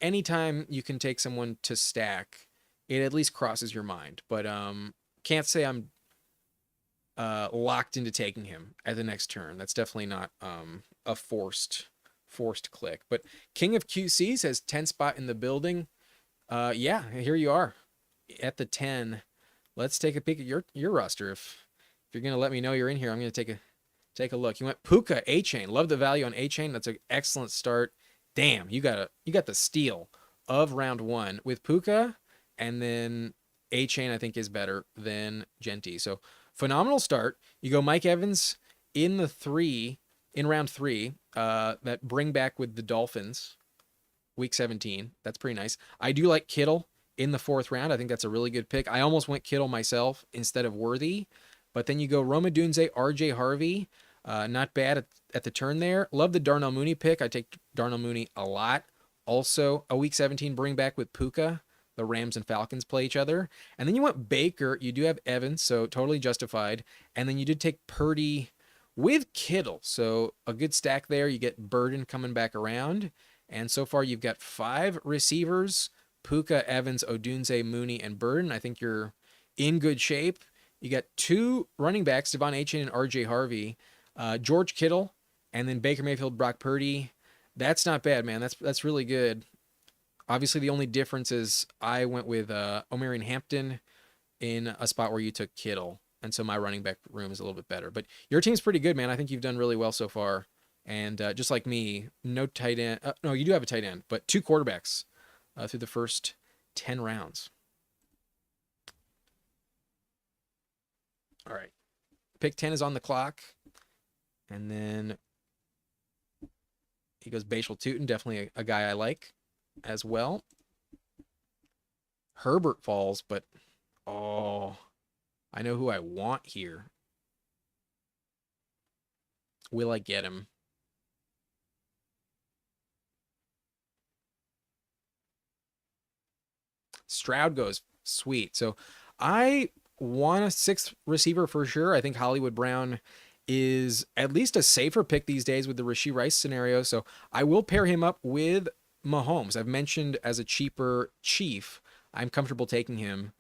Anytime you can take someone to stack, it at least crosses your mind. But can't say I'm locked into taking him at the next turn. That's definitely not a forced click. But King of QC says 10 spot in the building. Yeah, here you are at the 10. Let's take a peek at your roster. If you're gonna let me know you're in here, I'm gonna take a look. You went Puka, A-Chain. Love the value on A-Chain. That's an excellent start. Damn, you got the steal of round 1 with Puka, and then A-Chain I think is better than Genty. So phenomenal start. You go Mike Evans in round 3. That bring back with the Dolphins, week 17. That's pretty nice. I do like Kittle in the 4th round. I think that's a really good pick. I almost went Kittle myself instead of Worthy. But then you go Rome Odunze, RJ Harvey. Not bad at the turn there. Love the Darnell Mooney pick. I take Darnell Mooney a lot. Also, a week 17 bring back with Puka. The Rams and Falcons play each other. And then you went Baker. You do have Evans, so totally justified. And then you did take Purdy with Kittle. So a good stack there. You get Burden coming back around. And so far you've got 5 receivers: Puka, Evans, Odunze, Mooney, and Burden. I think you're in good shape. You got 2 running backs, Devon Achane and RJ Harvey, George Kittle, and then Baker Mayfield, Brock Purdy. That's not bad, man. That's really good. Obviously, the only difference is I went with Omarion Hampton in a spot where you took Kittle. and so my running back room is a little bit better. But your team's pretty good, man. I think you've done really well so far. And just like me, no tight end. No, you do have a tight end, but 2 quarterbacks through the first 10 rounds. All right. Pick 10 is on the clock. And then he goes Bashal Tutin, definitely a guy I like as well. Herbert falls, but oh, I know who I want here. Will I get him? Stroud goes. Sweet. So I want a 6th receiver for sure. I think Hollywood Brown is at least a safer pick these days with the Rashee Rice scenario. So I will pair him up with Mahomes. I've mentioned as a cheaper chief, I'm comfortable taking him,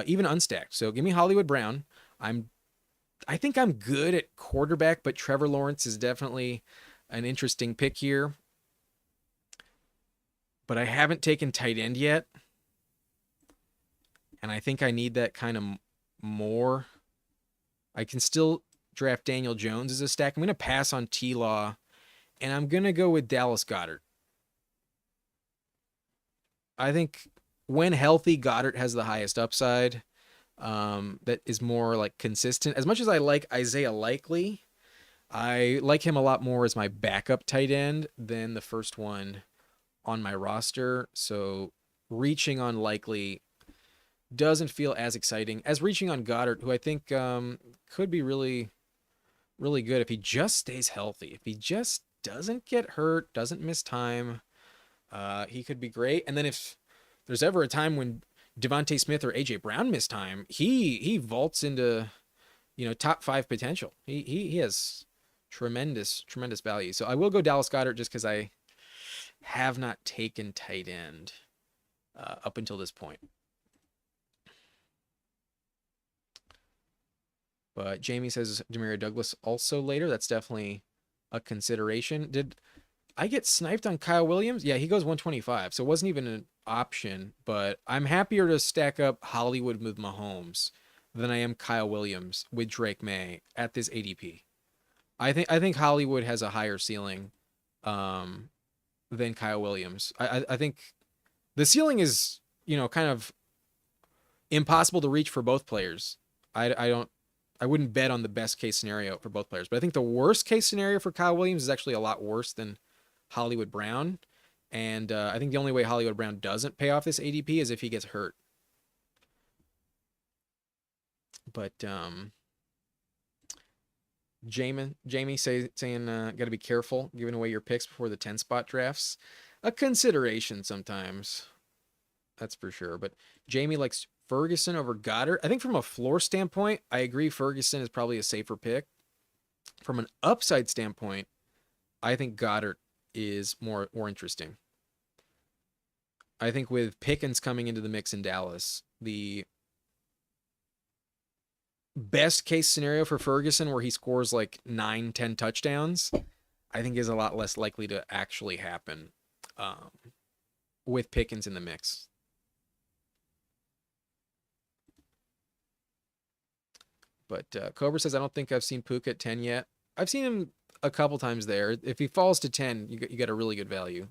even unstacked. So give me Hollywood Brown. I think I'm good at quarterback, but Trevor Lawrence is definitely an interesting pick here. But I haven't taken tight end yet. And I think I need that kind of more. I can still draft Daniel Jones as a stack. I'm going to pass on T-Law, and I'm going to go with Dallas Goedert. I think when healthy, Goddard has the highest upside. That is more like consistent. As much as I like Isaiah Likely, I like him a lot more as my backup tight end than the first one on my roster. So reaching on Likely doesn't feel as exciting as reaching on Goddard, who I think could be really, really good if he just stays healthy. If he just doesn't get hurt, doesn't miss time, he could be great. And then if there's ever a time when Devontae Smith or AJ Brown miss time, he vaults into, top 5 potential. He has tremendous value. So I will go Dallas Goedert just because I have not taken tight end up until this point. But Jamie says Demario Douglas also later. That's definitely a consideration. Did I get sniped on Kyle Williams? Yeah, he goes 125, so it wasn't even an option. But I'm happier to stack up Hollywood with Mahomes than I am Kyle Williams with Drake May at this ADP. I think Hollywood has a higher ceiling than Kyle Williams. I think the ceiling is kind of impossible to reach for both players. I wouldn't bet on the best case scenario for both players, but I think the worst case scenario for Kyle Williams is actually a lot worse than Hollywood Brown. And I think the only way Hollywood Brown doesn't pay off this ADP is if he gets hurt. But Jamie saying got to be careful giving away your picks before the 10 spot drafts. A consideration sometimes. That's for sure. But Jamie likes Ferguson over Goddard. I think from a floor standpoint, I agree Ferguson is probably a safer pick. From an upside standpoint, I think Goddard is more interesting. I think with Pickens coming into the mix in Dallas, the best case scenario for Ferguson where he scores like 9-10 touchdowns, I think is a lot less likely to actually happen with Pickens in the mix. But Cobra says, I don't think I've seen Puka at 10 yet. I've seen him a couple times there. If he falls to 10, you get a really good value.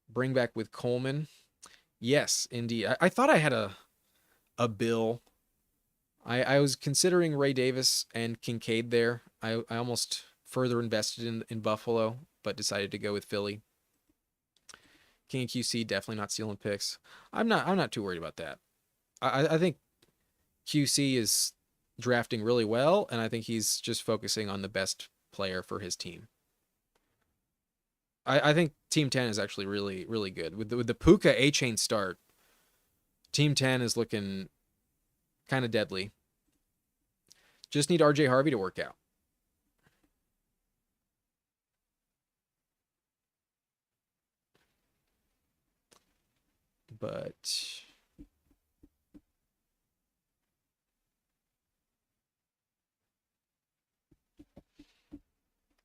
Bring back with Coleman. Yes, indeed. I thought I had a bill. I was considering Ray Davis and Kincaid there. I almost further invested in Buffalo, but decided to go with Philly. King of QC definitely not stealing picks. I'm not too worried about that. I think QC is drafting really well, and I think he's just focusing on the best player for his team. I think Team 10 is actually really, really good. With the Puka A-Chain start, Team 10 is looking kind of deadly. Just need RJ Harvey to work out. But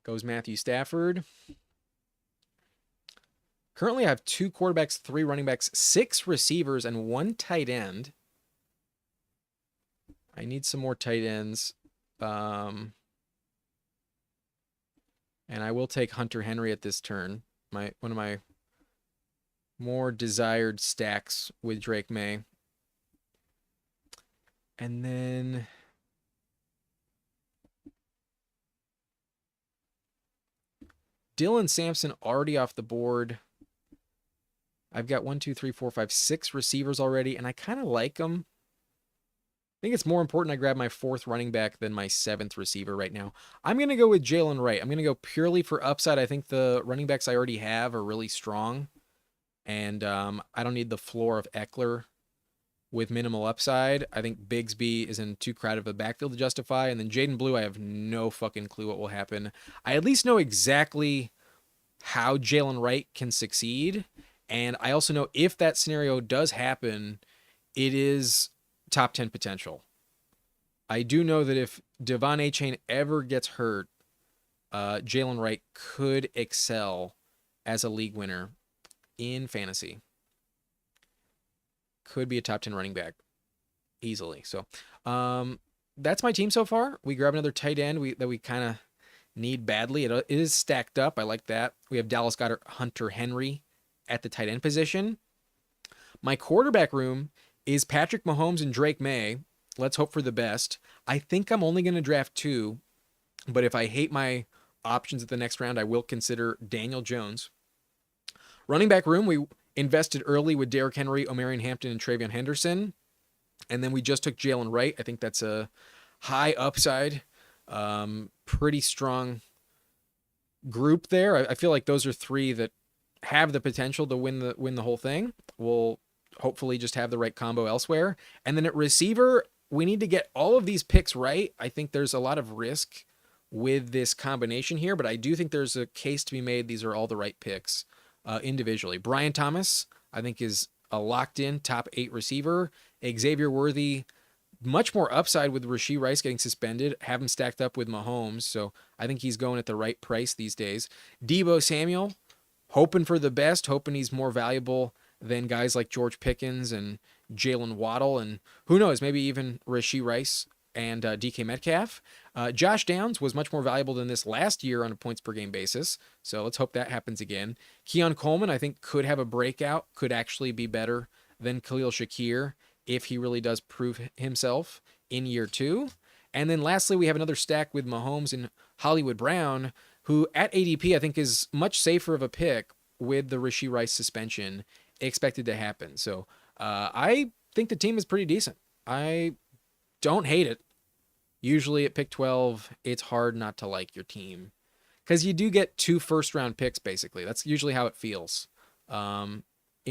goes Matthew Stafford. Currently, I have 2 quarterbacks, 3 running backs, 6 receivers, and 1 tight end. I need some more tight ends. And I will take Hunter Henry at this turn. One of my more desired stacks with Drake May. And then Dylan Sampson already off the board. I've got 6 receivers already, and I kind of like them. I think it's more important I grab my 4th running back than my 7th receiver right now. I'm going to go with Jalen Wright. I'm going to go purely for upside. I think the running backs I already have are really strong, and I don't need the floor of Eckler with minimal upside. I think Bigsby is in too crowded of a backfield to justify, and then Jaden Blue, I have no fucking clue what will happen. I at least know exactly how Jalen Wright can succeed, and I also know if that scenario does happen, it is top 10 potential. I do know that if Devon Achane ever gets hurt, Jalen Wright could excel as a league winner in fantasy. Could be a top 10 running back easily. So that's my team so far. We grab another tight end that we kind of need badly. It is stacked up. I like that. We have Dallas Goedert, Hunter Henry at the tight end position. My quarterback room is Patrick Mahomes and Drake May. Let's hope for the best. I think I'm only going to draft 2, but if I hate my options at the next round, I will consider Daniel Jones. Running back room, we invested early with Derrick Henry, Omarion Hampton, and Travion Henderson. And then we just took Jalen Wright. I think that's a high upside, pretty strong group there. I feel like those are 3 that have the potential to win the whole thing. We'll hopefully just have the right combo elsewhere. And then at receiver, we need to get all of these picks right. I think there's a lot of risk with this combination here, but I do think there's a case to be made. These are all the right picks individually. Brian Thomas, I think, is a locked-in top 8 receiver. Xavier Worthy, much more upside with Rashee Rice getting suspended. Have him stacked up with Mahomes, so I think he's going at the right price these days. Deebo Samuel, hoping for the best, hoping he's more valuable than guys like George Pickens and Jalen Waddle, and who knows, maybe even Rashee Rice and DK Metcalf. Josh Downs was much more valuable than this last year on a points per game basis, so let's hope that happens again. Keon Coleman, I think, could have a breakout, could actually be better than Khalil Shakir if he really does prove himself in year 2. And then lastly, we have another stack with Mahomes and Hollywood Brown, who at ADP I think is much safer of a pick with the Rashee Rice suspension expected to happen. So I think the team is pretty decent. I don't hate it. Usually at pick 12, it's hard not to like your team because you do get 2 first-round picks, basically. That's usually how it feels in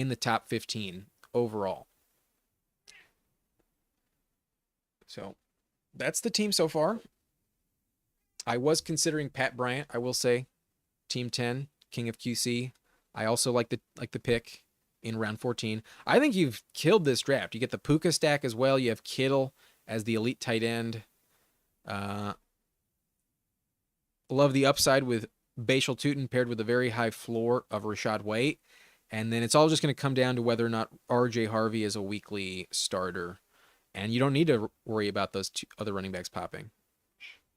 the top 15 overall. So that's the team so far. I was considering Pat Bryant, I will say, team 10, king of QC. I also like the pick in round 14. I think you've killed this draft. You get the Puka stack as well. You have Kittle as the elite tight end. Love the upside with Bashal Tutin paired with a very high floor of Rashad White. And then it's all just going to come down to whether or not RJ Harvey is a weekly starter. And you don't need to worry about those 2 other running backs popping.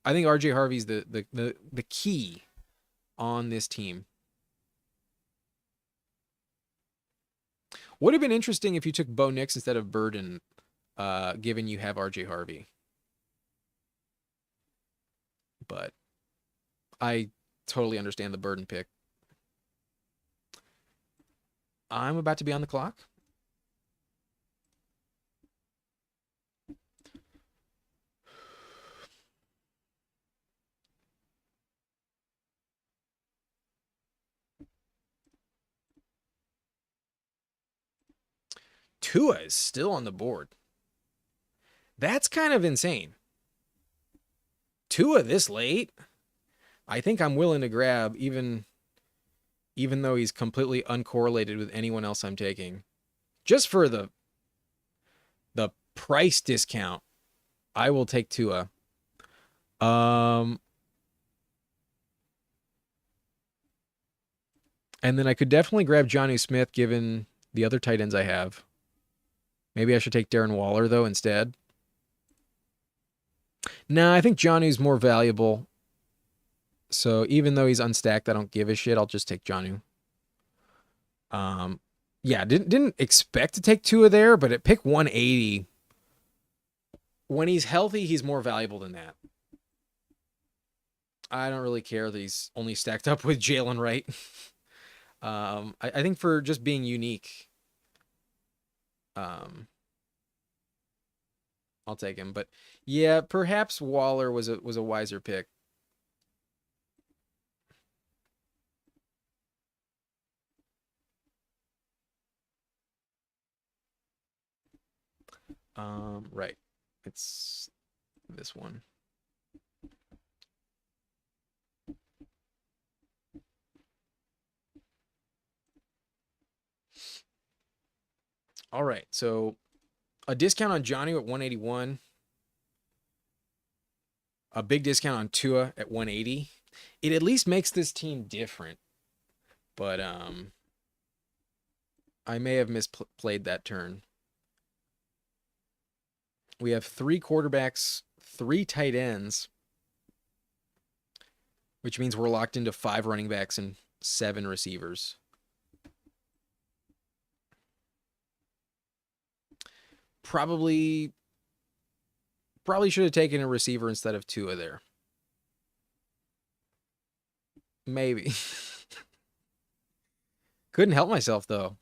I think RJ Harvey's the key on this team. Would have been interesting if you took Bo Nix instead of Burden, given you have RJ Harvey. But I totally understand the Burden pick. I'm about to be on the clock. Tua is still on the board. That's kind of insane. Tua this late? I think I'm willing to grab even though he's completely uncorrelated with anyone else I'm taking. Just for the price discount, I will take Tua. And then I could definitely grab Jonnu Smith given the other tight ends I have. Maybe I should take Darren Waller, though, instead. No, I think Jonnu's more valuable. So even though he's unstacked, I don't give a shit. I'll just take Jonnu. Yeah, didn't expect to take Tua there, but at pick 180, when he's healthy, he's more valuable than that. I don't really care that he's only stacked up with Jalen Wright. I think for just being unique, um, I'll take him. But yeah, perhaps Waller was a wiser pick. Right. It's this one. All right. So a discount on Johnny at 181. A big discount on Tua at 180. It at least makes this team different. But I may have misplayed that turn. We have 3 quarterbacks, 3 tight ends, which means we're locked into 5 running backs and 7 receivers. Probably should have taken a receiver instead of Tua there. Maybe. Couldn't help myself though.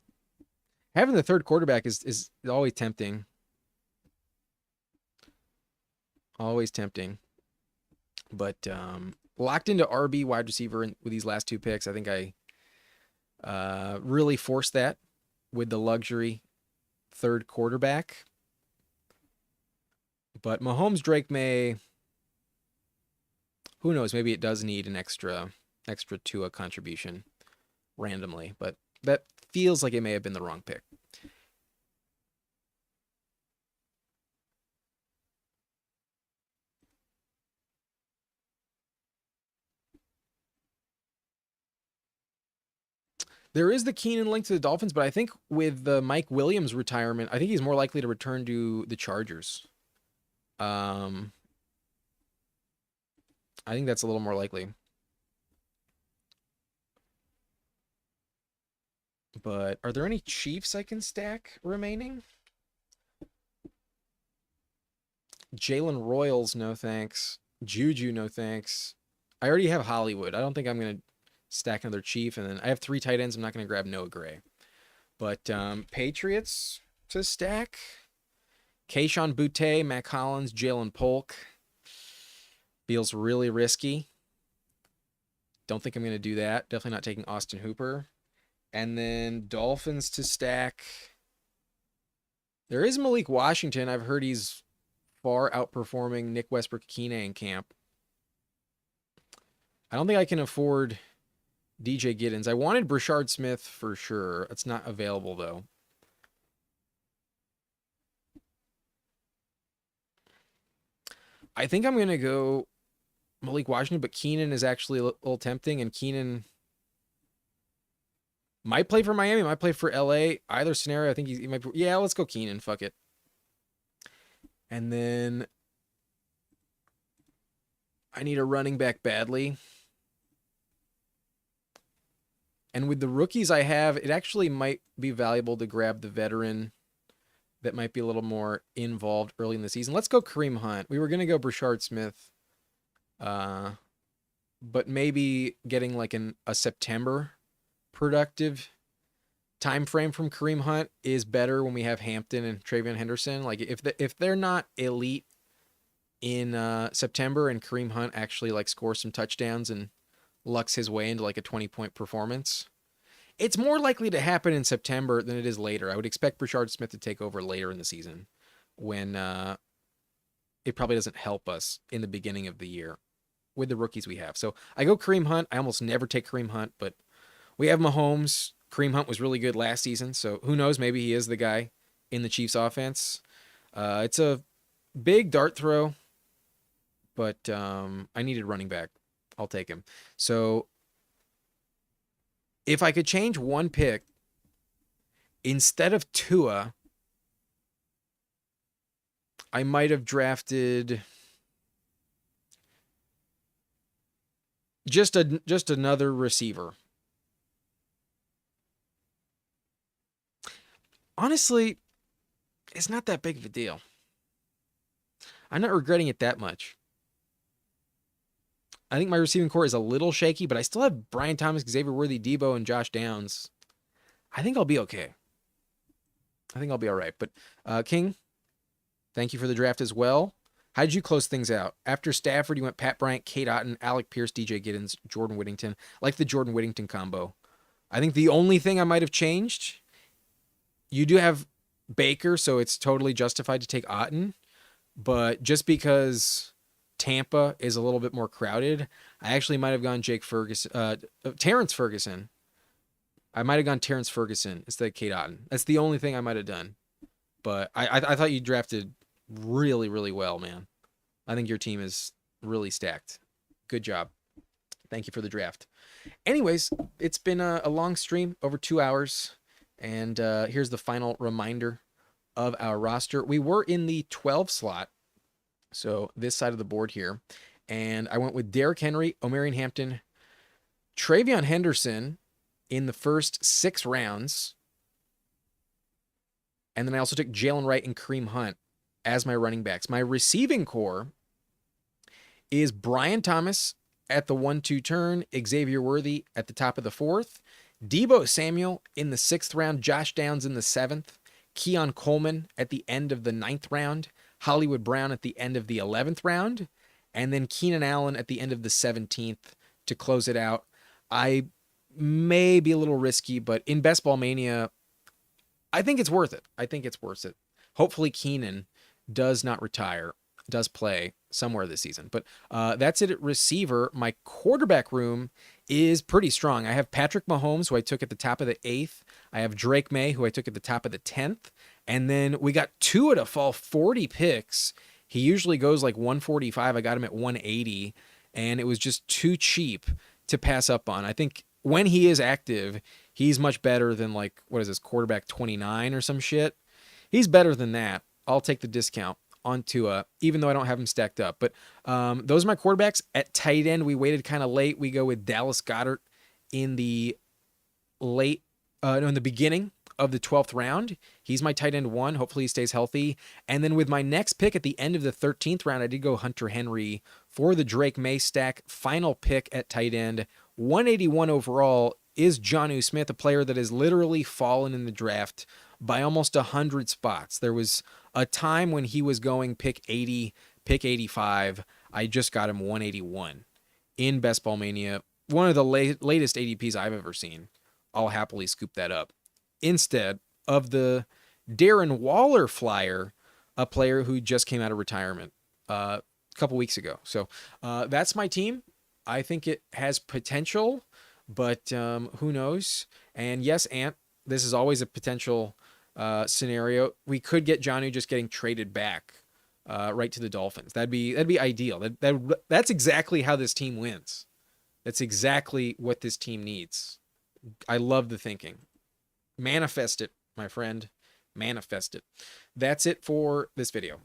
Having the third quarterback is always tempting. Always tempting. But locked into RB wide receiver with these last 2 picks. I think I really forced that with the luxury third quarterback. But Mahomes Drake May, who knows, maybe it does need an extra Tua contribution randomly, but that feels like it may have been the wrong pick. There is the Keenan link to the Dolphins, but I think with the Mike Williams retirement, I think he's more likely to return to the Chargers. I think that's a little more likely. But are there any Chiefs I can stack remaining? Jalen Royals, no thanks. Juju, no thanks. I already have Hollywood. I don't think I'm going to stack another Chief. And then I have 3 tight ends. I'm not going to grab Noah Gray. But Patriots to stack. Kayshon Boutte, Mac Hollins, Jalen Polk. Feels really risky. Don't think I'm going to do that. Definitely not taking Austin Hooper. And then Dolphins to stack. There is Malik Washington. I've heard he's far outperforming Nick Westbrook-Ikine in camp. I don't think I can afford DJ Giddens. I wanted Brashard Smith for sure. It's not available, though. I think I'm going to go Malik Washington, but Keenan is actually a little tempting, and Keenan might play for Miami, might play for LA. Either scenario, I think he might. Yeah, let's go Keenan. Fuck it. And then I need a running back badly. And with the rookies I have, it actually might be valuable to grab the veteran that might be a little more involved early in the season. Let's go Kareem Hunt. We were going to go Brashard Smith, but maybe getting like a September productive time frame from Kareem Hunt is better when we have Hampton and TreVeyon Henderson. Like if they're not elite in September and Kareem Hunt actually like scores some touchdowns and lucks his way into like a 20-point performance, it's more likely to happen in September than it is later. I would expect Brashard Smith to take over later in the season when it probably doesn't help us in the beginning of the year with the rookies we have. So I go Kareem Hunt. I almost never take Kareem Hunt, but we have Mahomes. Kareem Hunt was really good last season, so who knows? Maybe he is the guy in the Chiefs offense. It's a big dart throw, but I needed running back. I'll take him. So if I could change one pick, instead of Tua, I might have drafted just another receiver. Honestly, it's not that big of a deal. I'm not regretting it that much. I think my receiving core is a little shaky, but I still have Brian Thomas, Xavier Worthy, Debo, and Josh Downs. I think I'll be okay. I think I'll be all right. But King, thank you for the draft as well. How did you close things out? After Stafford, you went Pat Bryant, Kate Otten, Alec Pierce, DJ Giddens, Jordan Whittington. Like the Jordan Whittington combo. I think the only thing I might have changed, you do have Baker, so it's totally justified to take Otten. But just because Tampa is a little bit more crowded, I actually might have gone Terrence Ferguson. I might have gone Terrence Ferguson instead of Kate Otten. That's the only thing I might have done. But I thought you drafted really, really well, man. I think your team is really stacked. Good job. Thank you for the draft. Anyways, it's been a long stream, over 2 hours. And here's the final reminder of our roster. We were in the 12 slot, so this side of the board here. And I went with Derrick Henry, Omarion Hampton, Travion Henderson in the first 6 rounds. And then I also took Jalen Wright and Kareem Hunt as my running backs. My receiving core is Brian Thomas at the 1-2 turn, Xavier Worthy at the top of the 4th, Debo Samuel in the 6th round, Josh Downs in the 7th, Keon Coleman at the end of the 9th round, Hollywood Brown at the end of the 11th round, and then Keenan Allen at the end of the 17th to close it out. I may be a little risky, but in Best Ball Mania, I think it's worth it. Hopefully Keenan does not retire, does play somewhere this season. But that's it at receiver. My quarterback room is pretty strong. I have Patrick Mahomes, who I took at the top of the 8th. I have Drake May, who I took at the top of the 10th. And then we got Tua to fall 40 picks. He usually goes like 145. I got him at 180. And it was just too cheap to pass up on. I think when he is active, he's much better than like, what is this, quarterback 29 or some shit. He's better than that. I'll take the discount on Tua, even though I don't have him stacked up. But those are my quarterbacks. At tight end, we waited kind of late. We go with Dallas Goedert in the in the beginning of the 12th round. He's my tight end 1. Hopefully he stays healthy. And then with my next pick at the end of the 13th round, I did go Hunter Henry for the Drake May stack. Final pick at tight end, 181 overall, is Jonnu Smith, a player that has literally fallen in the draft by almost 100 spots. There was a time when he was going pick 80, pick 85. I just got him 181 in Best Ball Mania. One of the latest ADPs I've ever seen. I'll happily scoop that up. Instead of the Darren Waller flyer, a player who just came out of retirement a couple weeks ago. So that's my team. I think it has potential, but who knows? And yes, Ant, this is always a potential scenario. We could get Jonnu just getting traded back right to the Dolphins. That'd be ideal. That's exactly how this team wins. That's exactly what this team needs. I love the thinking. Manifest it, my friend. Manifest it. That's it for this video.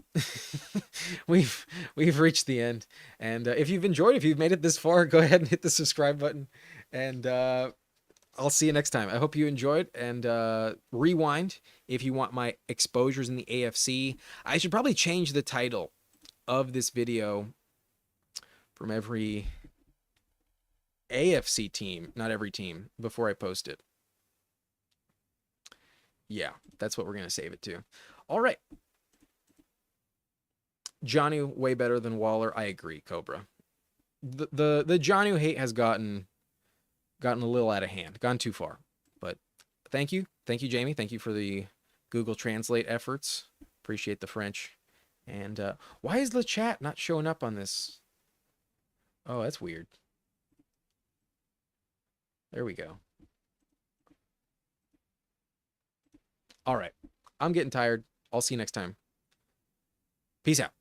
We've reached the end. And if you've enjoyed, if you've made it this far, go ahead and hit the subscribe button. And I'll see you next time. I hope you enjoyed. And rewind if you want my exposures in the AFC. I should probably change the title of this video from every AFC team, not every team, before I post it. Yeah, that's what we're going to save it to. All right. Jonnu, way better than Waller. I agree, Cobra. The Jonnu hate has gotten a little out of hand, gone too far. But thank you. Thank you, Jamie. Thank you for the Google Translate efforts. Appreciate the French. And why is the chat not showing up on this? Oh, that's weird. There we go. All right. I'm getting tired. I'll see you next time. Peace out.